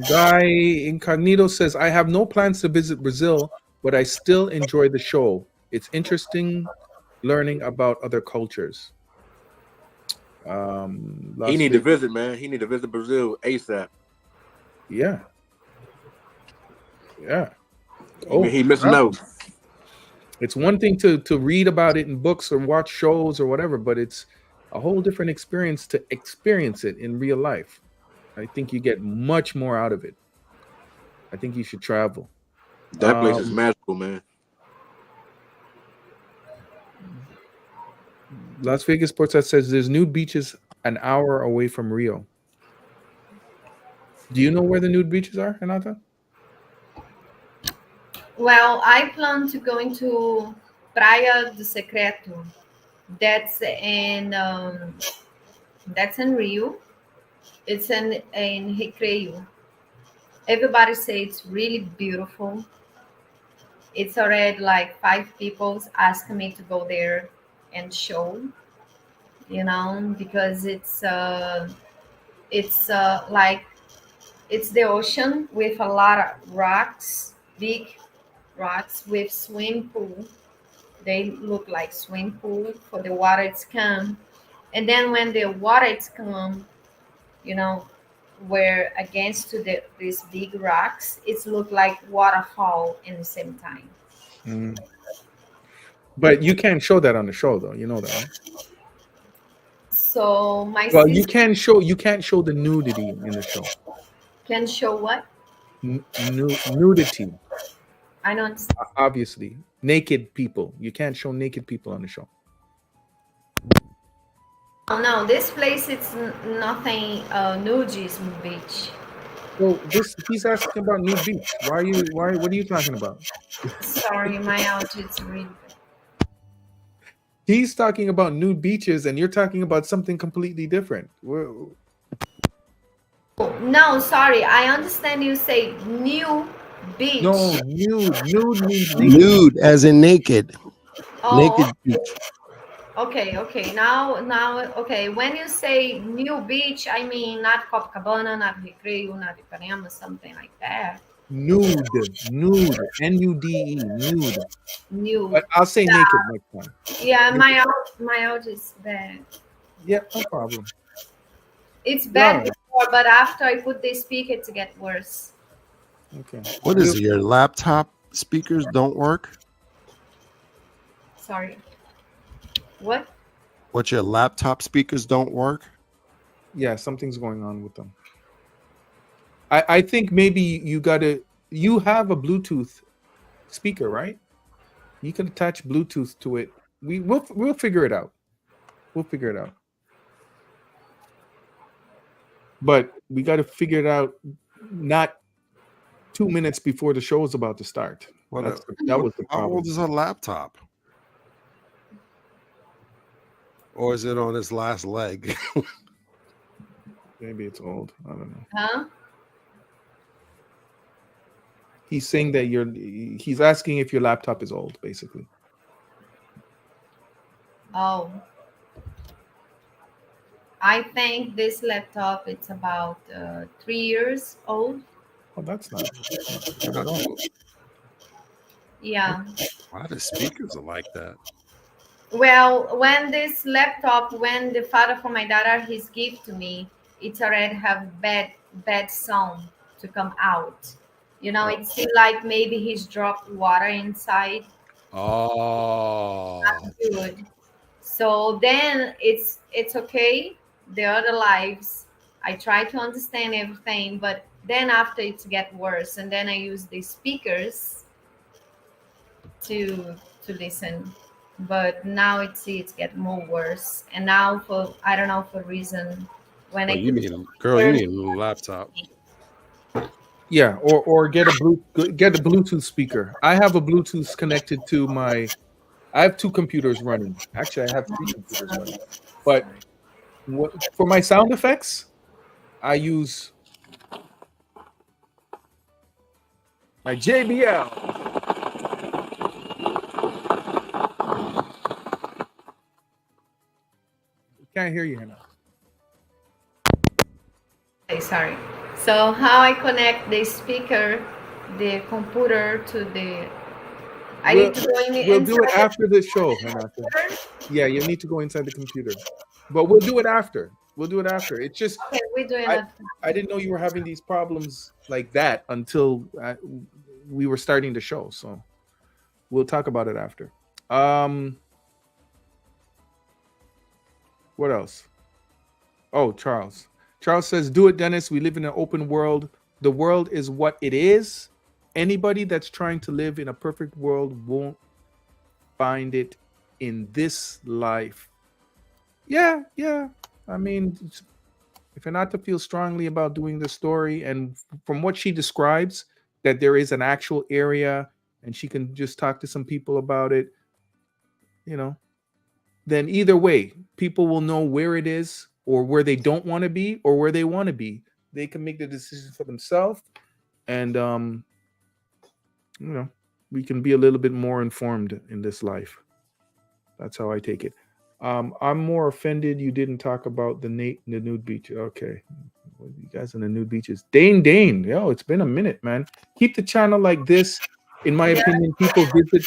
Guy Incognito says, I have no plans to visit Brazil, but I still enjoy the show. It's interesting learning about other cultures. He need to visit, man. He need to visit Brazil ASAP. Yeah. Oh, he missing out. It's one thing to read about it in books or watch shows or whatever, but it's a whole different experience to experience it in real life. I think you get much more out of it. I think you should travel. That place is magical, man. Las Vegas Sports says there's nude beaches an hour away from Rio. Do you know where the nude beaches are, Renata? Well, I plan to go into Praia do Secreto. That's in Rio. It's in Recreio. Everybody say it's really beautiful. It's already like 5 people asking me to go there and show, because it's like it's the ocean with a lot of rocks, big rocks with swim pool. They look like swim pool for the water it's come. And then when the water is come, you know, where against to these big rocks, it's look like waterfall in the same time. Mm. But you can't show that on the show, though. You know that, right? So my Well, sister you can't show the nudity in the show. can show what? Nudity, I don't. obviously. Naked people. You can't show naked people on the show. Oh, no, this place it's nothing nudism beach. Well, he's asking about nude beach. What are you talking about? Sorry, my outfit's really. He's talking about nude beaches, and you're talking about something completely different. No, sorry. I understand you say new beach. No, nude means naked. Nude, as in naked. Oh, Naked beach. okay. Now, okay. When you say new beach, I mean not Copacabana, not Recreio, not Ipanema, something like that. Nude, N-U-D-E, nude. New. But I'll say naked next time. Yeah, my out is bad. Yeah, no problem. It's bad No. before, but after I put the speaker, it get worse. Okay. What is it? Your laptop speakers don't work? Sorry. What? What, your laptop speakers don't work? Yeah, something's going on with them. I think maybe you have a Bluetooth speaker, right? You can attach Bluetooth to it. We'll figure it out. We'll figure it out. But we got to figure it out not 2 minutes before the show is about to start. What That was the How problem. old is a laptop? Or is it on its last leg? Maybe it's old. I don't know. Huh? He's saying that he's asking if your laptop is old, basically. Oh. I think this laptop it's about 3 years old. Oh, that's not good at all. Yeah. Why the speakers are like that? Well, when this laptop, when the father for my daughter his gift to me, it's already have bad sound to come out. It seems like maybe he's dropped water inside. Oh. Not good. So then it's okay. The other lives, I try to understand everything, but then after it get worse, and then I use the speakers to listen. But now it's get more worse, and now for I don't know for reason when You need a new laptop. Yeah, or get a Bluetooth speaker. I have a Bluetooth connected to my. I have 2 computers running. Actually, I have 3 computers running. But for my sound effects, I use my JBL. Can't hear you, Hannah. Okay, sorry. So how I connect the speaker, the computer to the. I need to go in. We'll do it after the show, Hannah. Yeah, you need to go inside the computer, but we'll do it after. It's just Okay, we're doing I didn't know you were having these problems like that until we were starting the show. So we'll talk about it after. What else? Oh, Charles. Charles says, "Do it, Dennis. We live in an open world. The world is what it is. Anybody that's trying to live in a perfect world won't find it in this life." Yeah. I mean, if you're not to feel strongly about doing the story, and from what she describes, that there is an actual area and she can just talk to some people about it, then either way, people will know where it is or where they don't want to be or where they want to be. They can make the decision for themselves. and we can be a little bit more informed in this life. That's how I take it. I'm more offended you didn't talk about the nude beach. Okay, you guys in the nude beaches. Dane, yo, it's been a minute, man. Keep the channel like this. In my opinion, people visit.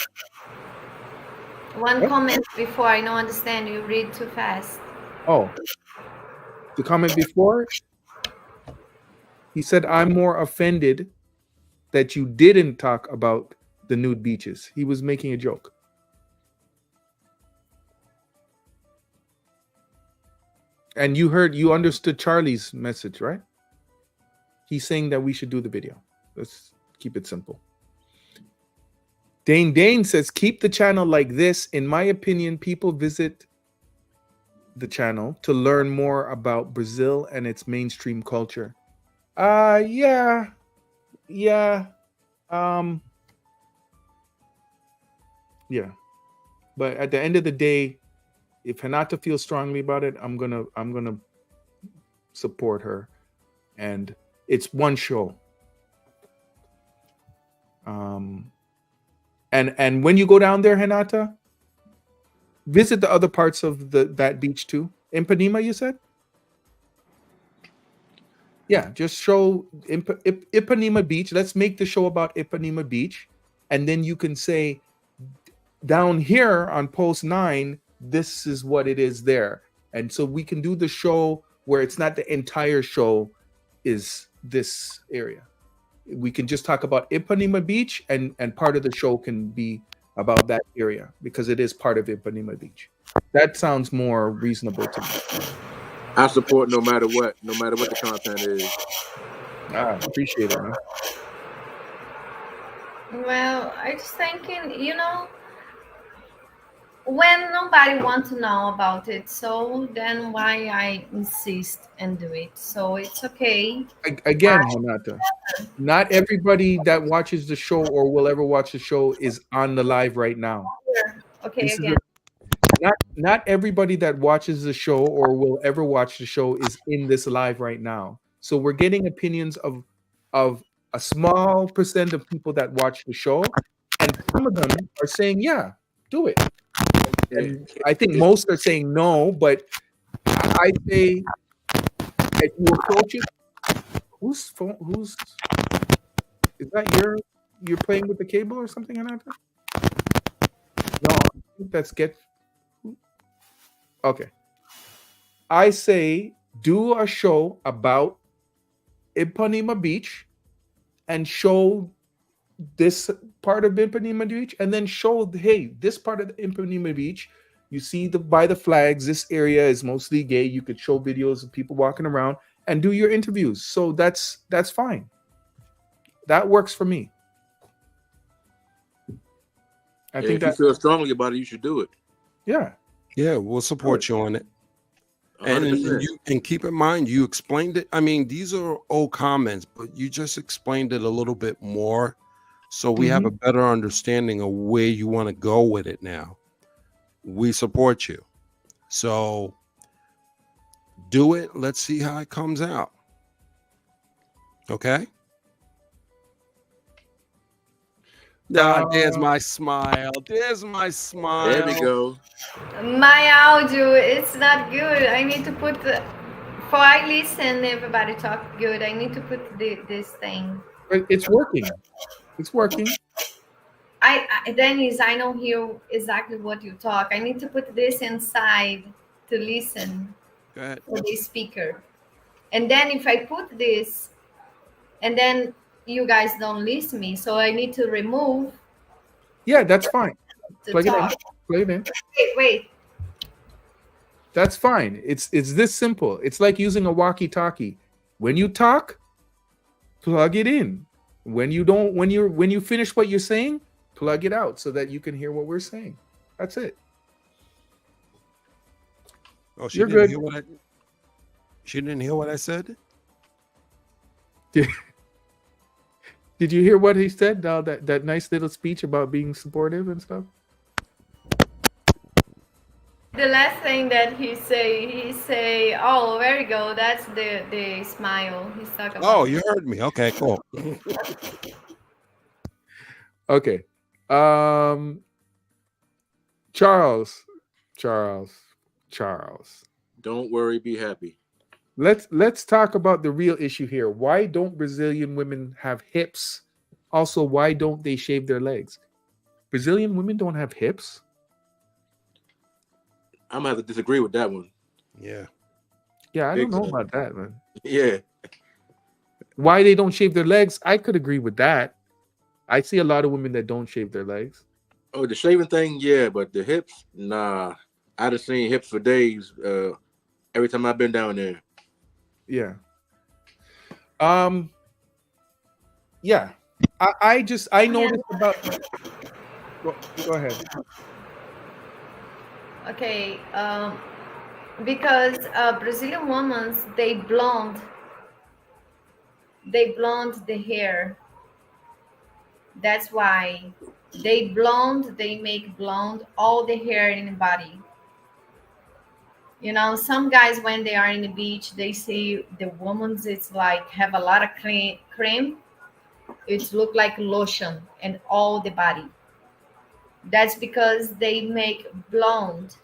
One comment before, I don't understand. You read too fast. Oh, the comment before, he said, I'm more offended that you didn't talk about the nude beaches. He was making a joke. And you understood Charlie's message, right? He's saying that we should do the video. Let's keep it simple. Dane says, keep the channel like this. In my opinion, people visit the channel to learn more about Brazil and its mainstream culture. Yeah. Yeah. But at the end of the day, if Renata feels strongly about it, I'm gonna support her. And it's one show. And when you go down there, Renata, visit the other parts of that beach too. Ipanema, you said? Yeah, just show Ipanema Beach. Let's make the show about Ipanema Beach. And then you can say, down here on post 9, this is what it is there. And so we can do the show where it's not the entire show is this area. We can just talk about Ipanema Beach, and part of the show can be about that area because it is part of Ipanema Beach. That sounds more reasonable to me. I support no matter what the content is. I appreciate it, man. Well, I just thinking, when nobody wants to know about it, so then why I insist and do it? So it's okay. Again, Renata, not everybody that watches the show or will ever watch the show is on the live right now. Okay, again. Not everybody that watches the show or will ever watch the show is in this live right now. So we're getting opinions of a small percent of people that watch the show, and some of them are saying, yeah, do it. And I think most are saying no, but I say if you approach it, whose is that you're playing with the cable or something, Renata? No, I think that's okay. I say do a show about Ipanema Beach and show this part of Ipanema Beach, and then show, hey, this part of the Ipanema Beach, you see by the flags, this area is mostly gay. You could show videos of people walking around and do your interviews. So that's fine. That works for me. I think if you feel strongly about it, you should do it. Yeah. Yeah, we'll support you on it. And keep in mind, you explained it. I mean, these are old comments, but you just explained it a little bit more. So we have a better understanding of where you want to go with it now. We support you. So do it. Let's see how it comes out. Okay? There's my smile. There's my smile. There we go. My audio, it's not good. I need to put for I listen, everybody talk good. I need to put this thing. It's working. It's working. Dennis, I don't hear exactly what you talk. I need to put this inside to listen to the speaker. And then if I put this, and then you guys don't listen me, so I need to remove. Yeah, that's fine. Plug it in. Wait. That's fine. It's this simple. It's like using a walkie-talkie. When you talk, plug it in. When you finish what you're saying, plug it out so that you can hear what we're saying. That's it. Oh, you're good. She didn't hear what I said? Did you hear what he said? That nice little speech about being supportive and stuff? The last thing that he say, oh, there you go. That's the smile he's talking about. Oh, you heard me. Okay, cool. Okay. Charles. Don't worry, be happy. Let's talk about the real issue here. Why don't Brazilian women have hips? Also, why don't they shave their legs? Brazilian women don't have hips? I'm gonna have to disagree with that one. Yeah. Yeah, I Big don't know time. about that, man. Yeah. Why they don't shave their legs? I could agree with that. I see a lot of women that don't shave their legs. Oh, the shaving thing, yeah, but the hips, nah. I just seen hips for days. Every time I've been down there. Yeah. Yeah. I noticed about. Go ahead. Okay. Because Brazilian women they blonde the hair. That's why they make blonde all the hair in the body. You know, some guys when they are in the beach, they see the women's it's like have a lot of cream. It look like lotion and all the body. That's because they make blonde.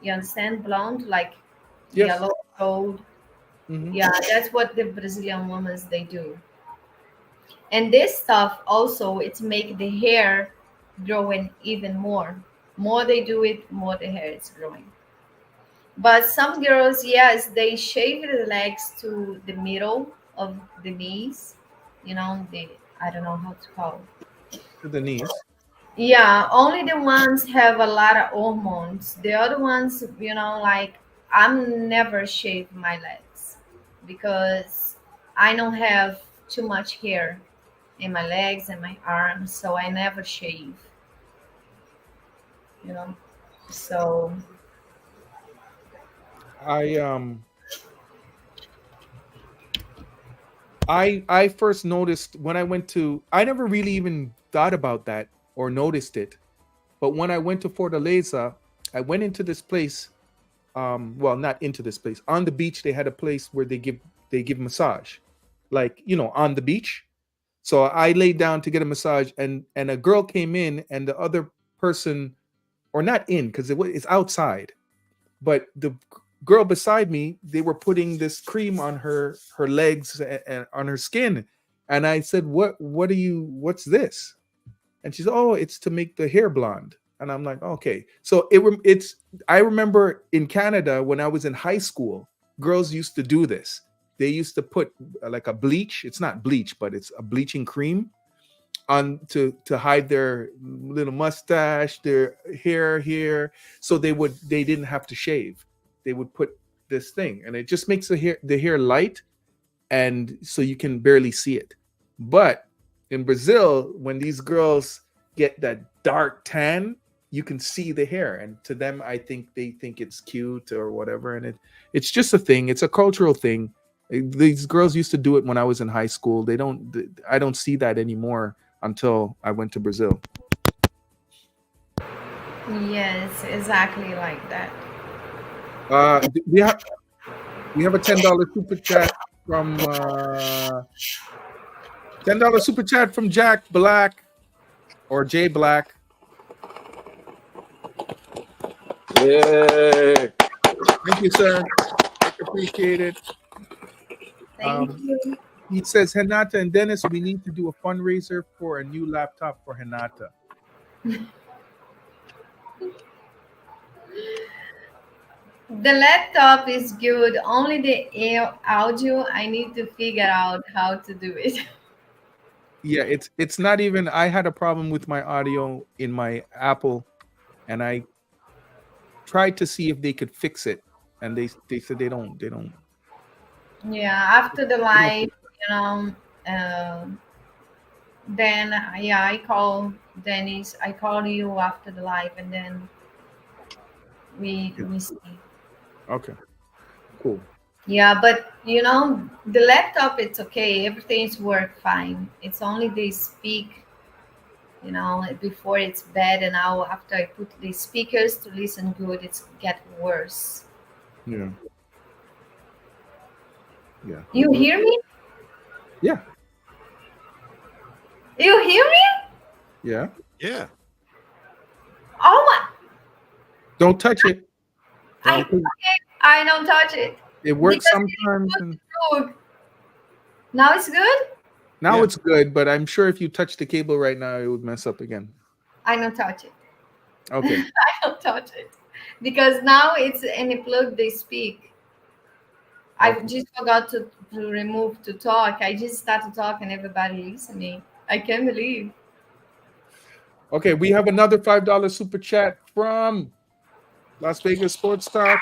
You understand blonde like Yes. yellow, gold. Mhm. Yeah, that's what the Brazilian women they do. And this stuff also it's make the hair growing even more. More they do it, more the hair is growing. But some girls, yes, they shave their legs to the middle of the knees. You know, the I don't know how to call it. To the knees. Yeah, only the ones have a lot of hormones. The other ones, you know, like I'm never shave my legs because I don't have too much hair in my legs and my arms, so I never shave. You know, so I I first noticed when I went to. I never really even thought about that or noticed it, but when I went to Fortaleza, I went into this place. Well, not into this place. On the beach, they had a place where they give massage, like on the beach. So I laid down to get a massage, and a girl came in, and the other person, or not in, because it's outside, but the girl beside me, they were putting this cream on her legs and on her skin, and I said, what's this? And she said, oh, it's to make the hair blonde. And I'm like, okay. So it's I remember in Canada when I was in high school, girls used to do this. They used to put like a bleach. It's not bleach, but it's a bleaching cream on to hide their little mustache, their hair here, so they didn't have to shave. They would put this thing, and it just makes the hair light, and so you can barely see it. But in Brazil, when these girls get that dark tan, you can see the hair, and to them, I think they think it's cute or whatever, and it's just a thing. It's a cultural thing. These girls used to do it when I was in high school. I don't see that anymore until I went to Brazil. yes, exactly like that. We have a $10 super chat from Jack Black or Jay Black. Yeah. Thank you, sir. Much appreciated. Thank you. He says, Renata and Dennis, we need to do a fundraiser for a new laptop for Renata. The laptop is good. Only the audio, I need to figure out how to do it. Yeah, it's not even. I had a problem with my audio in my Apple, and I tried to see if they could fix it, and they said they don't. Yeah, after the live, uh, then yeah, I call Dennis. I call you after the live, and then we see. Okay, cool. Yeah, but the laptop it's okay. Everything's work fine. It's only they speak Before it's bad, and now after I put the speakers to listen good, it's get worse. Yeah. Yeah. You hear me? Yeah. You hear me? Yeah. Yeah. Oh my! Don't touch it. I don't touch it. It works Because sometimes. it's good. Now it's good? Now Yeah. it's good, but I'm sure if you touch the cable right now, it would mess up again. I don't touch it. Okay. I don't touch it. Because now it's any plug they speak. I just forgot to remove to talk. I just start to talk and everybody listening. I can't believe. Okay, we have another $5 super chat from Las Vegas Sports Talk.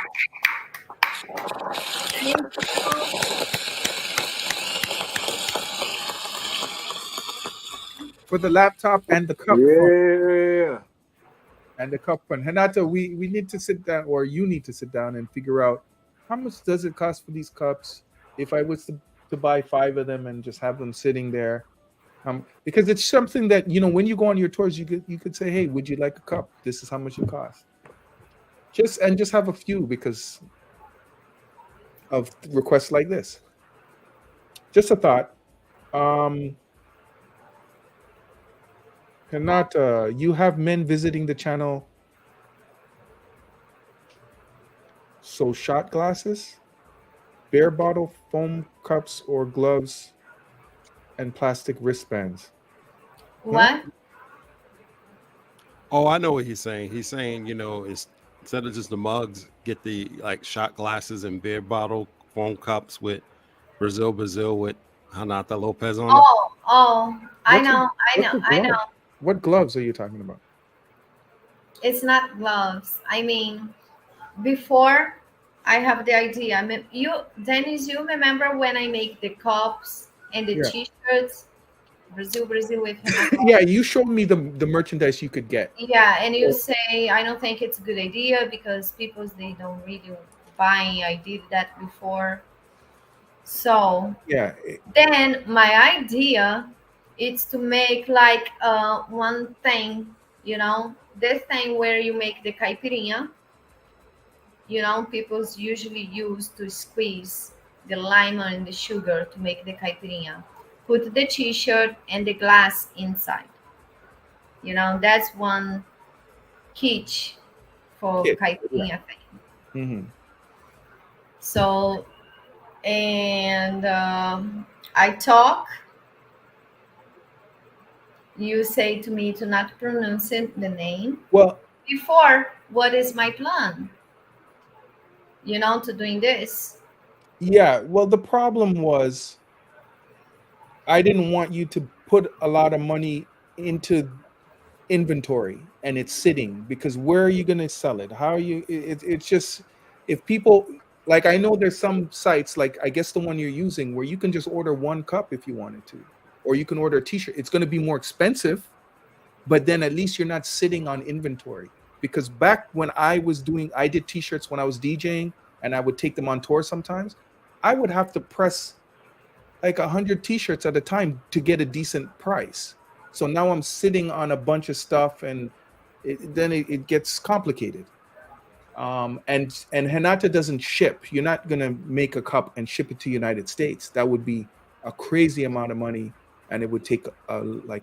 For the laptop and the cup. Yeah. And the cup fund. Renata, we need to sit down, or you need to sit down and figure out how much does it cost for these cups if I was to buy 5 of them and just have them sitting there. Because it's something that, when you go on your tours, you could say, hey, would you like a cup? This is how much it costs. Just have a few because of requests like this. Just a thought. Renata, you have men visiting the channel. So shot glasses, beer bottle, foam cups or gloves, and plastic wristbands. What? Oh, I know what he's saying. He's saying, it's instead of just the mugs, get the shot glasses and beer bottle foam cups with Brazil with Renata Lopez on it. Oh, I know. What gloves are you talking about? It's not gloves. I mean, before I have the idea. I mean, Dennis, you remember when I make the cups and the T-shirts? Brazil with Yeah, you showed me the merchandise you could get. Yeah, and you say I don't think it's a good idea because they don't really buy. I did that before. So yeah, then my idea is to make one thing, this thing where you make the caipirinha. People usually use to squeeze the lime and the sugar to make the caipirinha. Put the T-shirt and the glass inside. That's one kit for caipirinha thing. Mm-hmm. So, and I talk. You say to me to not pronounce the name. Well, before, what is my plan? To doing this. Yeah, well, the problem was I didn't want you to put a lot of money into inventory and it's sitting, because where are you going to sell it? How are you? It's just, if people, like, I know there's some sites, like I guess the one you're using, where you can just order 1 cup if you wanted to, or you can order a T-shirt. It's going to be more expensive, but then at least you're not sitting on inventory. Because back when I did T-shirts when I was DJing, and I would take them on tour sometimes, I would have to press like 100 T-shirts at a time to get a decent price. So now I'm sitting on a bunch of stuff, and then it gets complicated. And Renata doesn't ship. You're not gonna make a cup and ship it to United States. That would be a crazy amount of money, and it would take a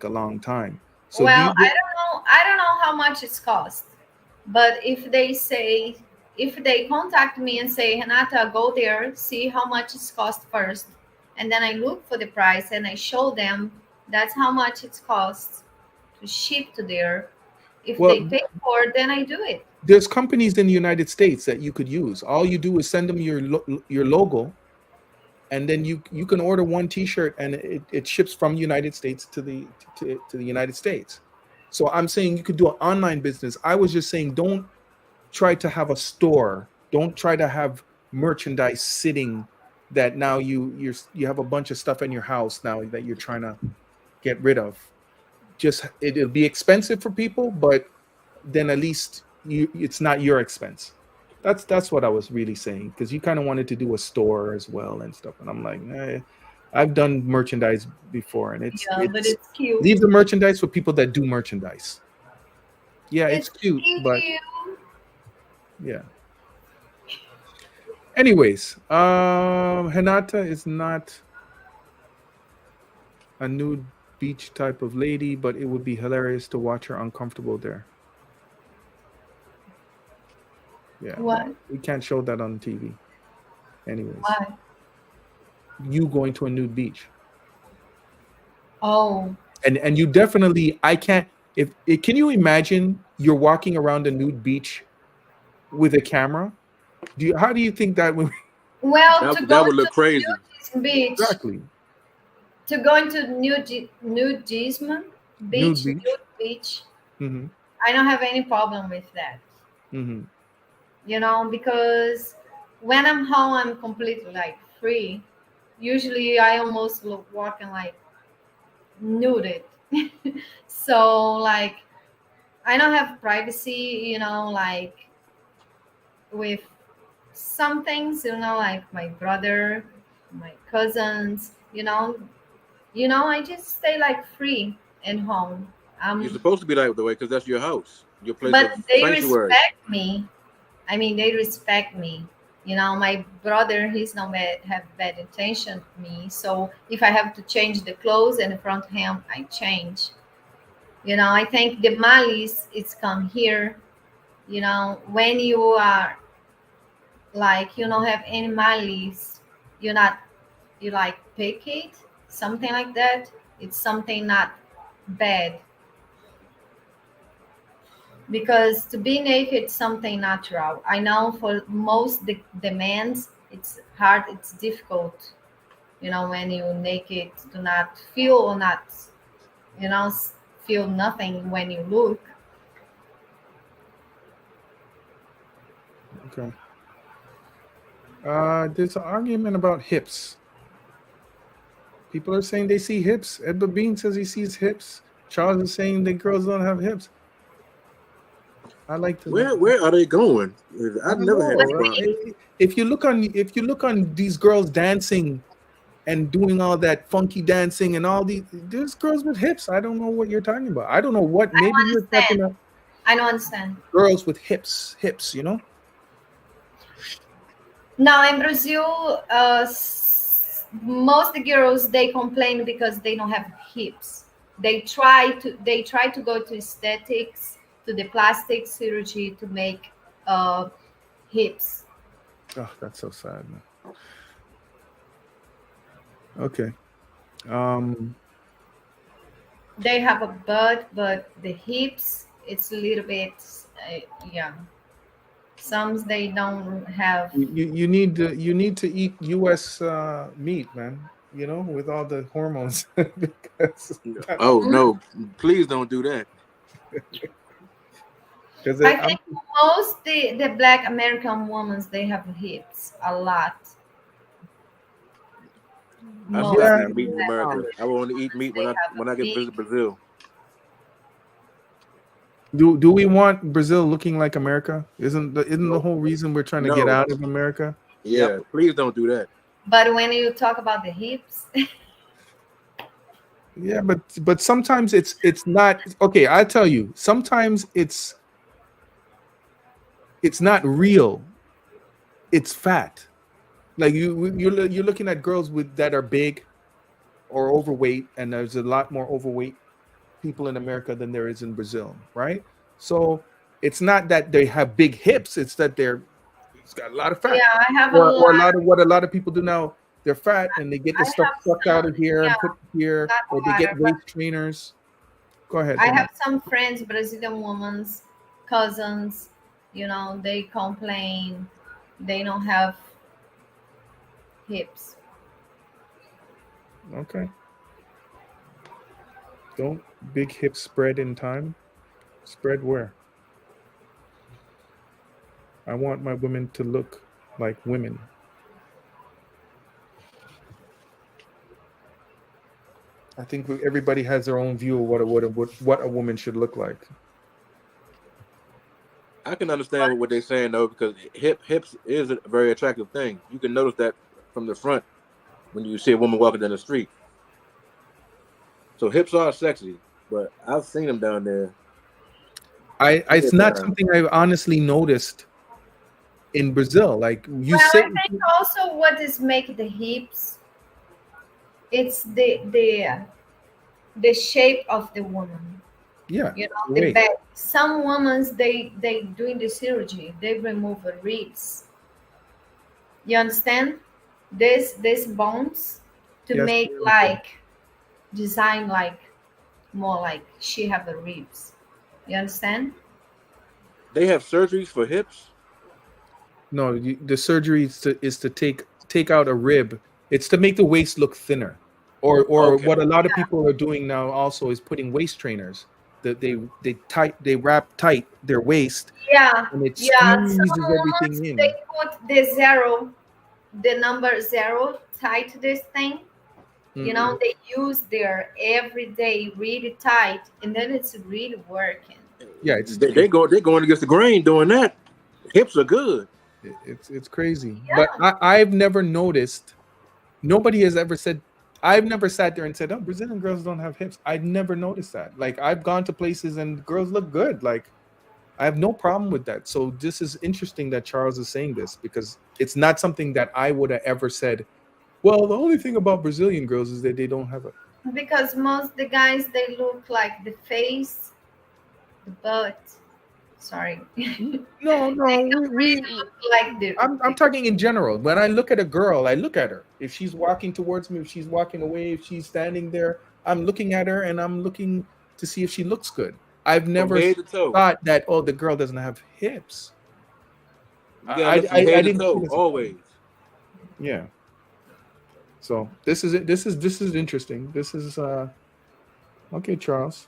long time. So well, I don't know how much it's cost, but if they contact me and say, Renata, go there, see how much it's cost first, and then I look for the price and I show them that's how much it costs to ship to there. If they pay for it, then I do it. There's companies in the United States that you could use. All you do is send them your logo, and then you can order 1 T-shirt, and it ships from the United States to the United States. So I'm saying you could do an online business. I was just saying, don't try to have a store. Don't try to have merchandise sitting that now you have a bunch of stuff in your house now that you're trying to get rid of. Just, it'll be expensive for people, but then at least it's not your expense. That's what I was really saying, because you kind of wanted to do a store as well and stuff, and I'm like, I've done merchandise before, and it's but it's cute. leave the merchandise for people that do merchandise. Yeah, it's cute, but cute. yeah. Anyways, Hinata is not a nude beach type of lady, but it would be hilarious to watch her uncomfortable there. Yeah. What? We can't show that on TV. Anyways. Why? You going to a nude beach. Oh. And you definitely, I can't, can you imagine you're walking around a nude beach with a camera? How do you think that would? Well, that would look crazy. Nudism beach. Exactly. To go into nudism beach, Nude beach. Mm-hmm. I don't have any problem with that. Mm-hmm. You know, because when I'm home, I'm completely like free. Usually, I almost look walking like nuded. So like, I don't have privacy. You know, like with some things. You know, like my brother, my cousins. You know, I just stay like free at home. You're supposed to be that way because that's your house, your place But of they sanctuary. respect me. I mean, they respect me. You know, my brother, he's not have bad intention with me. So if I have to change the clothes in front of him, I change. You know, I think the malice it's come here. You know, when you are like you don't have any malice, you like pick it, something like that. It's something not bad. Because to be naked is something natural. I know for most the men's it's hard, it's difficult. You know, when you naked to not feel or not, you know, feel nothing when you look. Okay. There's an argument about hips. People are saying they see hips. Edward Bean says he sees hips. Charles is saying that girls don't have hips. I like to. Where are they going? I've never had this problem. If you look on these girls dancing and doing all that funky dancing and all there's girls with hips. I don't know what you're talking about. I don't know what. Maybe you're talking about. I don't understand. Girls with hips, you know. Now in Brazil, most girls they complain because they don't have hips. They try to go to aesthetics, to the plastic surgery to make hips. Oh, that's so sad, man. Okay. They have a butt, but the hips it's a little bit yeah. Some they don't have. You need to eat U.S. Meat, man. You know, with all the hormones. Oh no! Please don't do that. I think most the Black American women they have hips a lot. I still have meat in America. I want to eat meat when I get visit Brazil. Do we want Brazil looking like America? Isn't the whole reason we're trying to get out of America? Yeah, please don't do that. But when you talk about the hips, yeah, but sometimes it's not okay. I'll tell you. Sometimes it's not real. It's fat. Like you're looking at girls that are big or overweight, and there's a lot more overweight people in America than there is in Brazil, right? So it's not that they have big hips; it's that it's got a lot of fat. Yeah, I have or a lot of what a lot of people do now. They're fat and they get the stuff sucked out of here and put here, or they get waist trainers. Go ahead. I have some friends, Brazilian women, cousins. You know, they complain they don't have hips. Okay. Don't big hips spread in time? Spread where? I want my women to look like women. I think everybody has their own view of what a woman should look like. I can understand what they're saying though, because hips is a very attractive thing. You can notice that from the front when you see a woman walking down the street. So hips are sexy, but I've seen them down there. It's not something I've honestly noticed in Brazil. Like you say, I think also what is make the hips, it's the shape of the woman. Yeah, you know, the back. Some women they doing the surgery, they remove the ribs. You understand? This bones to make like design like more like she have the ribs. You understand? They have surgeries for hips. No, the surgery is to take out a rib. It's to make the waist look thinner, or what a lot of people are doing now also is putting waist trainers that they wrap tight their waist. Yeah, and it squeezes so everything in. They put the number 0 tied to this thing. You know, they use their everyday really tight, and then it's really working. Yeah, they're going against the grain doing that. Hips are good. It's crazy. Yeah. But I've never noticed. Nobody has ever said. I've never sat there and said, "Oh, Brazilian girls don't have hips." I've never noticed that. Like I've gone to places and girls look good. Like I have no problem with that. So this is interesting that Charles is saying this because it's not something that I would have ever said. Well, the only thing about Brazilian girls is that they don't have a. Because most the guys they look like the face, the butt. Sorry. No. I'm talking in general. When I look at a girl, I look at her. If she's walking towards me, if she's walking away, if she's standing there, I'm looking at her and I'm looking to see if she looks good. I've never thought that the girl doesn't have hips. I didn't always. Yeah. So this is interesting. This is okay, Charles.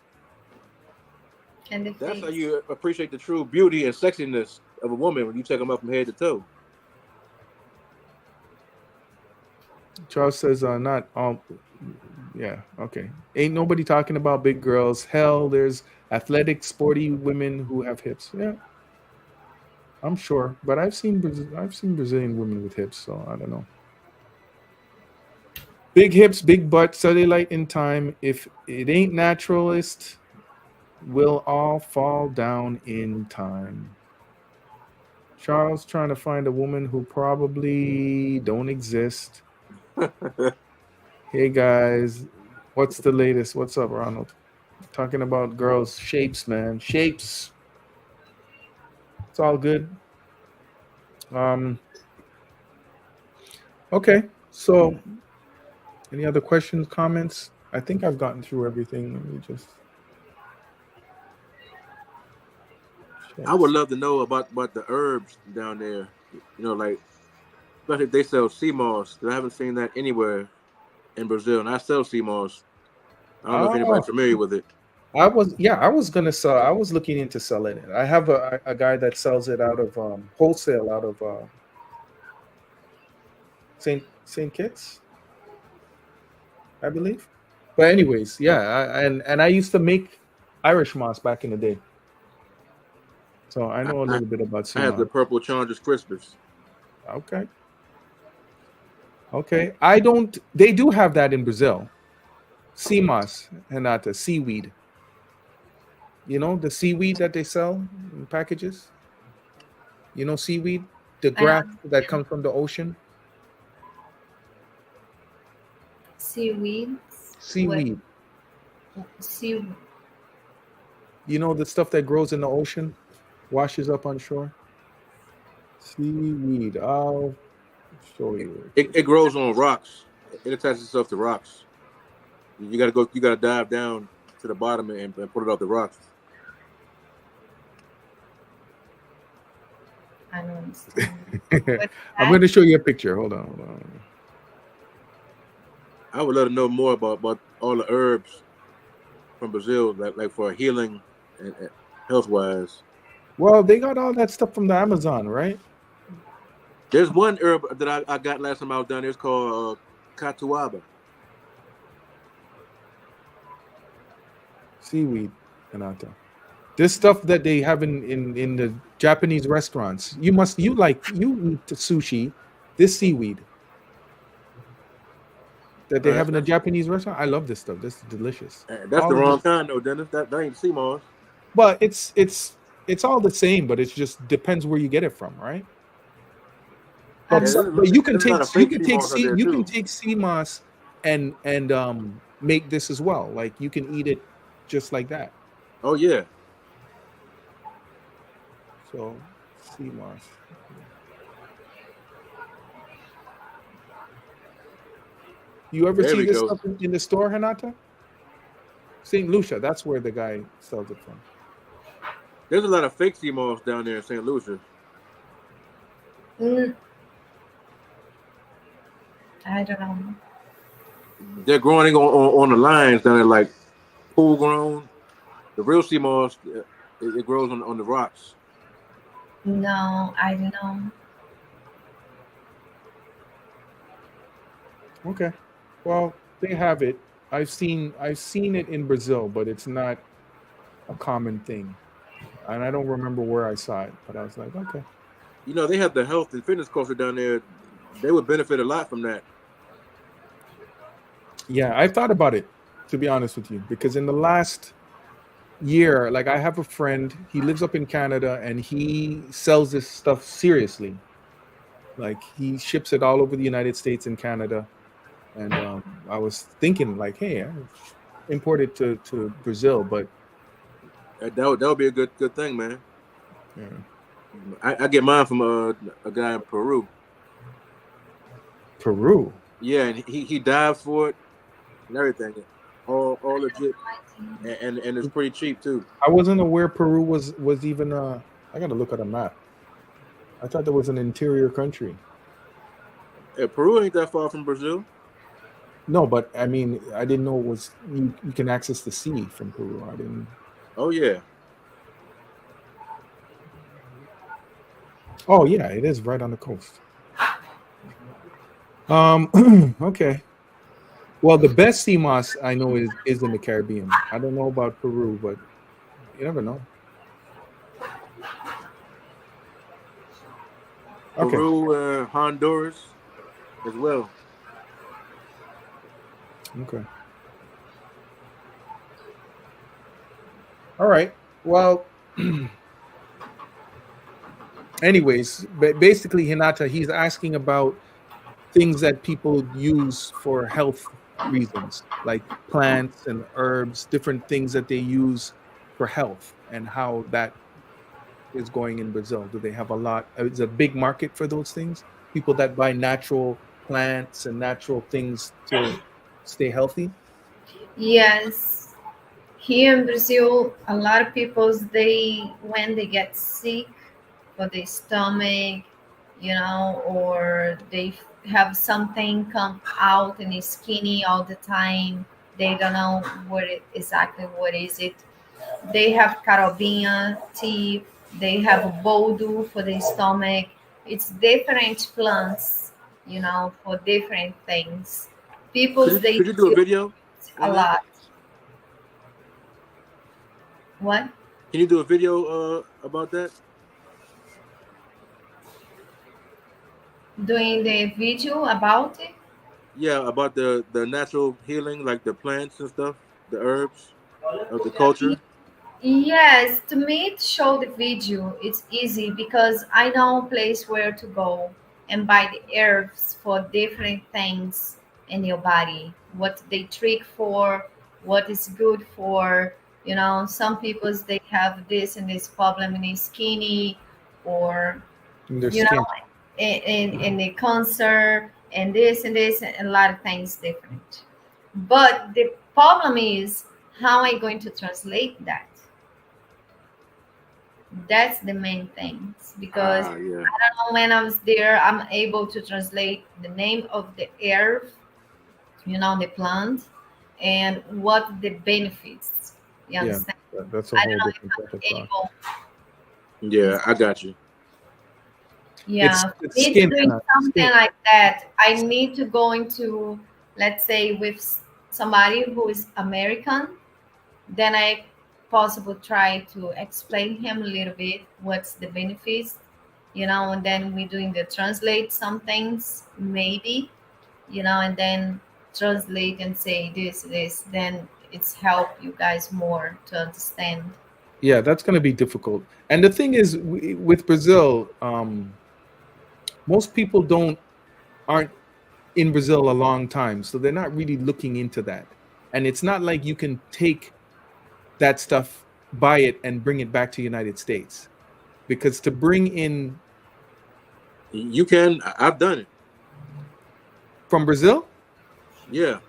And that's how you appreciate the true beauty and sexiness of a woman when you take them up from head to toe. Charles says, not all. Yeah, okay. Ain't nobody talking about big girls. Hell, there's athletic, sporty women who have hips. Yeah, I'm sure. But I've seen Brazilian women with hips, so I don't know. Big hips, big butt, cellulite in time. If it ain't naturalist, will all fall down in time. Charles trying to find a woman who probably don't exist. Hey guys, what's the latest? What's up, Ronald? Talking about girls' shapes, man. Shapes. It's all good. Okay, so any other questions, comments? I think I've gotten through everything. Let me just. I would love to know about the herbs down there. You know, like especially if they sell sea moss. I haven't seen that anywhere in Brazil, and I sell sea moss. I don't know if anybody's familiar with it. I was looking into selling it. I have a guy that sells it out of wholesale out of Saint Kitts, I believe. But anyways, yeah, and I used to make Irish moss back in the day. So I know a little bit about sea moss. I have the purple Challenges Crispus. Okay. They do have that in Brazil. Sea moss, Renata, seaweed. You know, the seaweed that they sell in packages? You know seaweed? The grass that comes from the ocean? Seaweed. Seaweed. You know the stuff that grows in the ocean? Washes up on shore? Seaweed. I'll show you. It grows on rocks. It attaches itself to rocks. You gotta dive down to the bottom and put it off the rocks. I don't understand. I'm going to show you a picture. Hold on. I would love to know more about all the herbs from Brazil, like for healing and health-wise. Well, they got all that stuff from the Amazon, right? There's one herb that I got last time I was down there. It's called catuaba. Seaweed, Renata. This stuff that they have in the Japanese restaurants. You eat sushi. This seaweed. that they have in a Japanese restaurant. I love this stuff. This is delicious. That's the wrong kind, though, Dennis. That ain't sea moss. But it's all the same, but it just depends where you get it from, right? But, but you can take sea moss and make this as well. Like you can eat it just like that. Oh yeah. So sea moss. You ever see this stuff in the store, Renata? St. Lucia, that's where the guy sells it from. There's a lot of fake sea moss down there in St. Lucia. I don't know. They're growing on the lines down there, like pool grown. The real sea moss, it grows on the rocks. No, I don't know. Okay. Well, they have it. I've seen it in Brazil, but it's not a common thing. And I don't remember where I saw it, but I was like, okay. You know, they have the health and fitness culture down there. They would benefit a lot from that. Yeah, I thought about it, to be honest with you, because in the last year, like I have a friend, he lives up in Canada and he sells this stuff seriously. Like he ships it all over the United States and Canada. And I was thinking like, hey, I import it to Brazil, but that would be a good thing, man. Yeah. I get mine from a guy in Peru. Peru? Yeah, and he dived for it and everything. All legit. And it's pretty cheap too. I wasn't aware Peru was even I gotta look at a map. I thought there was an interior country. Yeah, Peru ain't that far from Brazil. No, but I mean, I didn't know it was you can access the sea from Peru. I didn't. Oh yeah. Oh yeah, it is right on the coast. Okay. Well, the best sea moss I know is in the Caribbean. I don't know about Peru, but you never know. Okay. Peru, Honduras, as well. Okay. All right. Well, anyways, basically, Hinata, he's asking about things that people use for health reasons, like plants and herbs, different things that they use for health, and how that is going in Brazil. Do they have a lot? Is a big market for those things? People that buy natural plants and natural things to stay healthy? Yes. Here in Brazil, a lot of people, when they get sick for the stomach, or they have something come out and it's skinny all the time, they don't know exactly what is it. They have carobinha tea, they have boldo for the stomach. It's different plants, for different things. Could you do a video? A lot. What? Can you do a video about that? Doing the video about it? Yeah, about the natural healing, like the plants and stuff, the herbs of the culture. Yes, to me to show the video, it's easy because I know a place where to go and buy the herbs for different things in your body, what they trick for, what is good for. Some people they have this and this problem and is skinny, or in the cancer and this and a lot of things different. But the problem is how am I going to translate that? That's the main thing, because I don't know, when I was there, I'm able to translate the name of the herb, the plant, and what the benefits. You understand? Yeah, that's a whole different type of thought. Yeah, I got you. Yeah, it's doing something like that, I need to go into, let's say, with somebody who is American, then I possible try to explain him a little bit what's the benefits, and then we're doing the translate some things, maybe, and then translate and say this, then it's help you guys more to understand. Yeah, that's going to be difficult. And the thing is, with Brazil, most people aren't in Brazil a long time, so they're not really looking into that. And it's not like you can take that stuff, buy it, and bring it back to United States, because to bring in You can. I've done it. from Brazil. Yeah,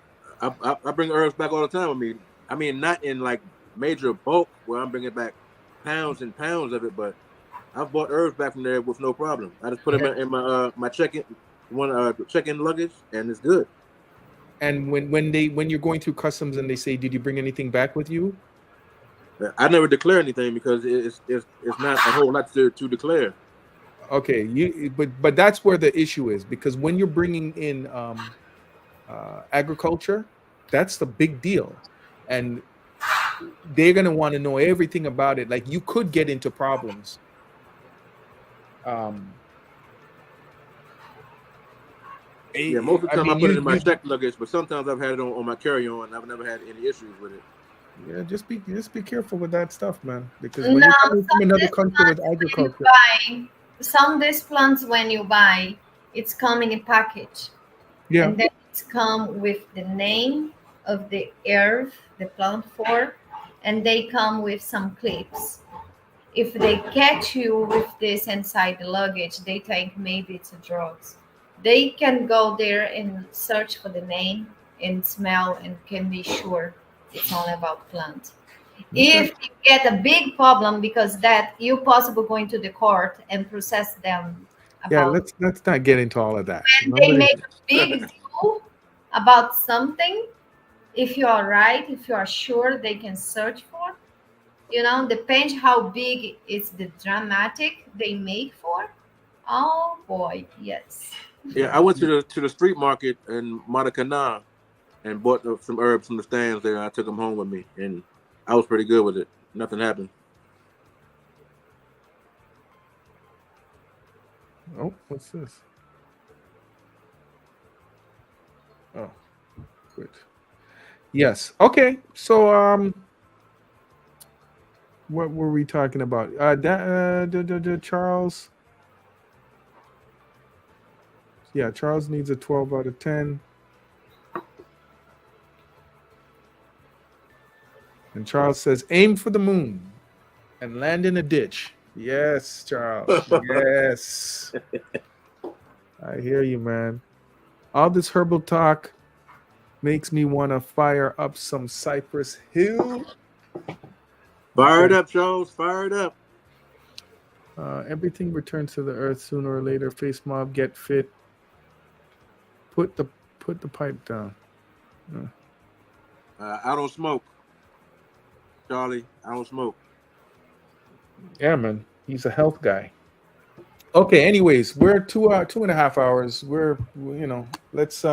I bring herbs back all the time with me. I mean, not in like major bulk where I'm bringing back pounds and pounds of it, but I've bought herbs back from there with no problem. I just put them in my my check-in luggage, and it's good. And when you're going through customs and they say, "Did you bring anything back with you?" I never declare anything because it's not a whole lot to declare. Okay, but that's where the issue is, because when you're bringing in agriculture, that's the big deal, and they're gonna want to know everything about it. Like, you could get into problems. Yeah, most of the I time I mean, put it in my check luggage, but sometimes I've had it on my carry-on. I've never had any issues with it. Yeah, just be careful with that stuff, man. Because when No, you're coming from another country with agriculture, some these plants when you buy, it's coming in package, yeah, and then it's come with the name of the herb, the plant for, and they come with some clips. If they catch you with this inside the luggage, they think maybe it's a drugs. They can go there and search for the name and smell and can be sure it's only about plant. If you get a big problem because that you possibly going to the court and process them yeah. about Let's not get into all of that. when they make a big deal about something, if you are right, if you are sure they can search for, depends how big it's the dramatic they make for. Oh boy, yes. Yeah, I went to the street market in Maracana and bought some herbs from the stands there. I took them home with me, and I was pretty good with it. Nothing happened. Oh, what's this? Oh, good. Yes. Okay. So, what were we talking about? Charles. Yeah, Charles needs a 12 out of 10. And Charles says, "Aim for the moon and land in a ditch." Yes, Charles. Yes. I hear you, man. All this herbal talk makes me want to fire up some Cypress Hill. Fire it up, Charles. Fire it up. Everything returns to the earth sooner or later. Face mob, get fit. Put the pipe down. I don't smoke, Charlie. I don't smoke. Yeah, man. He's a health guy. Okay, anyways, we're 2.5 hours. Let's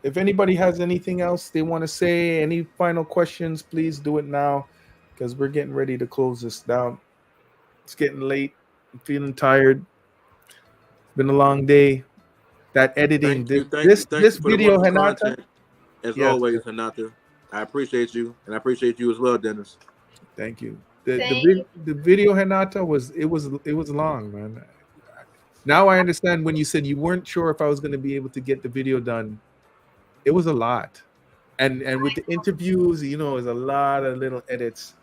if anybody has anything else they want to say, any final questions, please do it now, because we're getting ready to close this down. It's getting late. I'm feeling tired. It's been a long day. That editing, Thank you this for the video, wonderful Hanata. content. As Yes, always, sir. Hanata. I appreciate you, and I appreciate you as well, Dennis. Thank you. Thank The video, Hanata, was long, man. Now I understand when you said you weren't sure if I was going to be able to get the video done. It was a lot, and with the interviews, it was a lot of little edits,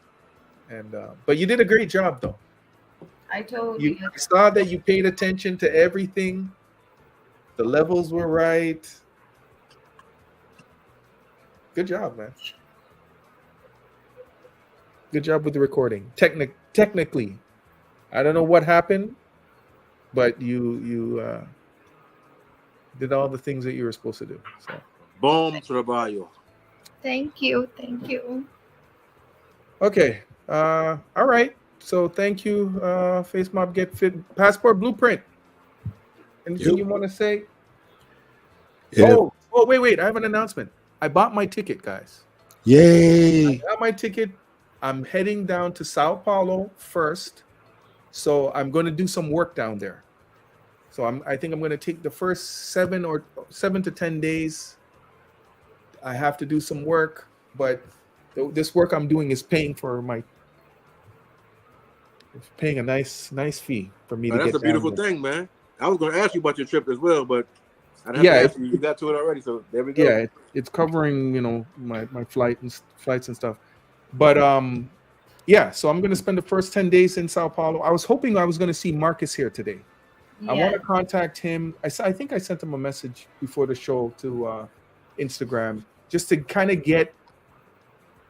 and but you did a great job, though. I told you. I saw that you paid attention to everything. The levels were right. Good job, man. Good job with the recording. Technically, I don't know what happened, but you did all the things that you were supposed to do. So, Bom trabalho. Thank you. Thank you. okay. All right. So thank you, Face Mob Get Fit Passport Blueprint. Anything you want to say? Yeah. Oh, wait. I have an announcement. I bought my ticket, guys. Yay. I got my ticket. I'm heading down to Sao Paulo first. So I'm going to do some work down there. So I think I'm going to take the first 7 to 10 days I have to do some work, but this work I'm doing is paying a nice fee for me to That's a get down beautiful there. thing, man. I was going to ask you about your trip as well, but I didn't have Yeah, to ask you. You got to it already, so there we go. yeah, it's covering my flights and stuff. But yeah, so I'm gonna spend the first 10 days in Sao Paulo. I was hoping I was gonna see Marcus here today. I want to Yeah. contact him. I think I sent him a message before the show to Instagram just to kind of get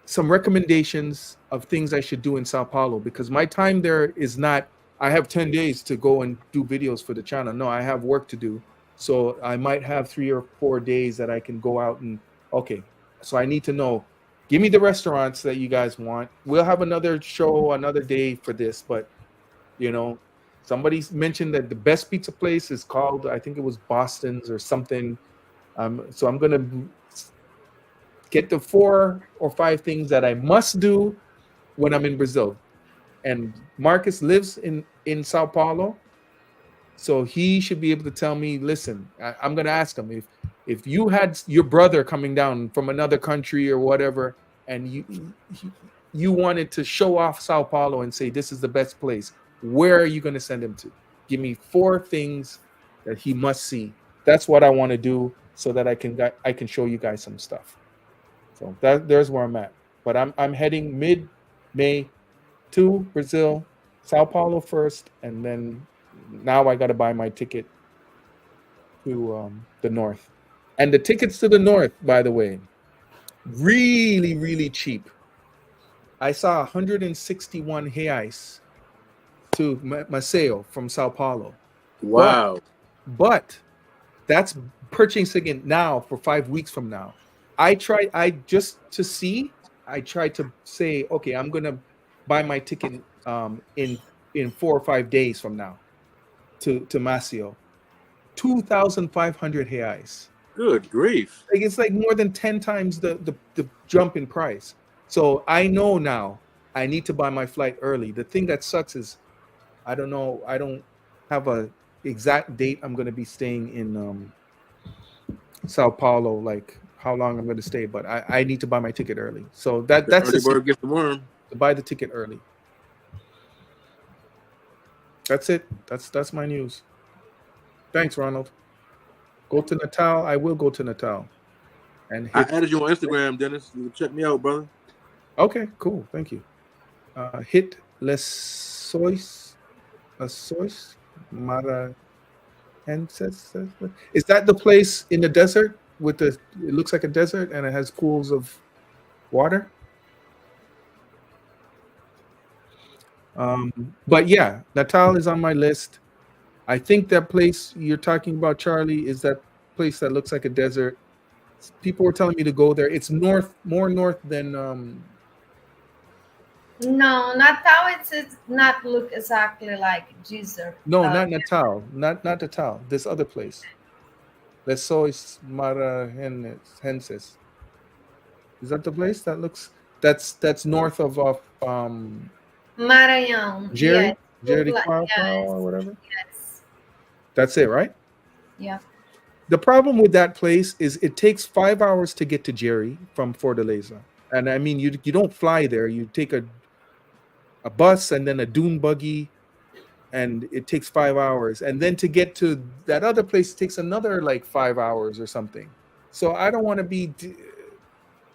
some recommendations of things I should do in Sao Paulo, because my time there is not, I have 10 days to go and do videos for the channel. No, I have work to do. So I might have 3 or 4 days that I can go out and, okay, so I need to know, give me the restaurants that you guys want. We'll have another show, another day for this, but somebody mentioned that the best pizza place is called, I think it was Boston's or something. So I'm going to get the 4 or 5 things that I must do when I'm in Brazil. And Marcus lives in Sao Paulo, so he should be able to tell me, listen, I'm going to ask him, if you had your brother coming down from another country or whatever, and you wanted to show off Sao Paulo and say this is the best place, where are you going to send him to? Give me 4 things that he must see. That's what I want to do, so that I can show you guys some stuff. So there's where I'm at. But I'm heading mid-May to Brazil, Sao Paulo first, and then now I got to buy my ticket to the north. And the tickets to the north, by the way, really, really cheap. I saw 161 reais to Maceió from Sao Paulo. Wow. But that's purchasing it now for 5 weeks from now. I tried to say, okay, I'm gonna buy my ticket in 4 or 5 days from now to Maceió. 2,500 reais. Good grief. Like, it's like more than 10 times the jump in price. So I know now I need to buy my flight early. The thing that sucks is I don't know. I don't have a exact date I'm going to be staying in Sao Paulo, like how long I'm going to stay, but I need to buy my ticket early. So that's early bird gets the worm. To buy the ticket early. That's it. That's my news. Thanks, Ronald. Go to Natal. I will go to Natal. And I added you on Instagram, Dennis. You can check me out, brother. Okay, cool. Thank you. Hit Les Sois Mara. Is that the place in the desert with it looks like a desert and it has pools of water? But yeah, Natal is on my list. I think that place you're talking about, Charlie, is that place that looks like a desert. People were telling me to go there. It's more north than No, Natal. It's not look exactly like Jesus. No, not Natal. Not Natal. This other place. Les Sois Marahenses. Is that the place that looks? That's north of Maranhão. Jerry, Yes. Jerry Yes. or whatever. Yes. That's it, right? Yeah. The problem with that place is it takes 5 hours to get to Jerry from Fortaleza. And I mean, you don't fly there. You take a bus and then a dune buggy, and it takes 5 hours. And then to get to that other place takes another like 5 hours or something. So I don't want to be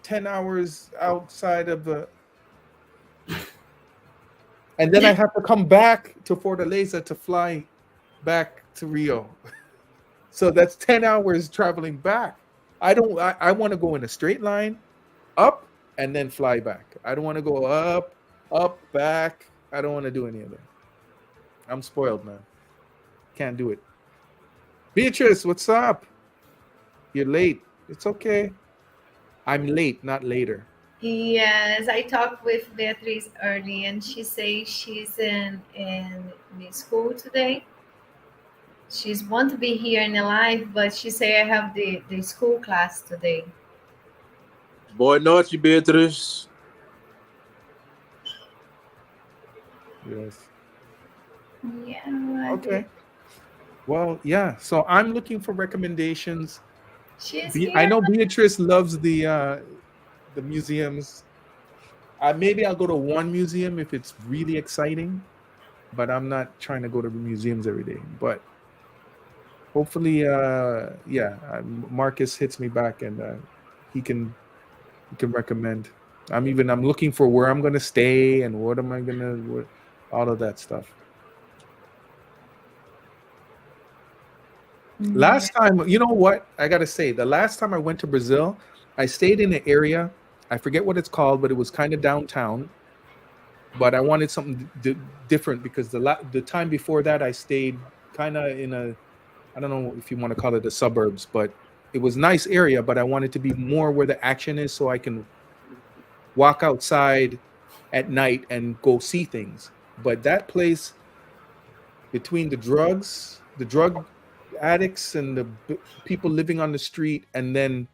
10 hours outside of the... And then I have to come back to Fortaleza to fly back to Rio. So that's 10 hours traveling back. I want to go in a straight line, up, and then fly back. I don't want to go up, back. I don't want to do any of that. I'm spoiled, man. Can't do it. Beatrice, what's up? You're late. It's okay. I'm late, not later. Yes, I talked with Beatriz early, and she says she's in the school today. She's want to be here in the live, but she say I have the school class today. Boa noite, Beatriz. Yes. Yeah. Okay. Well, yeah. So I'm looking for recommendations She's I here. know Beatrice loves the museums. Maybe I'll go to one museum if it's really exciting, but I'm not trying to go to museums every day. But hopefully, yeah, Marcus hits me back and he can recommend. I'm looking for where I'm gonna stay and what am I gonna all of that stuff. Last time, you know what? I gotta say, the last time I went to Brazil, I stayed in an area. I forget what it's called, but it was kind of downtown. But I wanted something different because the time before that I stayed kind of in a, I don't know if you want to call it the suburbs, but it was a nice area. But I wanted to be more where the action is, so I can walk outside at night and go see things. But that place, between the drug addicts and the people living on the street, and then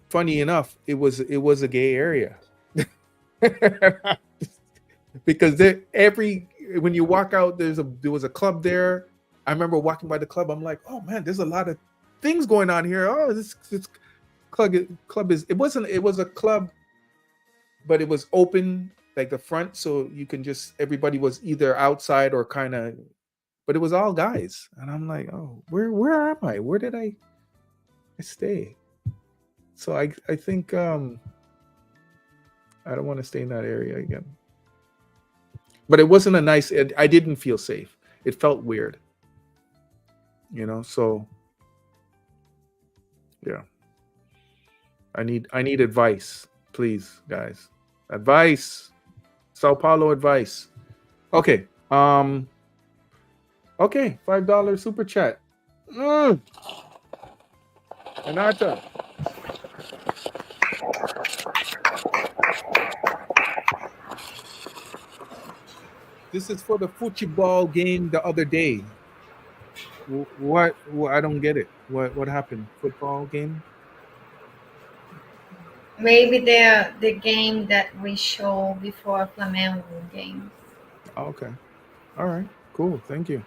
funny enough, it was a gay area. Because when you walk out, there was a club there. I remember walking by the club. I'm like, oh man, there's a lot of things going on here. Oh, this club is. It was a club, but it was open, like the front, so you can everybody was either outside or kind of, but it was all guys, and I'm like, oh, where am I? Where did I stay? So I think I don't want to stay in that area again. But it wasn't a nice. I didn't feel safe. It felt weird. So yeah. I need advice, please, guys. Advice. Sao Paulo advice. Okay. Okay, $5 super chat. Renata. This is for the football game the other day. What? I don't get it. What happened? Football game? Maybe the game that we show before Flamengo game. Okay. All right. Cool. Thank you.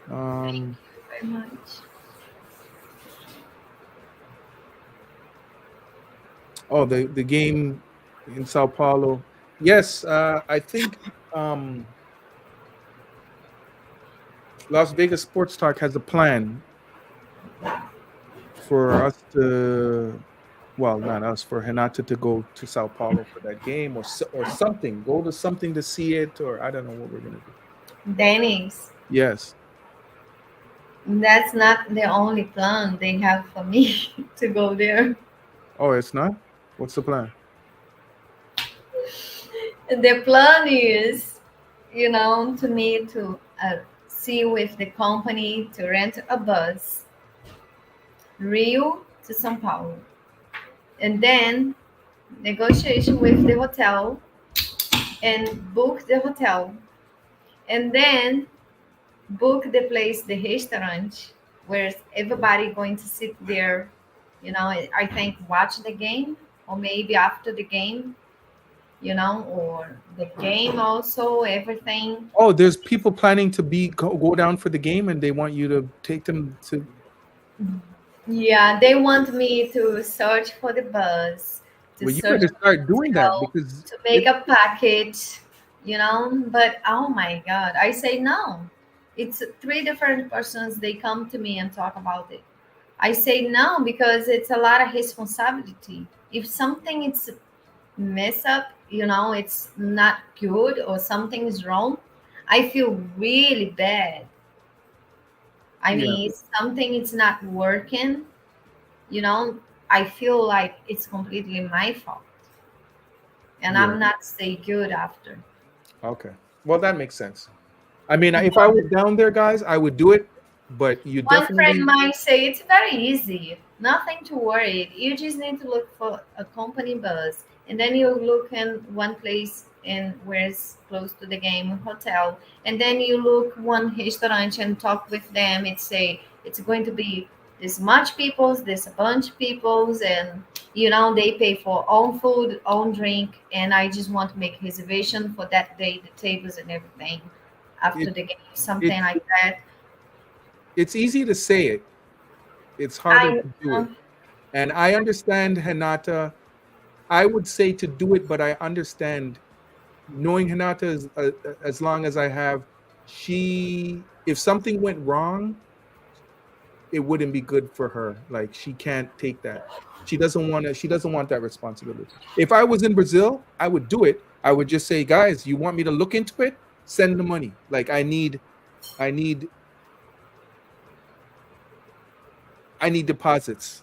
Thank you very much. Oh, the game in Sao Paulo. Yes, I think Las Vegas Sports Talk has a plan for us to, well, not us, for Renata to go to Sao Paulo for that game or something. Go to something to see it, or I don't know what we're gonna do. Dennis. Yes. That's not the only plan they have for me to go there. Oh, it's not? What's the plan? The plan is, to me to see with the company to rent a bus, Rio to São Paulo, and then negotiation with the hotel and book the hotel, and then book the place, the restaurant, where everybody going to sit there, I think watch the game, or maybe after the game, or the game also, everything. Oh, there's people planning to go down for the game, and they want you to take them to. Yeah, they want me to search for the bus. Well, you better start doing that because to make a package, But oh my God, I say no. It's 3 different persons. They come to me and talk about it. I say no because it's a lot of responsibility. If something is mess up, it's not good or something is wrong, I feel really bad. I mean, if something is not working, I feel like it's completely my fault. And I'm not stay good after. Okay. Well, that makes sense. I mean, if I was down there, guys, I would do it. But you One friend might say it's very easy, nothing to worry. You just need to look for a company bus, and then you look in one place and where it's close to the game hotel, and then you look one restaurant and talk with them and say it's going to be this much people's, this a bunch of people's, and they pay for own food, own drink, and I just want to make reservation for that day, the tables and everything after the game, something like that. It's easy to say it, It's harder to do it. And I understand Hinata. I would say to do it, but I understand knowing Hinata as long as I have, if something went wrong, it wouldn't be good for her. Like, she can't take that. She doesn't want that responsibility. If I was in Brazil, I would do it. I would just say, guys, you want me to look into it? Send the money. Like, I need deposits.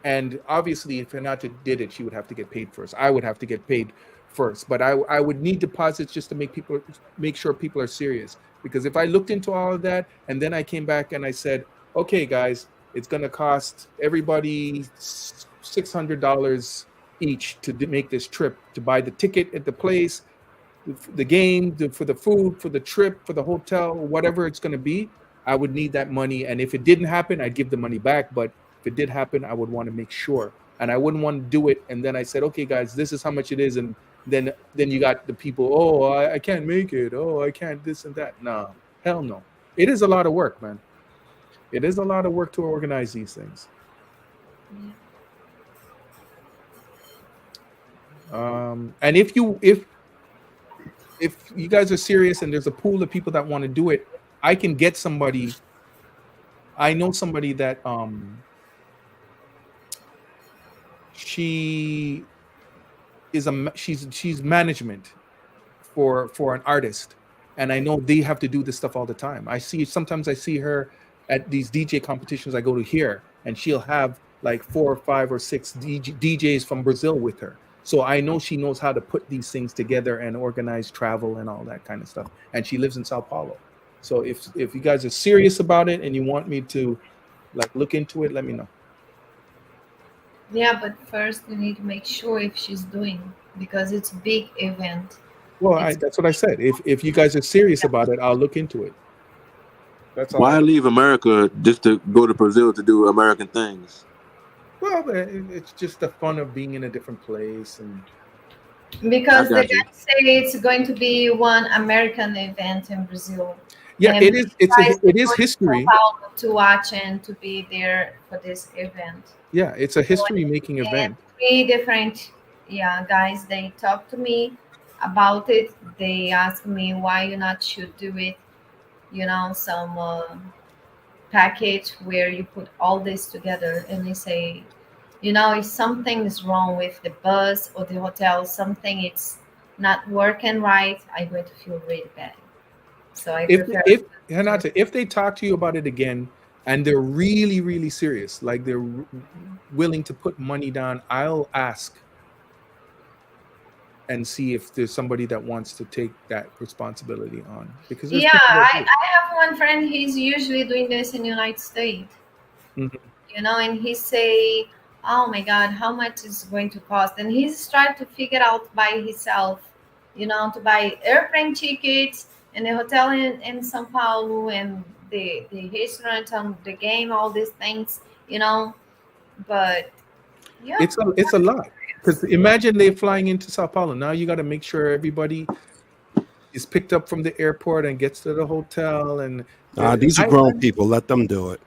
And obviously, if Hinata did it, she would have to get paid first. I would have to get paid first, but I would need deposits just to make sure people are serious. Because if I looked into all of that and then I came back and I said, okay, guys, it's going to cost everybody $600 each to make this trip, to buy the ticket at the place, the game, for the food, for the trip, for the hotel, whatever it's going to be, I would need that money. And if it didn't happen, I'd give the money back. But if it did happen, I would want to make sure. And I wouldn't want to do it. And then I said, okay, guys, this is how much it is. And then you got the people, oh, I can't make it. Oh, I can't this and that. No, hell no. It is a lot of work, man. It is a lot of work to organize these things. And if you guys are serious and there's a pool of people that want to do it, I can get somebody. I know somebody that she's management for an artist, and I know they have to do this stuff all the time. Sometimes I see her at these DJ competitions I go to here, and she'll have like 4 or 5 or 6 DJs from Brazil with her. So I know she knows how to put these things together and organize travel and all that kind of stuff. And she lives in Sao Paulo. So if you guys are serious about it and you want me to like look into it, let me know. Yeah, but first you need to make sure if she's doing, because it's a big event. Well, that's what I said. If you guys are serious about it, I'll look into it. That's all. Why leave America just to go to Brazil to do American things? Well, it's just the fun of being in a different place, and because they say it's going to be one American event in Brazil. Yeah, and it is. It is history to watch and to be there for this event. Yeah, it's a history-making event. 3 different guys. They talked to me about it. They asked me why you not should do it. You know, some package where you put all this together, and they say, you know, if something is wrong with the bus or the hotel, something it's not working right, I'm going to feel really bad. So if Hinata, if they talk to you about it again and they're really, really serious, like they're willing to put money down, I'll ask and see if there's somebody that wants to take that responsibility on. Because I have one friend, he's usually doing this in the United States. Mm-hmm. You know, and he say, oh my God, how much is going to cost? And he's trying to figure out by himself, you know, to buy airplane tickets and the hotel in São Paulo and the restaurant and the game, all these things, you know. But yeah, it's a lot. Because imagine they're flying into Sao Paulo. Now you got to make sure everybody is picked up from the airport and gets to the hotel. And these are grown people. Let them do it.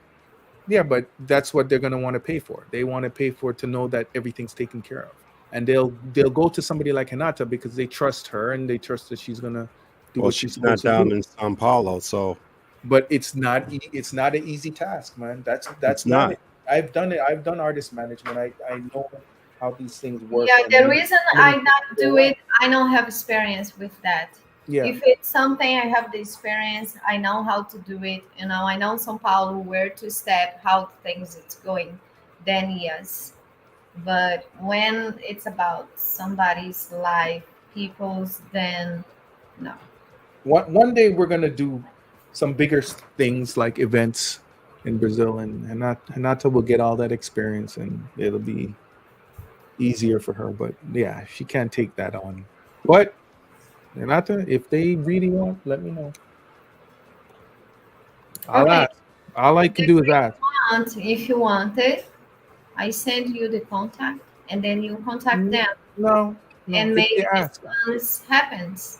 Yeah, but that's what they're going to want to pay for. They want to pay for to know that everything's taken care of. And they'll go to somebody like Hinata because they trust her and they trust that she's going to do what she's supposed to do. She's not down in Sao Paulo, so. But it's not an easy task, man. That's not it. I've done it. I've done artist management. I know how these things work. Yeah, the reason I not do it, I don't have experience with that. Yeah. If it's something I have the experience, I know how to do it. You know, I know São Paulo, where to step, how things it's going. Then yes, but when it's about somebody's life, people's, then no. One day we're gonna do some bigger things like events in Brazil, and Hinata will get all that experience, and it'll be easier for her. But yeah, she can't take that on. But Hinata, if they really want, let me know. I'll ask. All I can do is ask. If you want it, I send you the contact, and then you contact them. No. And maybe this happens.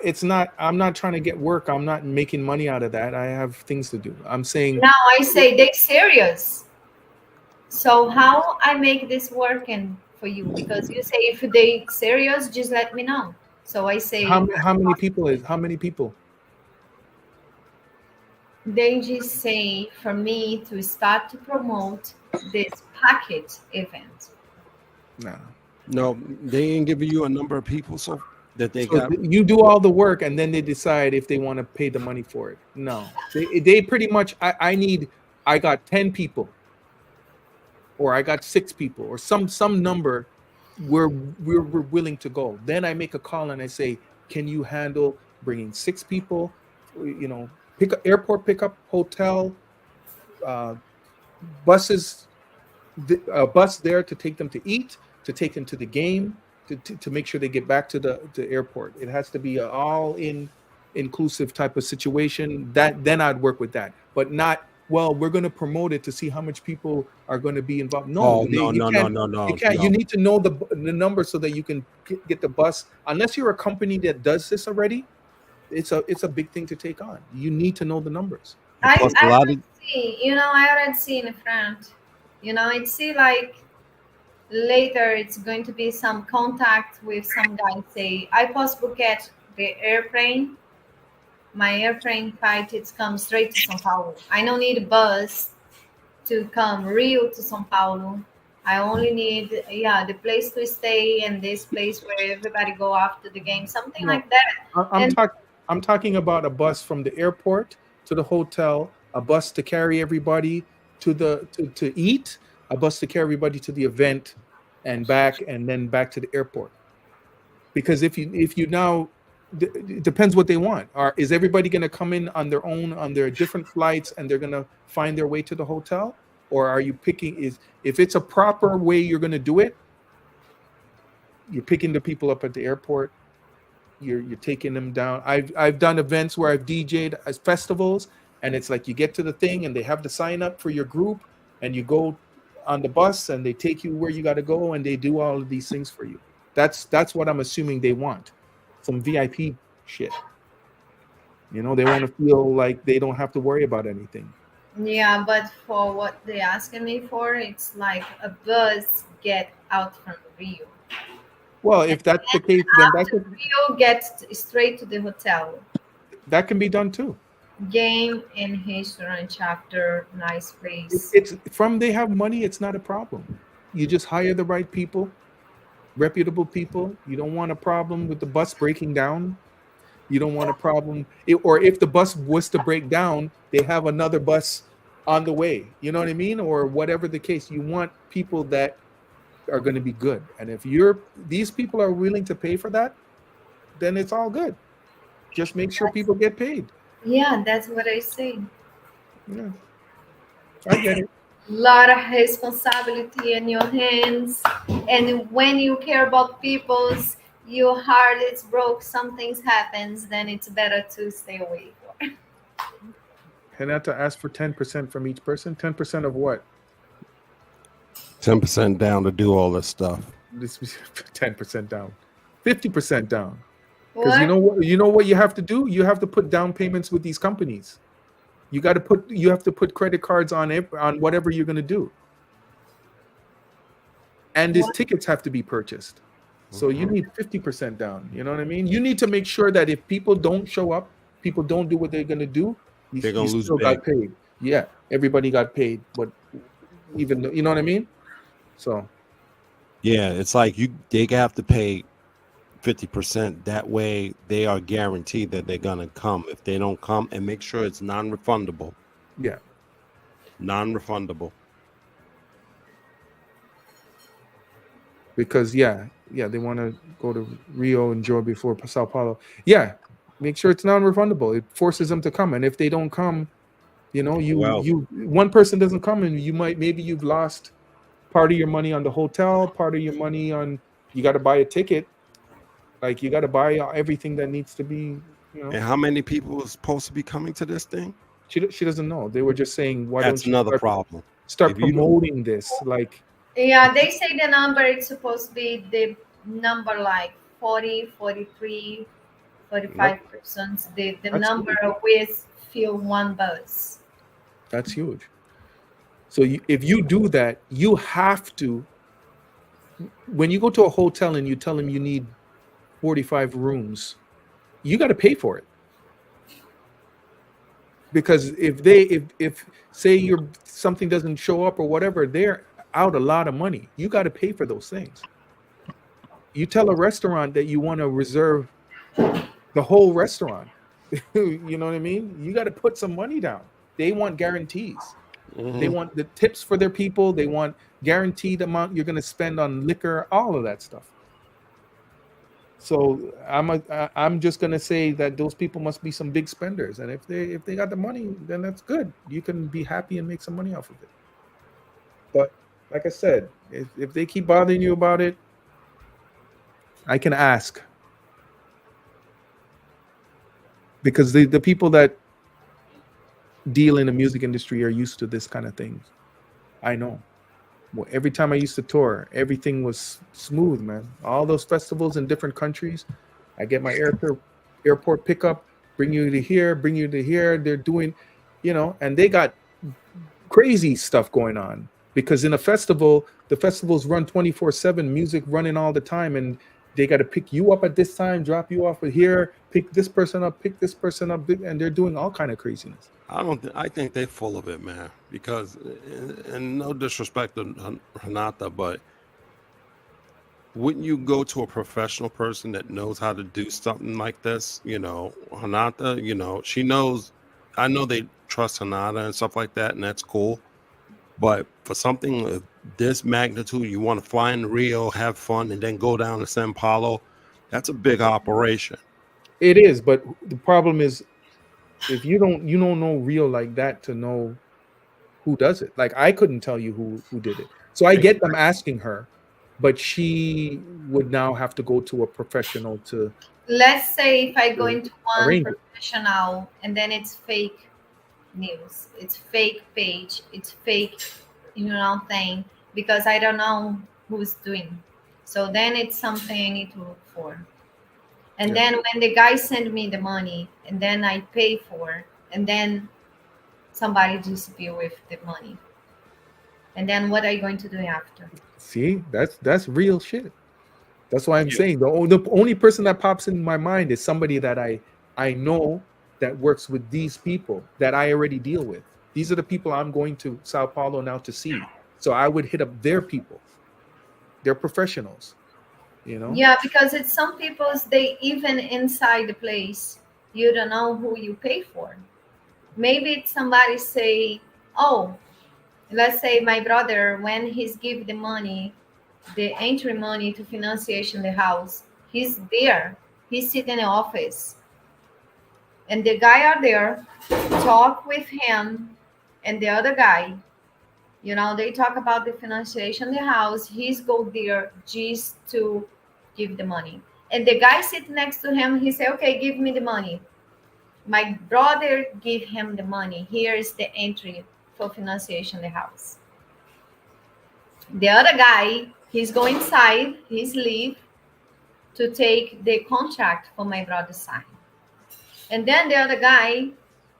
it's not. I'm not trying to get work. I'm not making money out of that. I have things to do. I'm saying Now I say they serious. So how I make this working for you? Because you say if they serious, just let me know. So I say how many people is how many people? they just say for me to start to promote this packet event. No, they ain't giving you a number of people so that they So got. you do all the work and then they decide if they want to pay the money for it. No, they pretty much. I got 10 people, or I got 6 people, or some number where we're willing to go. Then I make a call and I say, can you handle bringing 6 people? You know, pick up airport pickup, hotel, buses, a bus there to take them to eat, to take them to the game, to make sure they get back to the airport. It has to be an inclusive type of situation. That then I'd work with that, but not. Well, we're going to promote it to see how much people are going to be involved. No, No. You can't. You need to know the number so that you can get the bus. Unless you're a company that does this already, it's a big thing to take on. You need to know the numbers. I already see, I already see in front. It's see like later it's going to be some contact with some guy say, I possibly get the airplane. My airplane flight, it's come straight to São Paulo. I don't need a bus to come Rio to São Paulo. I only need, the place to stay and this place where everybody go after the game, something like that. I'm talking about a bus from the airport to the hotel, a bus to carry everybody to eat, a bus to carry everybody to the event and back, and then back to the airport. Because if you now, it depends what they want. Is everybody going to come in on their own, on their different flights, and they're going to find their way to the hotel? Or are you picking, if it's a proper way you're going to do it, you're picking the people up at the airport, you're taking them down. I've done events where I've DJ'd as festivals, and it's like you get to the thing and they have the sign up for your group, and you go on the bus and they take you where you got to go, and they do all of these things for you. That's what I'm assuming they want. Some VIP shit. They want to feel like they don't have to worry about anything. Yeah, but for what they're asking me for, it's like a bus get out from Rio. Well, if that's the case, then Rio gets straight to the hotel. That can be done too. Game and restaurant chapter, nice place. It's from they have money, it's not a problem. You just hire the right people, reputable people. You don't want a problem with the bus breaking down. You don't want a problem, or if the bus was to break down, they have another bus on the way. You know what I mean? Or whatever the case, you want people that are going to be good. And if these people are willing to pay for that, then it's all good. Just make sure people get paid. Yeah, that's what I say. Yeah, I get it. Lot of responsibility in your hands, and when you care about people's, your heart is broke, something happens, then it's better to stay away. Renata asked for 10% from each person. 10% of what? 10% down to do all this stuff. This 10% down, 50% down. Because you know what you have to do? You have to put down payments with these companies. You have to put credit cards on whatever you're going to do. And these tickets have to be purchased. So you need 50% down. You know what I mean? You need to make sure that if people don't show up, people don't do what they're going to do, they're going to lose still got paid. Yeah, everybody got paid, but even though, you know what I mean? So yeah, it's like they have to pay 50%. That way they are guaranteed that they're going to come. If they don't come, and make sure it's non-refundable. Yeah. Non-refundable. Because they want to go to Rio, enjoy before Sao Paulo. Yeah, make sure it's non-refundable. It forces them to come, and if they don't come, one person doesn't come, and maybe you've lost part of your money on the hotel, part of your money on, you got to buy a ticket. Like, you got to buy everything that needs to be, And how many people are supposed to be coming to this thing? She doesn't know. They were just saying, why that's don't you another problem. Start promoting this, like. Yeah, they say the number, it's supposed to be the number like 40, 43, 45 persons. The That's number huge. with fill one bus. That's huge. So if you do that, you have to. When you go to a hotel and you tell them you need 45 rooms, you got to pay for it. Because if say your something doesn't show up or whatever, they're out a lot of money. You got to pay for those things. You tell a restaurant that you want to reserve the whole restaurant. You know what I mean? You got to put some money down. They want guarantees. They want the tips for their people. They want guaranteed amount you're going to spend on liquor, all of that stuff. So I'm just going to say that those people must be some big spenders, and if they got the money, then that's good. You can be happy and make some money off of it. But like I said, if they keep bothering you about it, I can ask, because the people that deal in the music industry are used to this kind of thing. I know. Well, every time I used to tour, everything was smooth, man. All those festivals in different countries, I get my airport pickup, bring you to here, bring you to here. They're doing, and they got crazy stuff going on, because in a festival, the festivals run 24/7, music running all the time, and they got to pick you up at this time, drop you off at here, pick this person up, and they're doing all kind of craziness. I think they're full of it, man. Because, and no disrespect to Renata, but wouldn't you go to a professional person that knows how to do something like this? Renata, she knows. I know they trust Renata and stuff like that, and that's cool. But for something of this magnitude, you want to fly into Rio, have fun, and then go down to Sao Paulo. That's a big operation. It is, but the problem is, if you don't know Rio like that to know who does it. Like, I couldn't tell you who did it. So I get them asking her, but she would now have to go to a professional to. Let's say if I go into one arrange it. professional and then it's fake news, it's fake page, it's fake, thing, because I don't know who's doing. So then it's something I need to look for. And then when the guy send me the money and then I pay for, and then somebody disappear with the money. And then what are you going to do after? See, that's real shit. That's why I'm saying the only person that pops in my mind is somebody that I know that works with these people that I already deal with. These are the people I'm going to Sao Paulo now to see. So I would hit up their people. They're professionals, Yeah, because it's some people's, they even inside the place, you don't know who you pay for. Maybe it's somebody say, oh, let's say my brother, when he's give the money, the entry money to financiation the house, he's there. He's sitting in the office. And the guy are there, talk with him and the other guy. They talk about the financiation the house. He's go there just to give the money. And the guy sit next to him, he say, okay, give me the money. My brother give him the money. Here is the entry for financiation the house. The other guy, he's go inside, he's leave to take the contract for my brother sign. And then the other guy,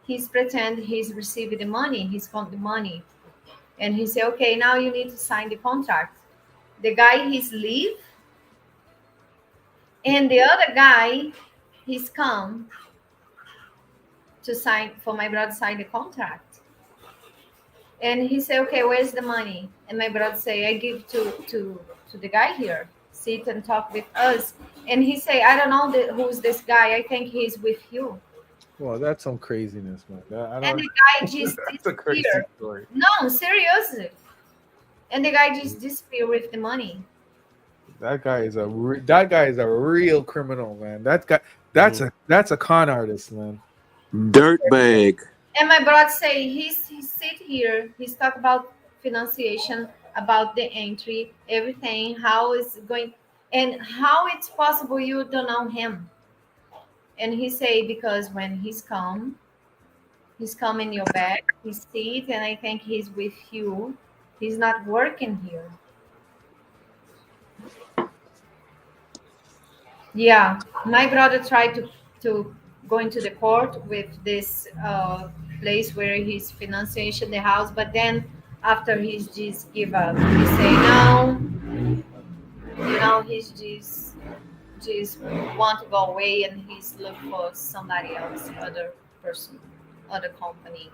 he's pretend he's received the money, he's got the money. And he say, okay, now you need to sign the contract. The guy, he's leave. And the other guy, he's come to sign, for my brother sign the contract. And he say, okay, where's the money? And my brother say, I give to the guy here. Sit and talk with us. And he say, I don't know who's this guy. I think he's with you. Well, that's some craziness, man. And the guy just that's a crazy story. No, seriously. And the guy just disappeared with the money. That guy is a real criminal, man. That's a con artist, man. Dirtbag. And my brother say he sit here, he's talk about financiation, about the entry, everything, how it's going, and how it's possible you don't know him. And he say, because when he's come in your bag, he sit, and I think he's with you. He's not working here. Yeah, my brother tried to to going to the court with this place where he's financing the house, but then after he's just give up, he say no, he's just want to go away, and he's look for somebody else, other person, other company,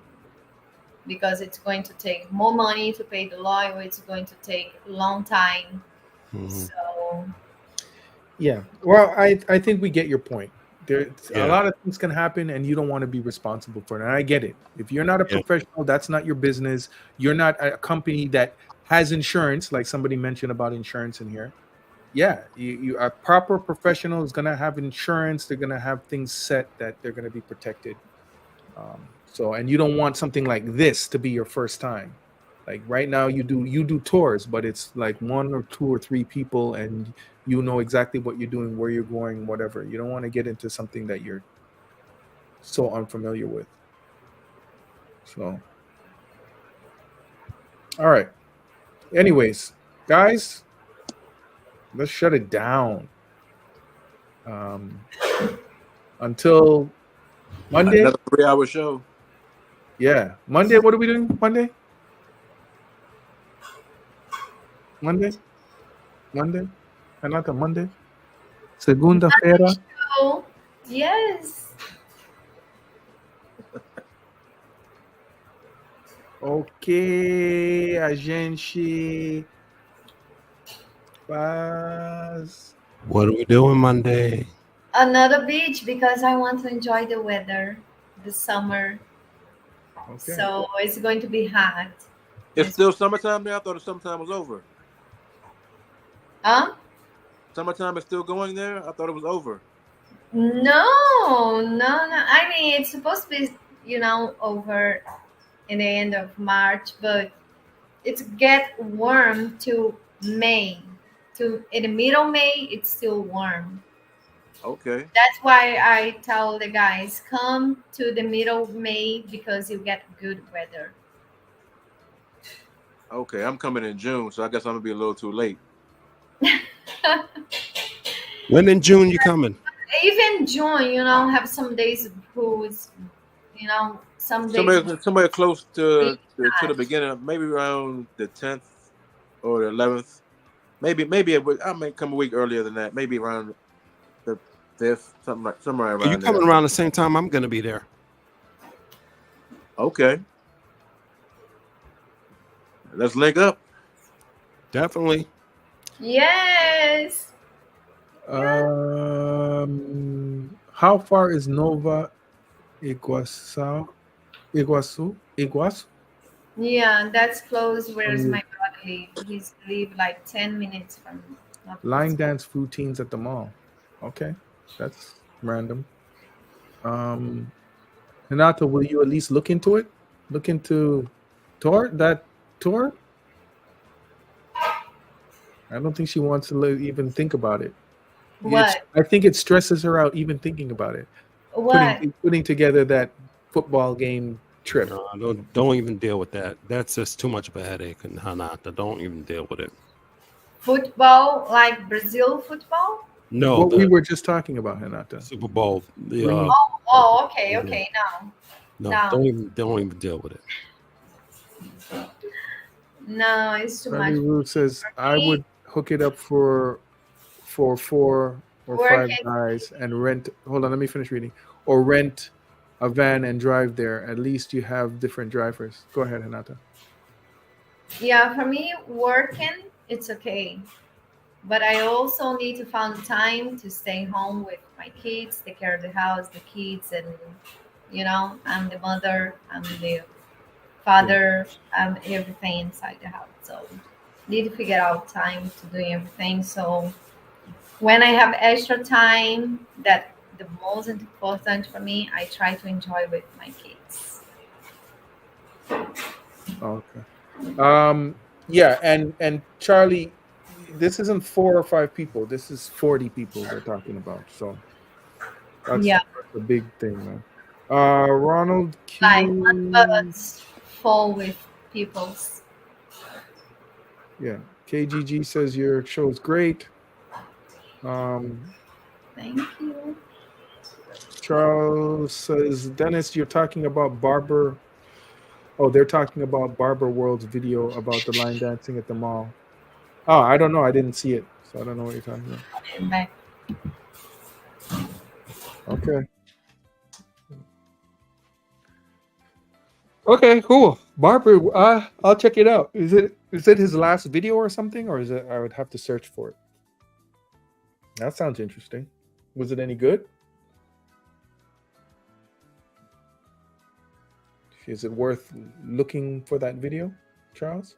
because it's going to take more money to pay the lawyer. It's going to take a long time. So yeah, well, I think we get your point. There's a Yeah. lot of things can happen, and you don't want to be responsible for it. And I get it. If you're not a Yeah. professional, that's not your business. You're not a company that has insurance, like somebody mentioned about insurance in here. Yeah, you a proper professional is gonna have insurance. They're gonna have things set that they're gonna be protected. So, and you don't want something like this to be your first time. Like right now, you do tours, but it's like one or two or three people, and you know exactly what you're doing, where you're going, whatever. You don't want to get into something that you're so unfamiliar with. So, all right. Anyways, guys, let's shut it down. Until Monday. Another 3-hour show. Yeah, Monday. What are we doing Monday? Another Monday. Segunda-feira. show. Yes. Ok, a gente faz. What are we doing Monday? Another beach, because I want to enjoy the weather, the summer. Okay. So it's going to be hot. It's still summertime now? I thought the summertime was over. Huh? Summertime is still going there? I thought it was over. No. I mean, it's supposed to be, over in the end of March, but it's get warm to May. In the middle May, it's still warm. Okay. That's why I tell the guys, come to the middle May because you get good weather. Okay, I'm coming in June, so I guess I'm gonna be a little too late. When in June you coming? Even June, have some days who's, some days. Somebody close to the beginning, maybe around the 10th or the 11th. Maybe I may come a week earlier than that. Maybe around the 5th, somewhere around. Are you coming there. around the same time I'm gonna be there? Okay. Let's link up. Definitely. Yes. How far is Nova Iguaçu? Yeah, that's close. Where's my brother live? He's live like 10 minutes from. Line dance routines at the mall. Okay, that's random. Renata, will you at least look into it? Look into that tour? I don't think she wants to even think about it. What? I think it stresses her out even thinking about it. What? Putting together that football game trip. No, don't even deal with that. That's just too much of a headache, and Hanata, don't even deal with it. Football, like Brazil football? No, what we were just talking about, Hanata. Super Bowl. Okay. No, don't even deal with it. No, it's too much. Rue says I would hook it up for 4 or 5 guys and rent. Hold on, let me finish reading. Or rent a van and drive there. At least you have different drivers. Go ahead, Hanata. Yeah, for me, working, it's okay. But I also need to find time to stay home with my kids, take care of the house, the kids, and I'm the mother, I'm the father, I'm everything inside the house. So need to figure out time to do everything. So when I have extra time, that the most important for me, I try to enjoy with my kids. Okay. Yeah, and Charlie, this isn't 4 or 5 people. This is 40 people we're talking about. So that's a big thing, man. Ronald Q. Like one bus full with peoples. Yeah. KGG says your show is great. Thank you. Charles says, Dennis, you're talking about Barber. Oh, they're talking about Barber World's video about the line dancing at the mall. Oh, I don't know. I didn't see it, so I don't know what you're talking about. Back. Okay. Okay, cool. Barber, I'll check it out. Is it his last video or something, or is it? I would have to search for it. That sounds interesting. Was it any good? Is it worth looking for that video, Charles?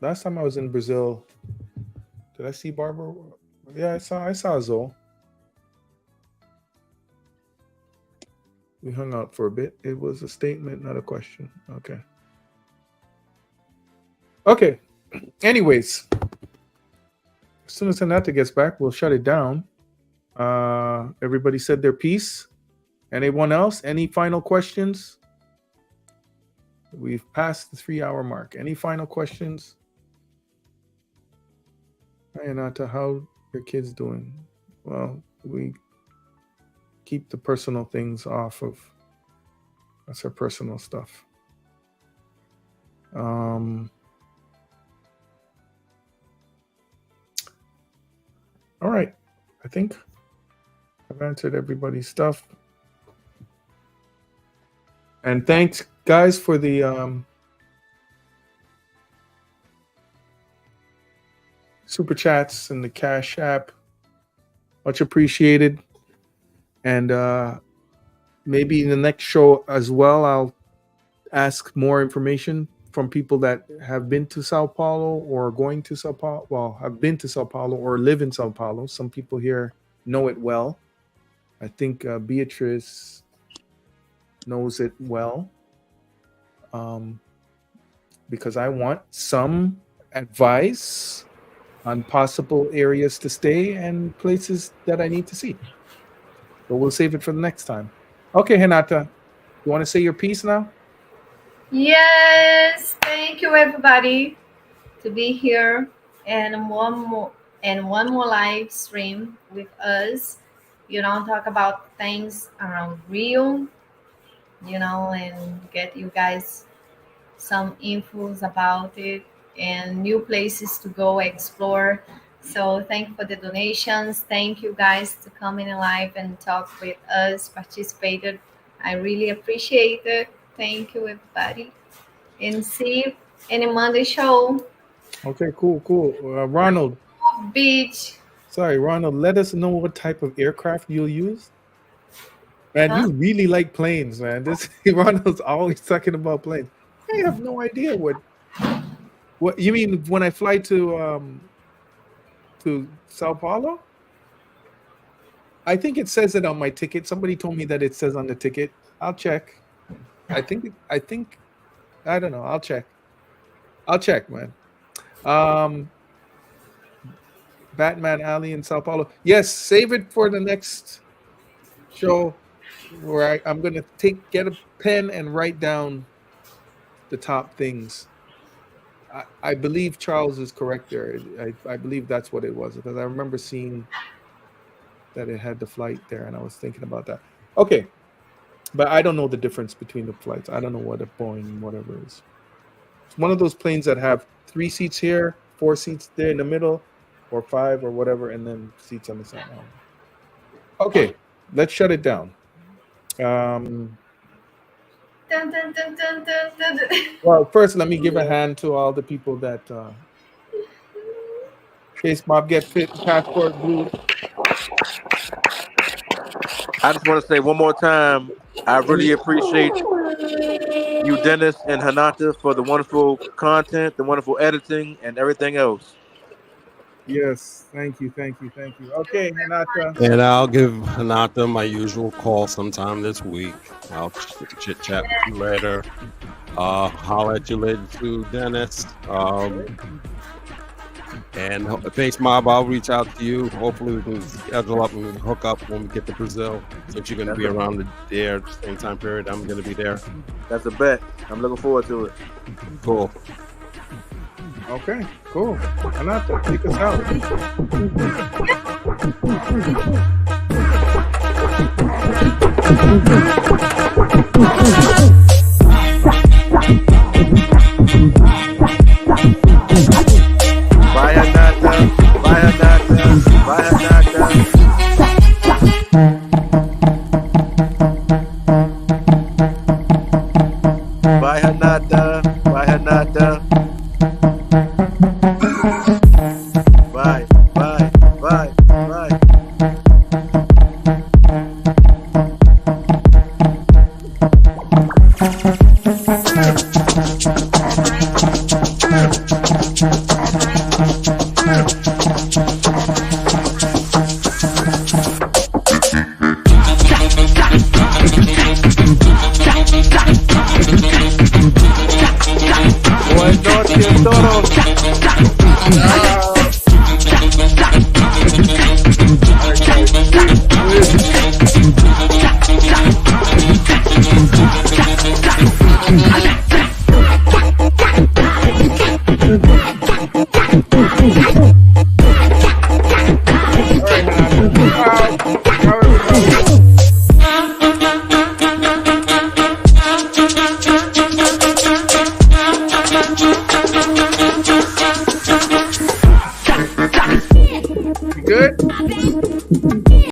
Last time I was in Brazil, did I see Barber? Yeah, I saw Zoe. We hung out for a bit. It was a statement, not a question. Okay. Okay. Anyways, as soon as Renata gets back, we'll shut it down. Everybody said their piece. Anyone else? Any final questions? We've passed the 3-hour mark. Any final questions? Hi, Renata. How your kids doing? Well, we keep the personal things off of. That's our personal stuff. All right. I think I've answered everybody's stuff. And thanks, guys, for the super chats and the Cash App. Much appreciated. And maybe in the next show as well, I'll ask more information from people that have been to Sao Paulo or going to Sao Paulo. Well, have been to Sao Paulo or live in Sao Paulo. Some people here know it well. I think Beatrice knows it well, because I want some advice on possible areas to stay and places that I need to see. But we'll save it for the next time. Okay, Renata, you want to say your piece now? Yes, thank you everybody to be here and one more live stream with us. Talk about things around Rio, and get you guys some infos about it and new places to go explore. So thank you for the donations. Thank you guys to come in live and talk with us, participated. I really appreciate it. Thank you, everybody. And see you in a Monday show. Okay, cool. Ronald. Beach. Sorry, Ronald, let us know what type of aircraft you'll use. Man, you really like planes, man. This Ronald's always talking about planes. I have no idea what you mean when I fly to Sao Paulo. I think it says it on my ticket. Somebody told me that it says on the ticket. I'll check. I think I don't know. I'll check, man. Batman Alley in Sao Paulo. Yes, save it for the next show where I'm gonna get a pen and write down the top things. I believe Charles is correct there. I believe that's what it was, because I remember seeing that it had the flight there, and I was thinking about that. Okay, but I don't know the difference between the flights. I don't know what a Boeing whatever is. It's one of those planes that have 3 seats here, 4 seats there in the middle, or 5 or whatever, and then seats on the side. Okay, let's shut it down. Dun, dun, dun, dun, dun, dun, dun. Well, first, let me give a hand to all the people that Chase Mob Get Fit Passport Blue. I just want to say one more time, I really appreciate you, Dennis and Renata, for the wonderful content, the wonderful editing, and everything else. Yes, thank you. Okay, Renata. And I'll give Renata my usual call sometime this week. I'll chit chat with you later. Holler at you later too, Dennis. And Face Mob, I'll reach out to you. Hopefully we can schedule up and hook up when we get to Brazil. Since you're going to be around there at the same time period, I'm going to be there. That's a bet. I'm looking forward to it. Cool. Okay, cool. Renata, take us out. Vai, Renata, vai, Renata, vai, Renata. Vai, Renata, vai, Renata. Vai, vai, vai, vai. Buenas noches, todos.